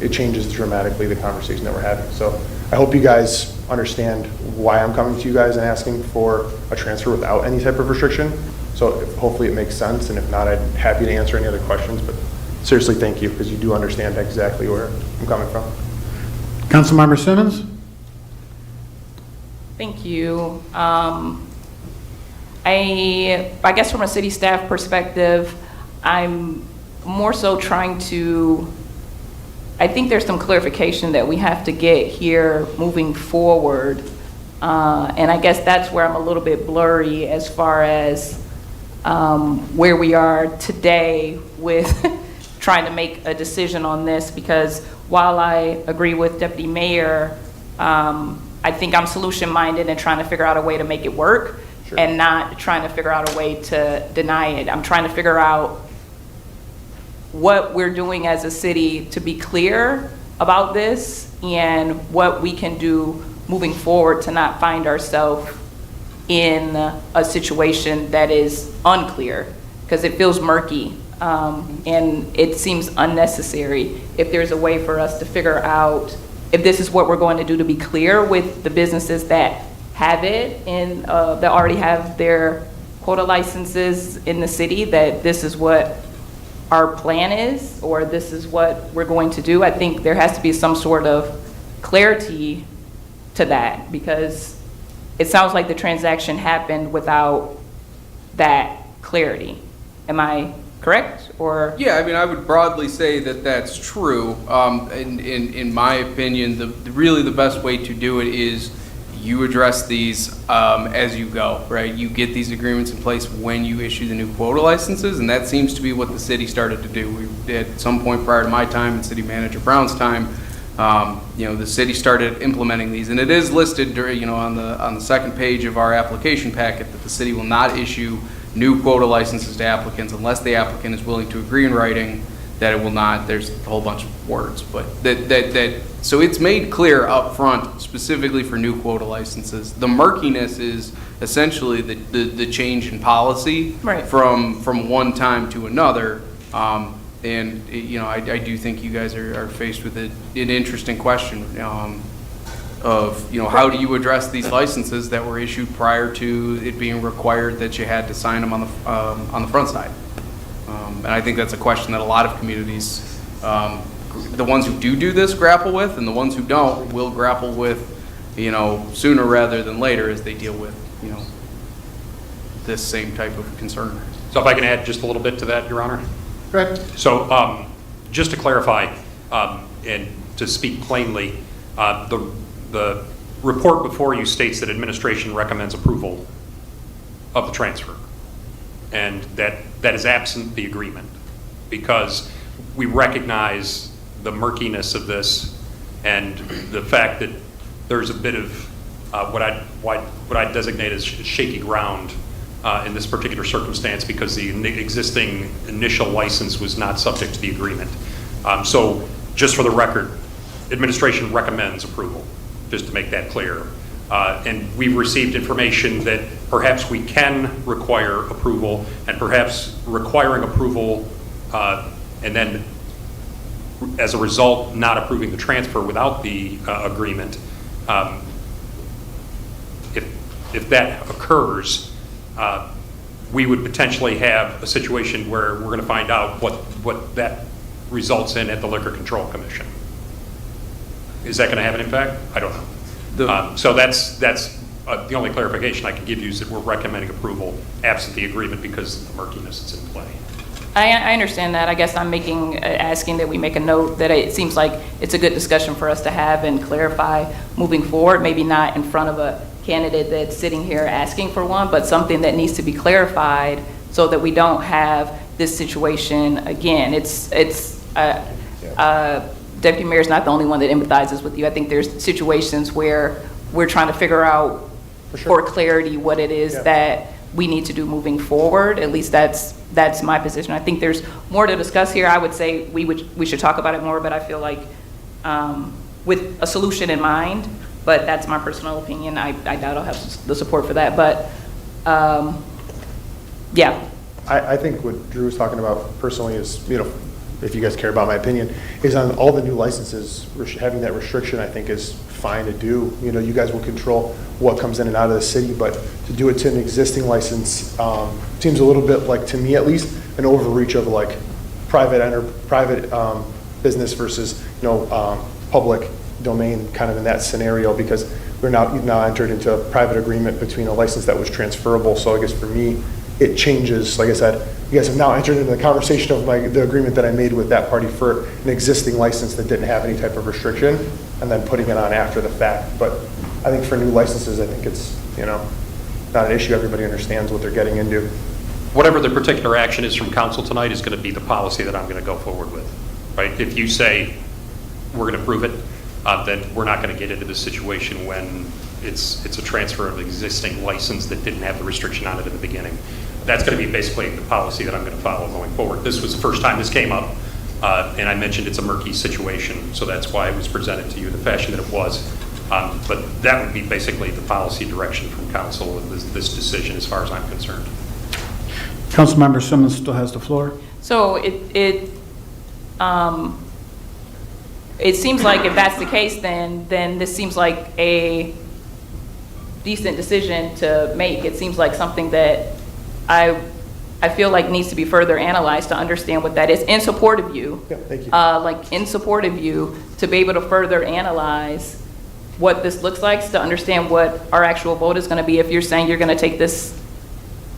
it changes dramatically the conversation that we're having. So I hope you guys understand why I'm coming to you guys and asking for a transfer without any type of restriction. So hopefully it makes sense, and if not, I'm happy to answer any other questions. But seriously, thank you, because you do understand exactly where I'm coming from. Councilmember Simmons? Thank you. I guess from a city staff perspective, I'm more so trying to, I think there's some clarification that we have to get here moving forward. And I guess that's where I'm a little bit blurry as far as where we are today with trying to make a decision on this, because while I agree with Deputy Mayor, I think I'm solution-minded and trying to figure out a way to make it work. Sure. And not trying to figure out a way to deny it. I'm trying to figure out what we're doing as a city to be clear about this and what we can do moving forward to not find ourselves in a situation that is unclear, because it feels murky and it seems unnecessary. If there's a way for us to figure out if this is what we're going to do to be clear with the businesses that have it and that already have their quota licenses in the city, that this is what our plan is, or this is what we're going to do. I think there has to be some sort of clarity to that, because it sounds like the transaction happened without that clarity. Am I correct, or? Yeah, I mean, I would broadly say that that's true. In my opinion, really the best way to do it is you address these as you go, right? You get these agreements in place when you issue the new quota licenses, and that seems to be what the city started to do. We, at some point prior to my time and City Manager Brown's time, the city started implementing these, and it is listed, on the second page of our application packet that the city will not issue new quota licenses to applicants unless the applicant is willing to agree in writing that it will not. There's a whole bunch of words, but so it's made clear up front specifically for new quota licenses. The murkiness is essentially the change in policy, right, from one time to another. And I do think you guys are faced with an interesting question of how do you address these licenses that were issued prior to it being required that you had to sign them on the front side. And I think that's a question that a lot of communities, the ones who do this, grapple with, and the ones who don't will grapple with, sooner rather than later as they deal with, this same type of concern. So if I can add just a little bit to that, Your Honor? Go ahead. So just to clarify and to speak plainly, the report before you states that administration recommends approval of the transfer, and that is absent the agreement, because we recognize the murkiness of this and the fact that there's a bit of what I'd designate as shaky ground in this particular circumstance, because the existing initial license was not subject to the agreement. So just for the record, administration recommends approval, just to make that clear. And we've received information that perhaps we can require approval, and perhaps requiring approval and then as a result not approving the transfer without the agreement. If that occurs, we would potentially have a situation where we're going to find out what that results in at the Liquor Control Commission. Is that going to have an impact? I don't know. So that's the only clarification I can give you, is that we're recommending approval absent the agreement because of the murkiness that's in play. I understand that. I guess I'm asking that we make a note that it seems like it's a good discussion for us to have and clarify moving forward, maybe not in front of a candidate that's sitting here asking for one, but something that needs to be clarified so that we don't have this situation again. Deputy Mayor's not the only one that empathizes with you. I think there's situations where we're trying to figure out for clarity what it is that we need to do moving forward. At least that's my position. I think there's more to discuss here. I would say we should talk about it more, but I feel like with a solution in mind, but that's my personal opinion. I doubt I'll have the support for that, but yeah. I think what Drew was talking about personally is, if you guys care about my opinion, is on all the new licenses, having that restriction I think is fine to do. You guys will control what comes in and out of the city, but to do it to an existing license seems a little bit like, to me at least, an overreach of like private business versus public domain, kind of in that scenario, because you've now entered into a private agreement between a license that was transferable. So I guess for me, it changes. Like I said, you guys have now entered into the conversation of the agreement that I made with that party for an existing license that didn't have any type of restriction, and then putting it on after the fact. But I think for new licenses, I think it's not an issue. Everybody understands what they're getting into. Whatever the particular action is from council tonight is going to be the policy that I'm going to go forward with, right? If you say we're going to approve it, then we're not going to get into this situation when it's a transfer of an existing license that didn't have the restriction on it in the beginning. That's going to be basically the policy that I'm going to follow going forward. This was the first time this came up, and I mentioned it's a murky situation, so that's why it was presented to you in the fashion that it was. But that would be basically the policy direction from council of this decision as far as I'm concerned. Councilmember Simmons still has the floor. So it seems like if that's the case, then this seems like a decent decision to make. It seems like something that I feel like needs to be further analyzed to understand what that is, in support of you. Yeah, thank you. Like in support of you, to be able to further analyze what this looks like, to understand what our actual vote is going to be. If you're saying you're going to take this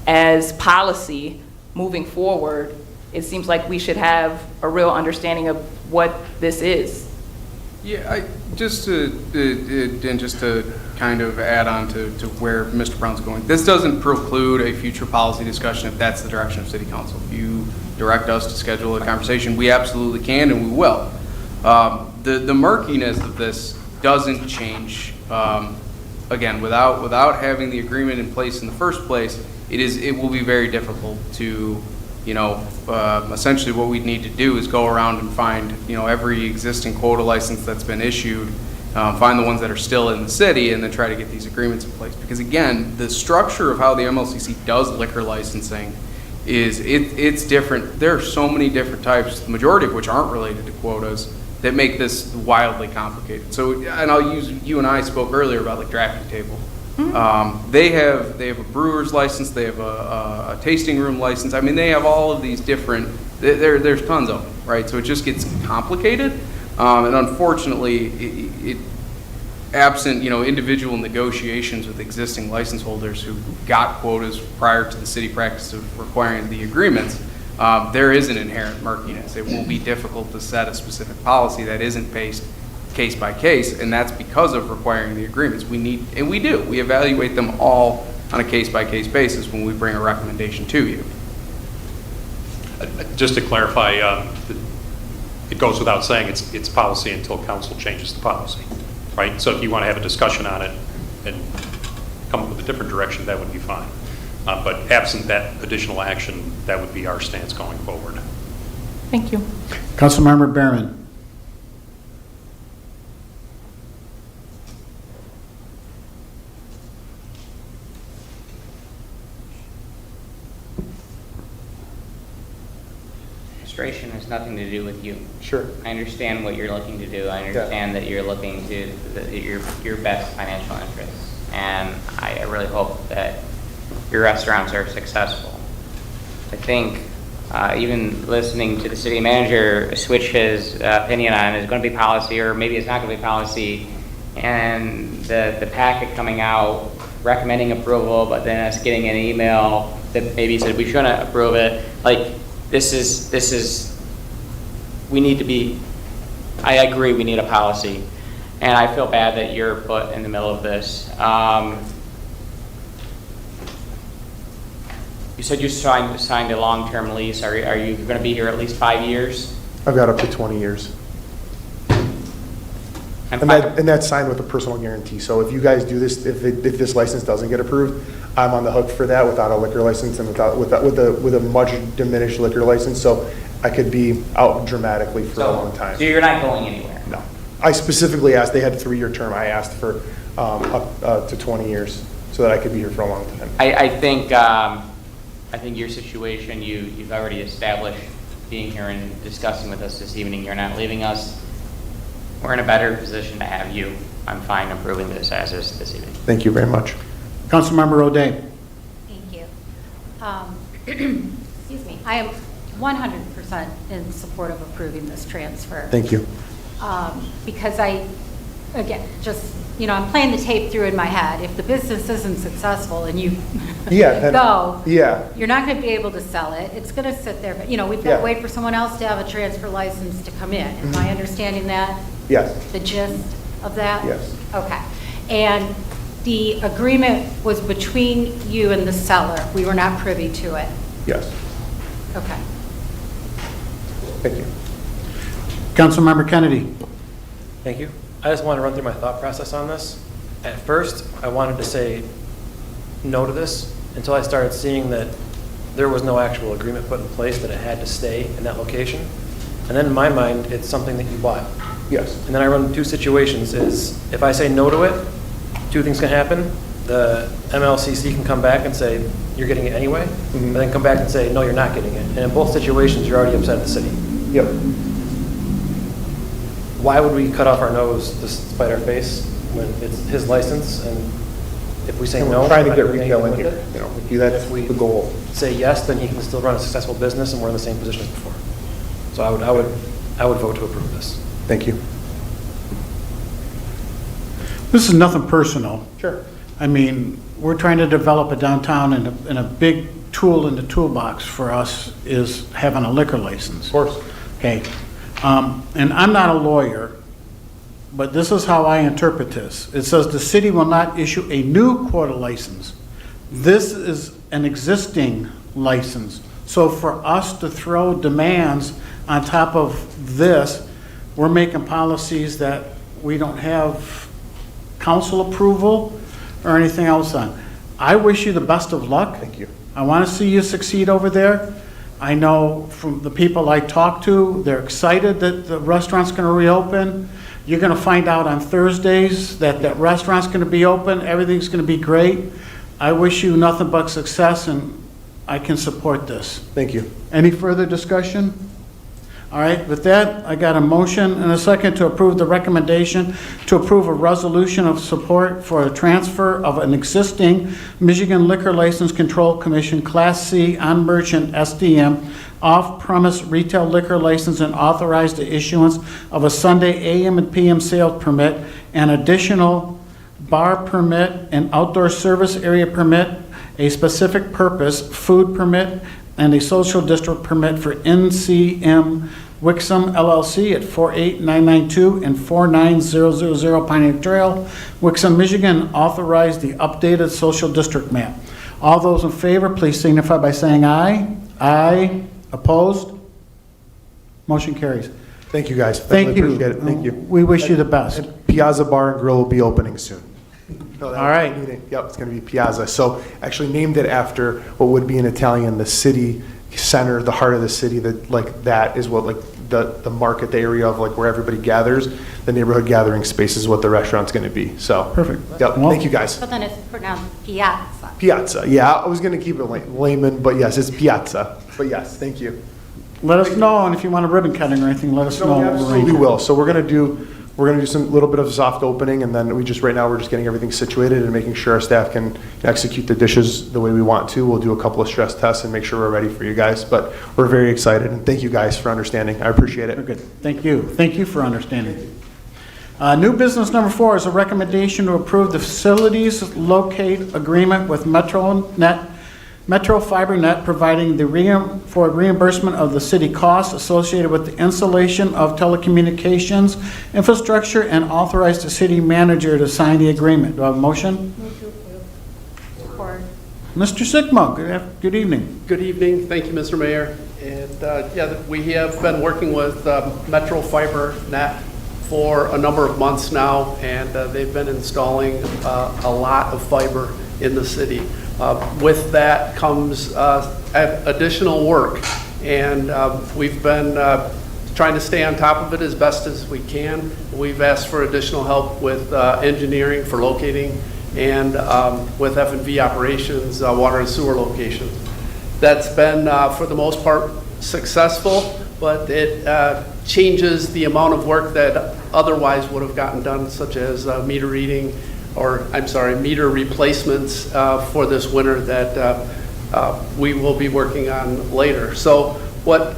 as policy moving forward, it seems like we should have a real understanding of what this is. Yeah, just to kind of add on to where Mr. Brown's going, this doesn't preclude a future policy discussion if that's the direction of City Council. If you direct us to schedule a conversation, we absolutely can and we will. The murkiness of this doesn't change. Again, without having the agreement in place in the first place, it will be very difficult to, essentially what we'd need to do is go around and find, every existing quota license that's been issued, find the ones that are still in the city, and then try to get these agreements in place. Because again, the structure of how the MLCC does liquor licensing it's different. There are so many different types, the majority of which aren't related to quotas, that make this wildly complicated. So, and I'll use, you and I spoke earlier about like drafting table. They have a brewer's license, they have a tasting room license. I mean, they have all of these different, there's tons of them, right? So it just gets complicated. And unfortunately, absent, individual negotiations with existing license holders who got quotas prior to the city practice of requiring the agreements, there is an inherent murkiness. It will be difficult to set a specific policy that isn't based case by case, and that's because of requiring the agreements. We evaluate them all on a case by case basis when we bring a recommendation to you. Just to clarify, it goes without saying it's policy until council changes the policy, right? So if you want to have a discussion on it and come up with a different direction, that would be fine. But absent that additional action, that would be our stance going forward. Thank you. Councilmember Behrman. Frustration has nothing to do with you. Sure. I understand what you're looking to do. I understand that you're looking to your best financial interests. And I really hope that your restaurants are successful. I think even listening to the city manager switch his opinion on is going to be policy, or maybe it's not going to be policy, and the packet coming out recommending approval, but then us getting an email that maybe said we shouldn't approve it. Like, this is, we need to be, I agree we need a policy. And I feel bad that you're put in the middle of this. You said you signed a long-term lease. Are you going to be here at least 5 years? I've got up to 20 years. And And that's signed with a personal guarantee. So if you guys do this, if this license doesn't get approved, I'm on the hook for that without a liquor license and with a much diminished liquor license. So I could be out dramatically for a long time. So you're not going anywhere? No. I specifically asked, they had a 3-year term. I asked for up to 20 years so that I could be here for a long time. I think your situation, you've already established being here and discussing with us this evening. You're not leaving us. We're in a better position to have you. I'm fine approving this as is this evening. Thank you very much. Councilmember O'Day. Thank you. Excuse me. I am 100% in support of approving this transfer. Thank you. Because again, just, I'm playing the tape through in my head. If the business isn't successful and you go, you're not going to be able to sell it. It's going to sit there. But, we've got to wait for someone else to have a transfer license to come in. Am I understanding that? Yes. The gist of that? Yes. Okay. And the agreement was between you and the seller. We were not privy to it. Yes. Okay. Thank you. Councilmember Kennedy. Thank you. I just want to run through my thought process on this. At first, I wanted to say no to this until I started seeing that there was no actual agreement put in place that it had to stay in that location. And then in my mind, it's something that you bought. Yes. And then I run two situations is if I say no to it, two things can happen. The MLCC can come back and say, you're getting it anyway, and then come back and say, no, you're not getting it. And in both situations, you're already upset at the city. Yep. Why would we cut off our nose to spite our face when it's his license? And if we say And no, we're trying to we're get not doing retail in anything here. with it. That's If we the goal. say yes, then he can still run a successful business, and we're in the same position as before. So I would vote to approve this. Thank you. This is nothing personal. Sure. I mean, we're trying to develop a downtown, and a big tool in the toolbox for us is having a liquor license. Of course. Okay. And I'm not a lawyer, but this is how I interpret this. It says the city will not issue a new quota license. This is an existing license. So for us to throw demands on top of this, we're making policies that we don't have council approval or anything else on. I wish you the best of luck. Thank you. I want to see you succeed over there. I know from the people I talk to, they're excited that the restaurant's going to reopen. You're going to find out on Thursdays that that restaurant's going to be open. Everything's going to be great. I wish you nothing but success, and I can support this. Thank you. Any further discussion? All right, with that, I got a motion and a second to approve the recommendation to approve a resolution of support for a transfer of an existing Michigan Liquor License Control Commission Class C on merchant SDM off-premise retail liquor license and authorize the issuance of a Sunday AM and PM sales permit, an additional bar permit, an outdoor service area permit, a specific purpose food permit, and a social district permit for NCM Wixom LLC at 48992 and 49000 Pioneer Trail, Wixom, Michigan, and authorize the updated social district map. All those in favor, please signify by saying aye. Aye. Opposed? Motion carries. Thank you, guys. Thank Definitely you. appreciate it. Thank you. We wish you the best. And Piazza Bar and Grill will be opening soon. All right. Yep, it's going to be Piazza. So actually named it after what would be in Italian, the city center, the heart of the city, that is what the market, the area of where everybody gathers, the neighborhood gathering space is what the restaurant's going to be. So Perfect. Yep, Well- thank you, guys. So then it's pronounced piazza. Piazza, yeah, I was going to keep it layman, but yes, it's Piazza. But yes, thank you. Let us know, and if you want a ribbon cutting or anything, let us know. No, we We'll absolutely arrange it. will. So we're gonna do some little bit of soft opening, and then right now, we're just getting everything situated and making sure our staff can execute the dishes the way we want to. We'll do a couple of stress tests and make sure we're ready for you guys, but we're very excited, and thank you guys for understanding. I appreciate it. Very good. Thank you. Thank you for understanding. New business number 4 is a recommendation to approve the facilities locate agreement with Metro Fiber Net, providing for reimbursement of the city costs associated with the installation of telecommunications infrastructure, and authorize the city manager to sign the agreement. Do I have a motion? Support. Mr. Sigma, good evening. Good evening. Thank you, Mr. Mayor. And we have been working with Metro Fiber Net for a number of months now, and they've been installing a lot of fiber in the city. With that comes additional work, and we've been trying to stay on top of it as best as we can. We've asked for additional help with engineering for locating, and with F&V operations, water and sewer locations. That's been, for the most part, successful, but it changes the amount of work that otherwise would have gotten done, such as meter reading, meter replacements for this winter that we will be working on later. So what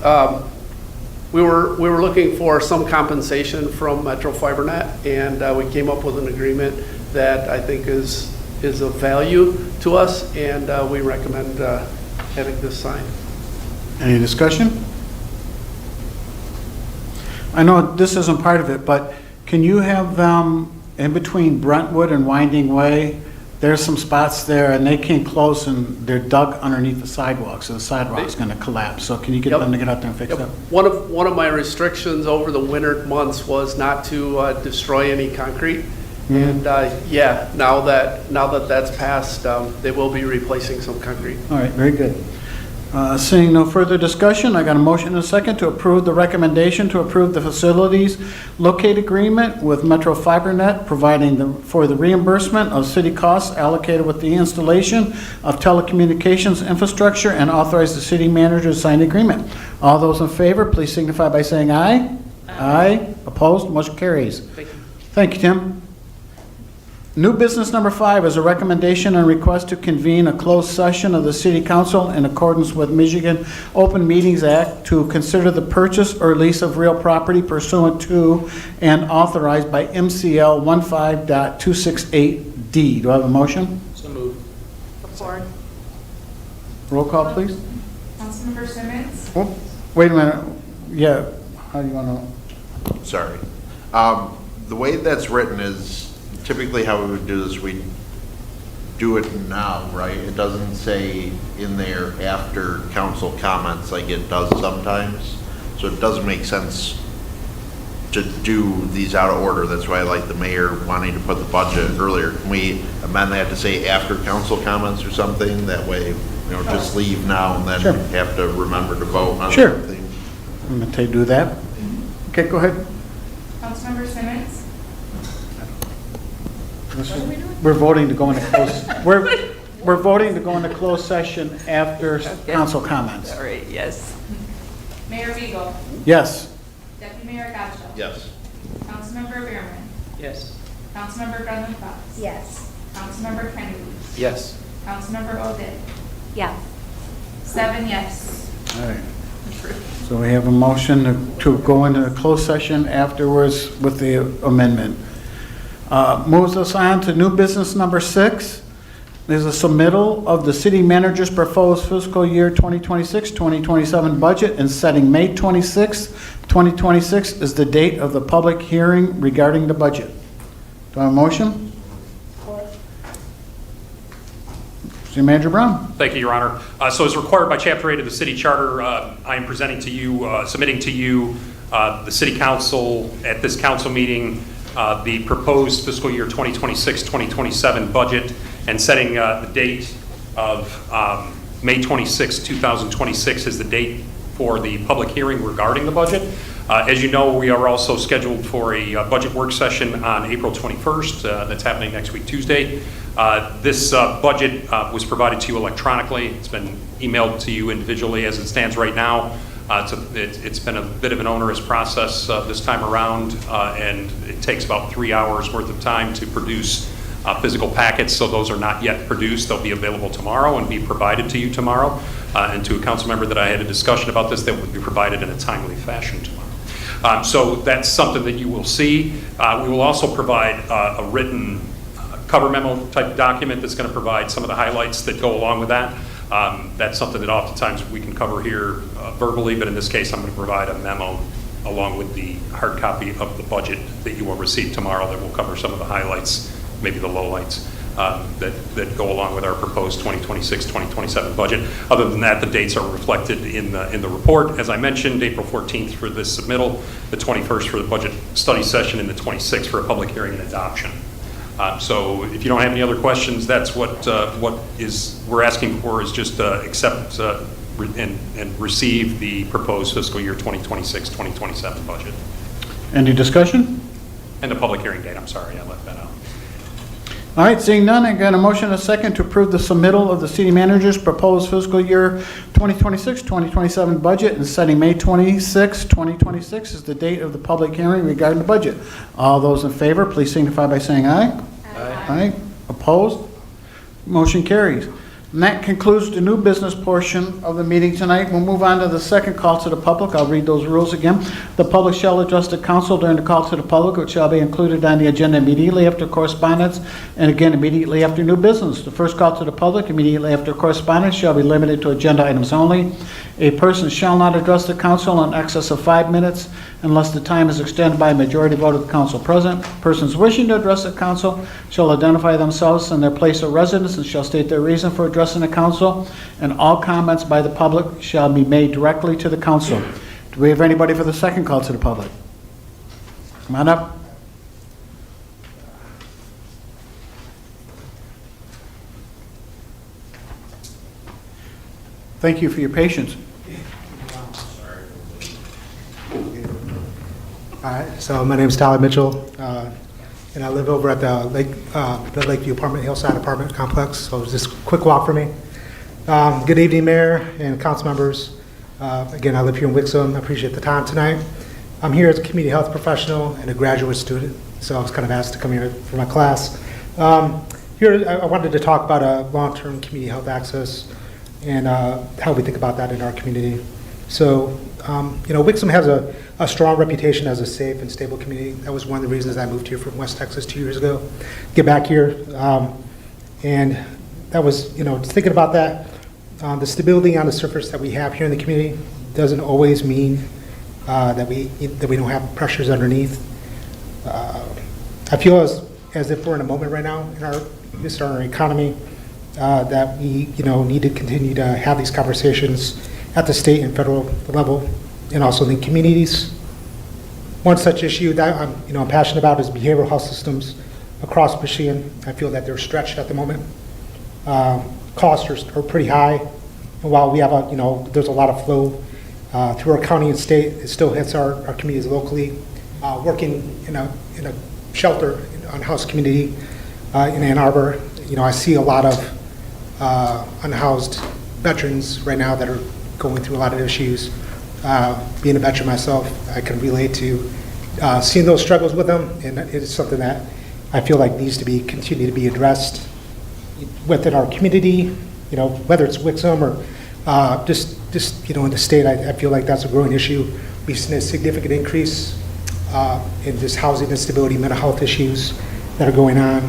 we were looking for some compensation from Metro FiberNet, and we came up with an agreement that I think is of value to us, and we recommend having this signed. Any discussion? I know this isn't part of it, but can you have them in between Brentwood and Winding Way? There's some spots there, and they came close, and they're dug underneath the sidewalk, so the sidewalk's going to collapse. So can you get them to get out there and fix Yep. that? One of my restrictions over the winter months was not to destroy any concrete. And now that that's passed, they will be replacing some concrete. All right, very good. Seeing no further discussion, I got a motion and a second to approve the recommendation to approve the facilities locate agreement with Metro FiberNet, providing for the reimbursement of city costs allocated with the installation of telecommunications infrastructure, and authorize the city manager to sign the agreement. All those in favor, please signify by saying aye. Aye. Opposed? Motion carries. Thank you. Thank you, Tim. New business number 5 is a recommendation and request to convene a closed session of the City Council in accordance with Michigan Open Meetings Act to consider the purchase or lease of real property pursuant to and authorized by MCL 15.268D. Do I have a motion? So moved. Support. Roll call, please. Councilmember Simmons, Oh, wait a minute. Yeah, how do you want to? Sorry. The way that's written is typically how we would do this, we do it now, right? It doesn't say in there after council comments like it does sometimes. So it doesn't make sense to do these out of order. That's why I like the mayor wanting to put the budget earlier. Can we amend that to say after council comments or something? That way, just leave now and then Sure. have to remember to vote on Sure. something. I'm going to do that. Okay, go ahead. Councilmember Simmons, We're voting to go into closed, we're voting to go into closed session after council comments. All right, yes. Mayor Beagle, Yes. Deputy Mayor Gotcha. Yes. Councilmember Behrman, Yes. Councilmember Brendan Fox. Yes. Councilmember Kennedy, Yes. Councilmember O'Day. Yes. 7 yes. All right. So we have a motion to go into a closed session afterwards with the amendment. Moves us on to new business number 6. There's a submittal of the city manager's proposed fiscal year 2026-2027 budget and setting May 26, 2026 is the date of the public hearing regarding the budget. Do I have a motion? City Manager Brown. Thank you, Your Honor. So as required by Chapter 8 of the City Charter, I am presenting to you, submitting to you, the City Council at this council meeting, the proposed fiscal year 2026-2027 budget and setting the date of May 26, 2026 as the date for the public hearing regarding the budget. As you know, we are also scheduled for a budget work session on April 21st. That's happening next week, Tuesday. This budget was provided to you electronically. It's been emailed to you individually as it stands right now. It's been a bit of an onerous process this time around, and it takes about 3 hours worth of time to produce physical packets, so those are not yet produced. They'll be available tomorrow and be provided to you tomorrow. And to a council member that I had a discussion about this, that would be provided in a timely fashion tomorrow. So that's something that you will see. We will also provide a written cover memo type document that's going to provide some of the highlights that go along with that. That's something that oftentimes we can cover here verbally, but in this case, I'm going to provide a memo along with the hard copy of the budget that you will receive tomorrow that will cover some of the highlights, maybe the lowlights that go along with our proposed 2026-2027 budget. Other than that, the dates are reflected in the report. As I mentioned, April 14th for this submittal, the 21st for the budget study session, and the 26th for a public hearing and adoption. So if you don't have any other questions, that's what we're asking for is just accept and receive the proposed fiscal year 2026-2027 budget. Any discussion? And the public hearing date, I'm sorry, I left that out. All right, seeing none, I got a motion and a second to approve the submittal of the city manager's proposed fiscal year 2026-2027 budget and setting May 26, 2026 as the date of the public hearing regarding the budget. All those in favor, please signify by saying aye. Aye. Opposed? Motion carries. And that concludes the new business portion of the meeting tonight. We'll move on to the second call to the public. I'll read those rules again. The public shall address the council during the call to the public, which shall be included on the agenda immediately after correspondence and again immediately after new business. The first call to the public immediately after correspondence shall be limited to agenda items only. A person shall not address the council in excess of 5 minutes unless the time is extended by a majority vote of the council present. Persons wishing to address the council shall identify themselves and their place of residence and shall state their reason for addressing the council, and all comments by the public shall be made directly to the council. Do we have anybody for the second call to the public? Come on up. Thank you for your patience. All right, so my name is Tyler Mitchell, and I live over at the Lakeview Hillside Apartment Complex, so it's just a quick walk for me. Good evening, Mayor and council members. Again, I live here in Wixom. I appreciate the time tonight. I'm here as a community health professional and a graduate student, so I was kind of asked to come here for my class. Here, I wanted to talk about long-term community health access and how we think about that in our community. So, Wixom has a strong reputation as a safe and stable community. That was one of the reasons I moved here from West Texas 2 years ago, get back here. And that was, thinking about that, the stability on the surface that we have here in the community doesn't always mean that we don't have pressures underneath. I feel as if we're in a moment right now in our economy that we need to continue to have these conversations at the state and federal level, and also in communities. One such issue that I'm passionate about is behavioral health systems across Michigan. I feel that they're stretched at the moment. Costs are pretty high, and while we have there's a lot of flow through our county and state, it still hits our communities locally. Working in a shelter unhoused community in Ann Arbor, I see a lot of unhoused veterans right now that are going through a lot of issues. Being a veteran myself, I can relate to seeing those struggles with them, and it's something that I feel like needs to continue to be addressed within our community, whether it's Wixom or just just, in the state, I feel like that's a growing issue. We've seen a significant increase in just housing instability, mental health issues that are going on.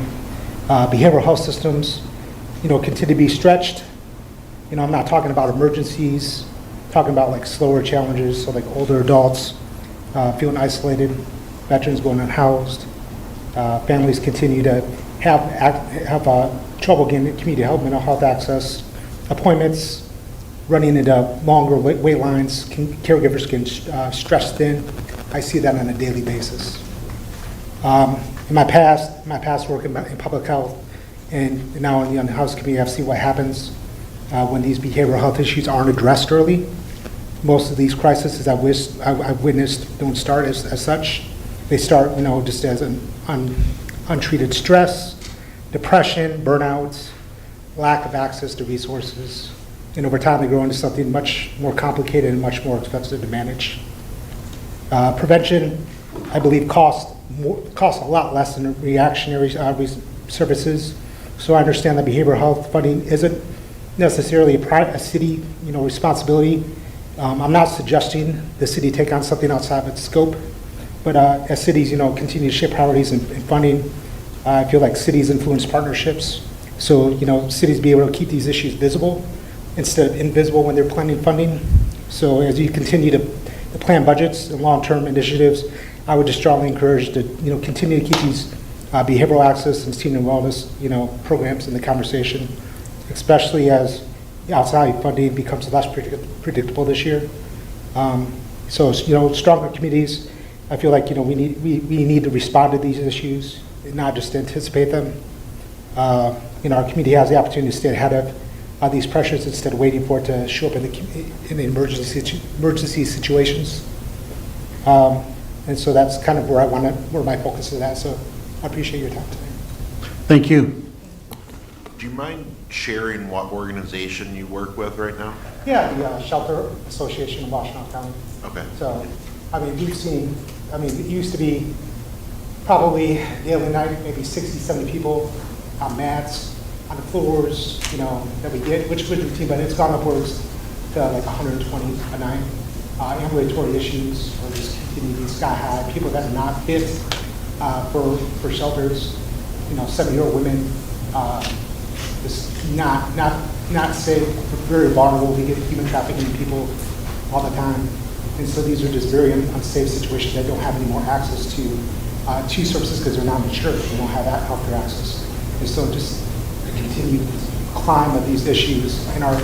Behavioral health systems, continue to be stretched. I'm not talking about emergencies, talking about like slower challenges, so like older adults feeling isolated, veterans going unhoused. Families continue to have trouble getting community health, mental health access, appointments, running into longer wait lines, caregivers getting stressed thin. I see that on a daily basis. In my past work in public health, and now in the House Committee, I've seen what happens when these behavioral health issues aren't addressed early. Most of these crises I've witnessed don't start as such. They start, just as an untreated stress, depression, burnouts, lack of access to resources, and over time they grow into something much more complicated and much more expensive to manage. Prevention, I believe, costs a lot less than reactionary services. So I understand that behavioral health funding isn't necessarily a city, responsibility. I'm not suggesting the city take on something outside of its scope, but as cities, continue to shape priorities and funding, I feel like cities influence partnerships. So, cities be able to keep these issues visible instead of invisible when they're planning funding. So as you continue to plan budgets and long-term initiatives, I would just strongly encourage to, continue to keep these behavioral access and teen and wellness, programs in the conversation, especially as outside funding becomes less predictable this year. So, stronger committees, I feel like, we need to respond to these issues, not just anticipate them. Our community has the opportunity to stay ahead of these pressures instead of waiting for it to show up in emergency situations. And so that's kind of where my focus is at. So I appreciate your time today. Thank you. Do you mind sharing what organization you work with right now? Yeah, the Shelter Association of Washtenaw County. Okay. So, we've seen, it used to be probably daily night, maybe 60, 70 people on mats, on the floors, that we get, which was routine, but it's gone upwards to like 120 a night. Ambulatory issues are just continue to be sky high. People that are not fit for shelters, 70-year-old women, just not safe, very vulnerable. We get human trafficking people all the time. And so these are just very unsafe situations that don't have any more access to services because they're not mature. They don't have that healthcare access. And so just a continued climb of these issues in our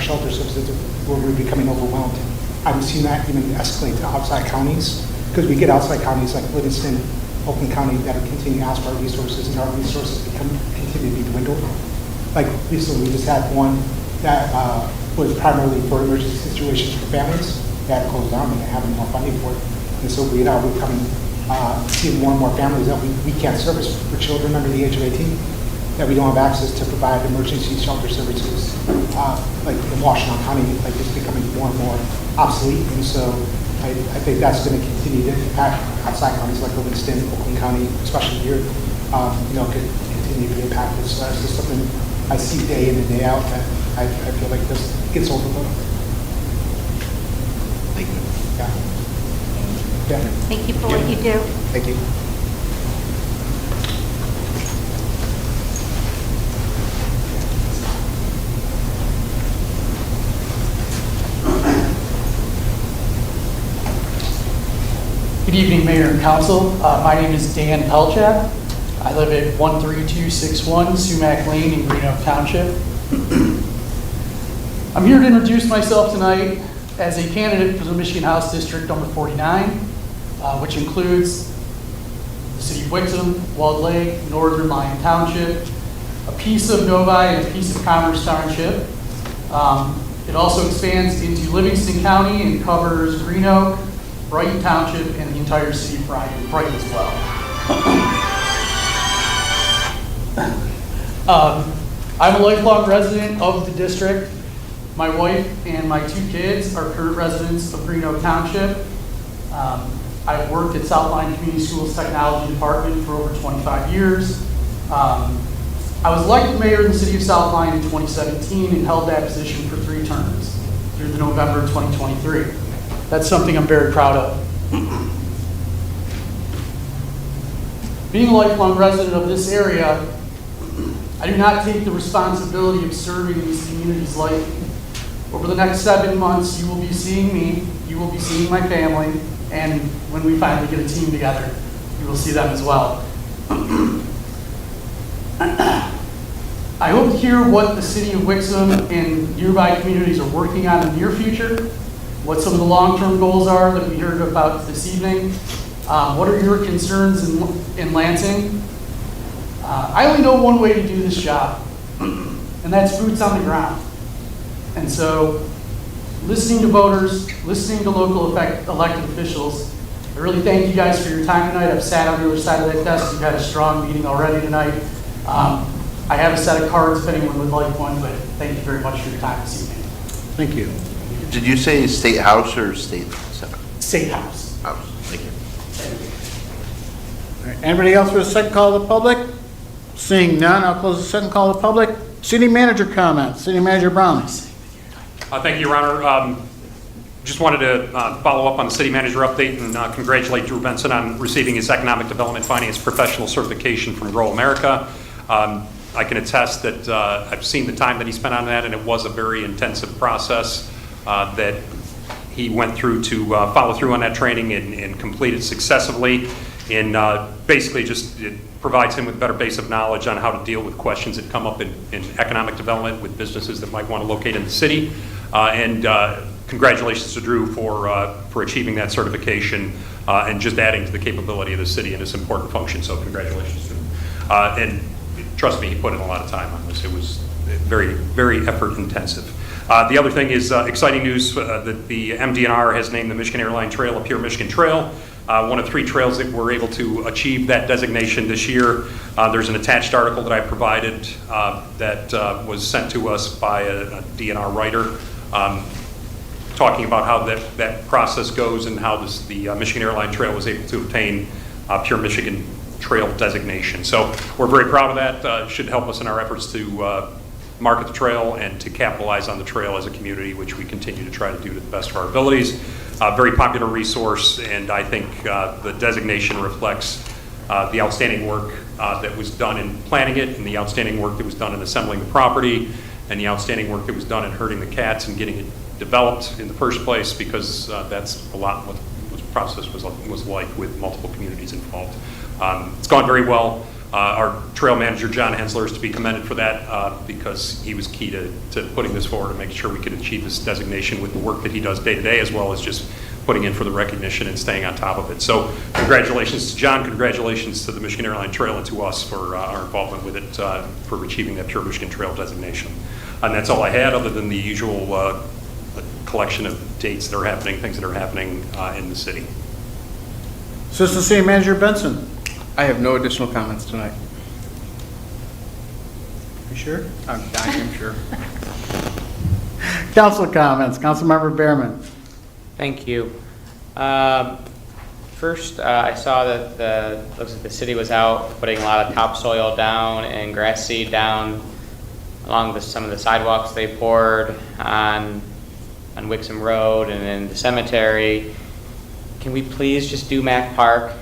shelter services where we're becoming overwhelmed. I've seen that even escalate to outside counties because we get outside counties like Livingston, Oakland County that are continuing to ask for our resources, and our resources continue to be dwindled. Like recently, we just had one that was primarily for emergency situations for families that had closed down and didn't have any more funding for it. And so we're coming, seeing more and more families that we can't service for children under the age of 18, that we don't have access to provide emergency shelter services. Like in Washtenaw County, like it's becoming more and more obsolete. And so I think that's going to continue to impact outside counties like Livingston, Oakland County, especially here, could continue to be impacted. So that's just something I see day in and day out that I feel like this gets overlooked. Thank you. Yeah. Yeah. Thank you for what you do. Thank you. Good evening, Mayor and Council. My name is Dan Pelchak. I live at 13261 Sumac Lane in Greenock Township. I'm here to introduce myself tonight as a candidate for the Michigan House District number 49, which includes the city of Wixom, Walled Lake, Northern Lyon Township, a piece of Novi, and a piece of Commerce Township. It also expands into Livingston County and covers Greenock, Brighton Township, and the entire city of Brighton as well. I'm a lifelong resident of the district. My wife and my 2 kids are current residents of Greenock Township. I've worked at Southline Community Schools Technology Department for over 25 years. I was elected mayor in the city of Southline in 2017 and held that position for 3 terms. through the November 2023. That's something I'm very proud of. Being a lifelong resident of this area, I do not take the responsibility of serving these communities lightly. Over the next 7 months, you will be seeing me, you will be seeing my family, and when we finally get a team together, you will see them as well. I hope to hear what the city of Wixom and nearby communities are working on in the near future, what some of the long-term goals are that we heard about this evening. What are your concerns in Lansing? I only know one way to do this job, and that's boots on the ground. And so, listening to voters, listening to local elected officials, I really thank you guys for your time tonight. I've sat on the other side of that desk. You've had a strong meeting already tonight. I have a set of cards if anyone would like one, but thank you very much for your time this evening. Thank you. Did you say State House or State Senate? State House. House, thank you. All right, anybody else for the second call of the public? Seeing none, I'll close the second call of the public. City manager comments. City Manager Brown. Thank you, Your Honor. Just wanted to follow up on the city manager update and congratulate Drew Benson on receiving his Economic Development Finance Professional Certification from Grow America. I can attest that I've seen the time that he spent on that, and it was a very intensive process that he went through to follow through on that training and complete it successfully. And basically just it provides him with a better base of knowledge on how to deal with questions that come up in economic development with businesses that might want to locate in the city. Congratulations to Drew for achieving that certification and just adding to the capability of the city in this important function. So congratulations to him. And trust me, he put in a lot of time on this. It was very, very effort intensive. The other thing is exciting news that the MDNR has named the Michigan Airline Trail a Pure Michigan Trail. One of 3 trails that were able to achieve that designation this year. There's an attached article that I provided that was sent to us by a DNR writer talking about how that process goes and how the Michigan Airline Trail was able to obtain Pure Michigan Trail designation. So we're very proud of that. It should help us in our efforts to market the trail and to capitalize on the trail as a community, which we continue to try to do to the best of our abilities. Very popular resource, and I think the designation reflects the outstanding work that was done in planning it, and the outstanding work that was done in assembling the property, and the outstanding work that was done in herding the cats and getting it developed in the first place, because that's a lot what the process was like with multiple communities involved. It's gone very well. Our trail manager, John Hensler, is to be commended for that because he was key to putting this forward and making sure we could achieve this designation with the work that he does day to day, as well as just putting in for the recognition and staying on top of it. So congratulations to John, congratulations to the Michigan Airline Trail and to us for our involvement with it for achieving that Pure Michigan Trail designation. And that's all I had, other than the usual collection of dates that are happening, things that are happening in the city. Assistant City Manager Benson. I have no additional comments tonight. You sure? I'm sure. Council comments. Councilmember Behrman. Thank you. First, I saw that looks like the city was out putting a lot of topsoil down and grass seed down along some of the sidewalks they poured on Wixom Road and in the cemetery. Can we please just do Mack Park?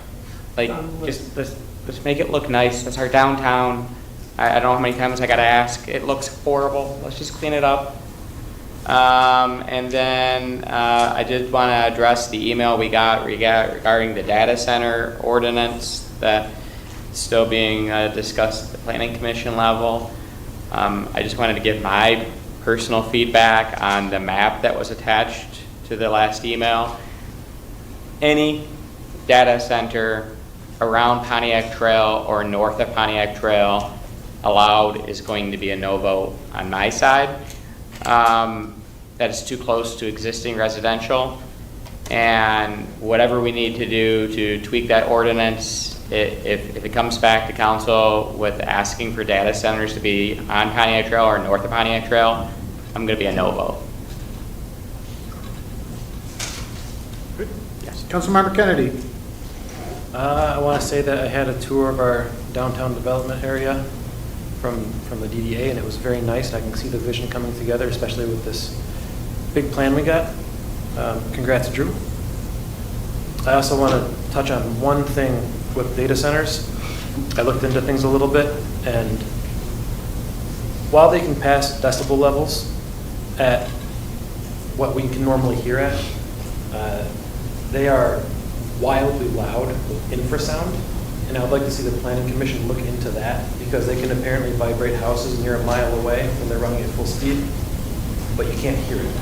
Like, just let's make it look nice. That's our downtown. I don't know how many times I gotta ask. It looks horrible. Let's just clean it up. And then I did want to address the email we got regarding the data center ordinance that is still being discussed at the Planning Commission level. I just wanted to give my personal feedback on the map that was attached to the last email. Any data center around Pontiac Trail or north of Pontiac Trail allowed is going to be a no vote on my side. That is too close to existing residential, and whatever we need to do to tweak that ordinance, if it comes back to council with asking for data centers to be on Pontiac Trail or north of Pontiac Trail, I'm going to be a no vote. Yes. Councilmember Kennedy. I want to say that I had a tour of our downtown development area from the DDA, and it was very nice. I can see the vision coming together, especially with this big plan we got. Congrats, Drew. I also want to touch on one thing with data centers. I looked into things a little bit, and while they can pass decibel levels at what we can normally hear at, they are wildly loud with infrasound, and I would like to see the planning commission look into that, because they can apparently vibrate houses near a mile away when they're running at full speed, but you can't hear it.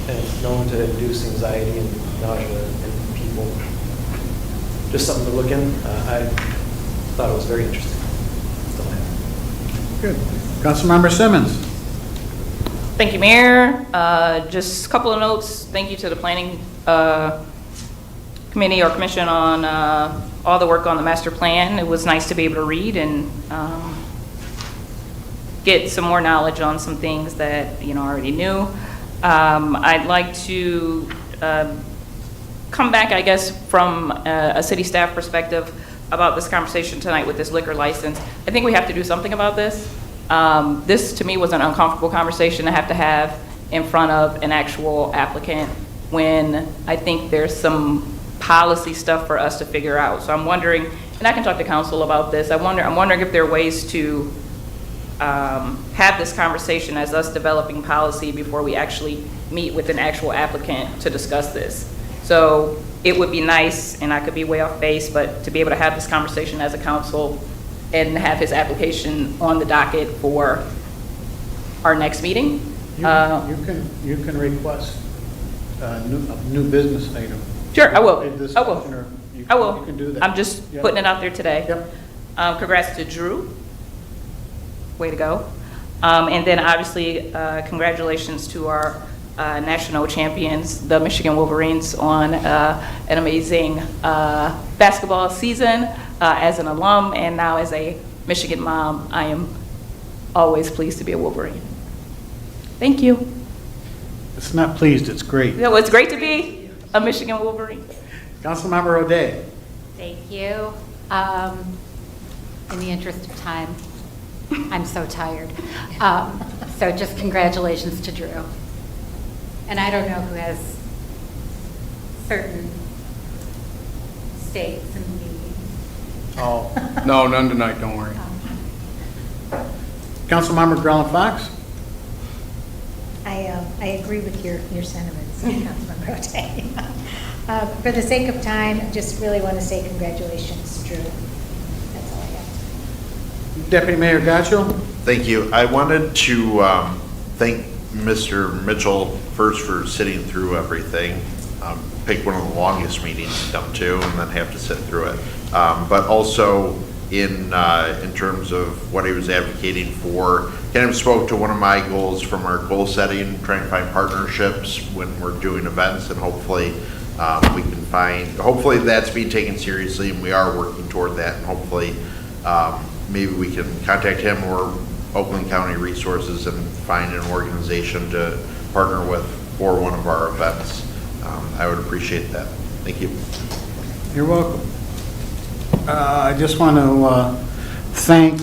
And it's known to induce anxiety and nausea in people. Just something to look in. I thought it was very interesting. That's all I have. Good. Councilmember Simmons. Thank you, Mayor. Just a couple of notes. Thank you to the planning committee or commission on all the work on the master plan. It was nice to be able to read and get some more knowledge on some things that I already knew. I'd like to come back, I guess, from a city staff perspective about this conversation tonight with this liquor license. I think we have to do something about this. This, to me, was an uncomfortable conversation to have in front of an actual applicant when I think there's some policy stuff for us to figure out. So I'm wondering, and I can talk to council about this, I'm wondering if there are ways to have this conversation as us developing policy before we actually meet with an actual applicant to discuss this. So it would be nice, and I could be way off base, but to be able to have this conversation as a council and have his application on the docket for our next meeting. You can request a new business item. Sure, I will. A discussion, I will. or you I will. You can do that. I'm just Yep. putting it out there today. Yep. Congrats to Drew. Way to go. And then obviously, congratulations to our national champions, the Michigan Wolverines, on an amazing basketball season. As an alum and now as a Michigan mom, I am always pleased to be a Wolverine. Thank you. It's not pleased, it's great. No, it's great to be a Michigan Wolverine. Councilmember O'Day. Thank you. In the interest of time, I'm so tired. So just congratulations to Drew. And I don't know who has certain stakes in the meeting. Oh, no, none tonight, don't worry. Councilmember Grellen Fox. I agree with your sentiments, Councilmember O'Day. For the sake of time, I just really want to say congratulations, Drew. That's all I have. Deputy Mayor Gaccio. Thank you. I wanted to thank Mr. Mitchell first for sitting through everything. Picked one of the longest meetings to come to and then have to sit through it. But also in terms of what he was advocating for, kind of spoke to one of my goals from our goal setting, trying to find partnerships when we're doing events, and hopefully we can find, hopefully that's being taken seriously and we are working toward that, and hopefully maybe we can contact him or Oakland County Resources and find an organization to partner with for one of our events. I would appreciate that. Thank you. You're welcome. I just want to thank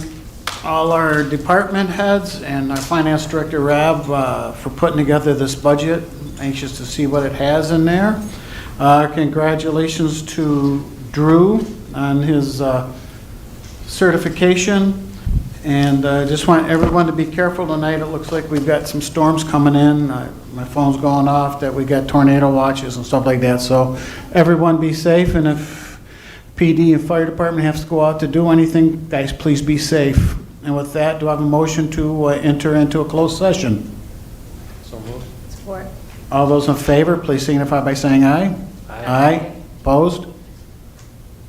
all our department heads and our finance director, Rob, for putting together this budget. Anxious to see what it has in there. Congratulations to Drew on his certification. And I just want everyone to be careful tonight. It looks like we've got some storms coming in. My phone's going off that we got tornado watches and stuff like that. So everyone be safe. And if PD and fire department have to go out to do anything, guys, please be safe. And with that, do I have a motion to enter into a closed session? So moved. Support. All those in favor, please signify by saying aye. Aye. Opposed?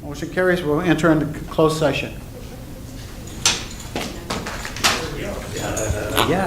Motion carries. We'll enter into closed session. Yeah.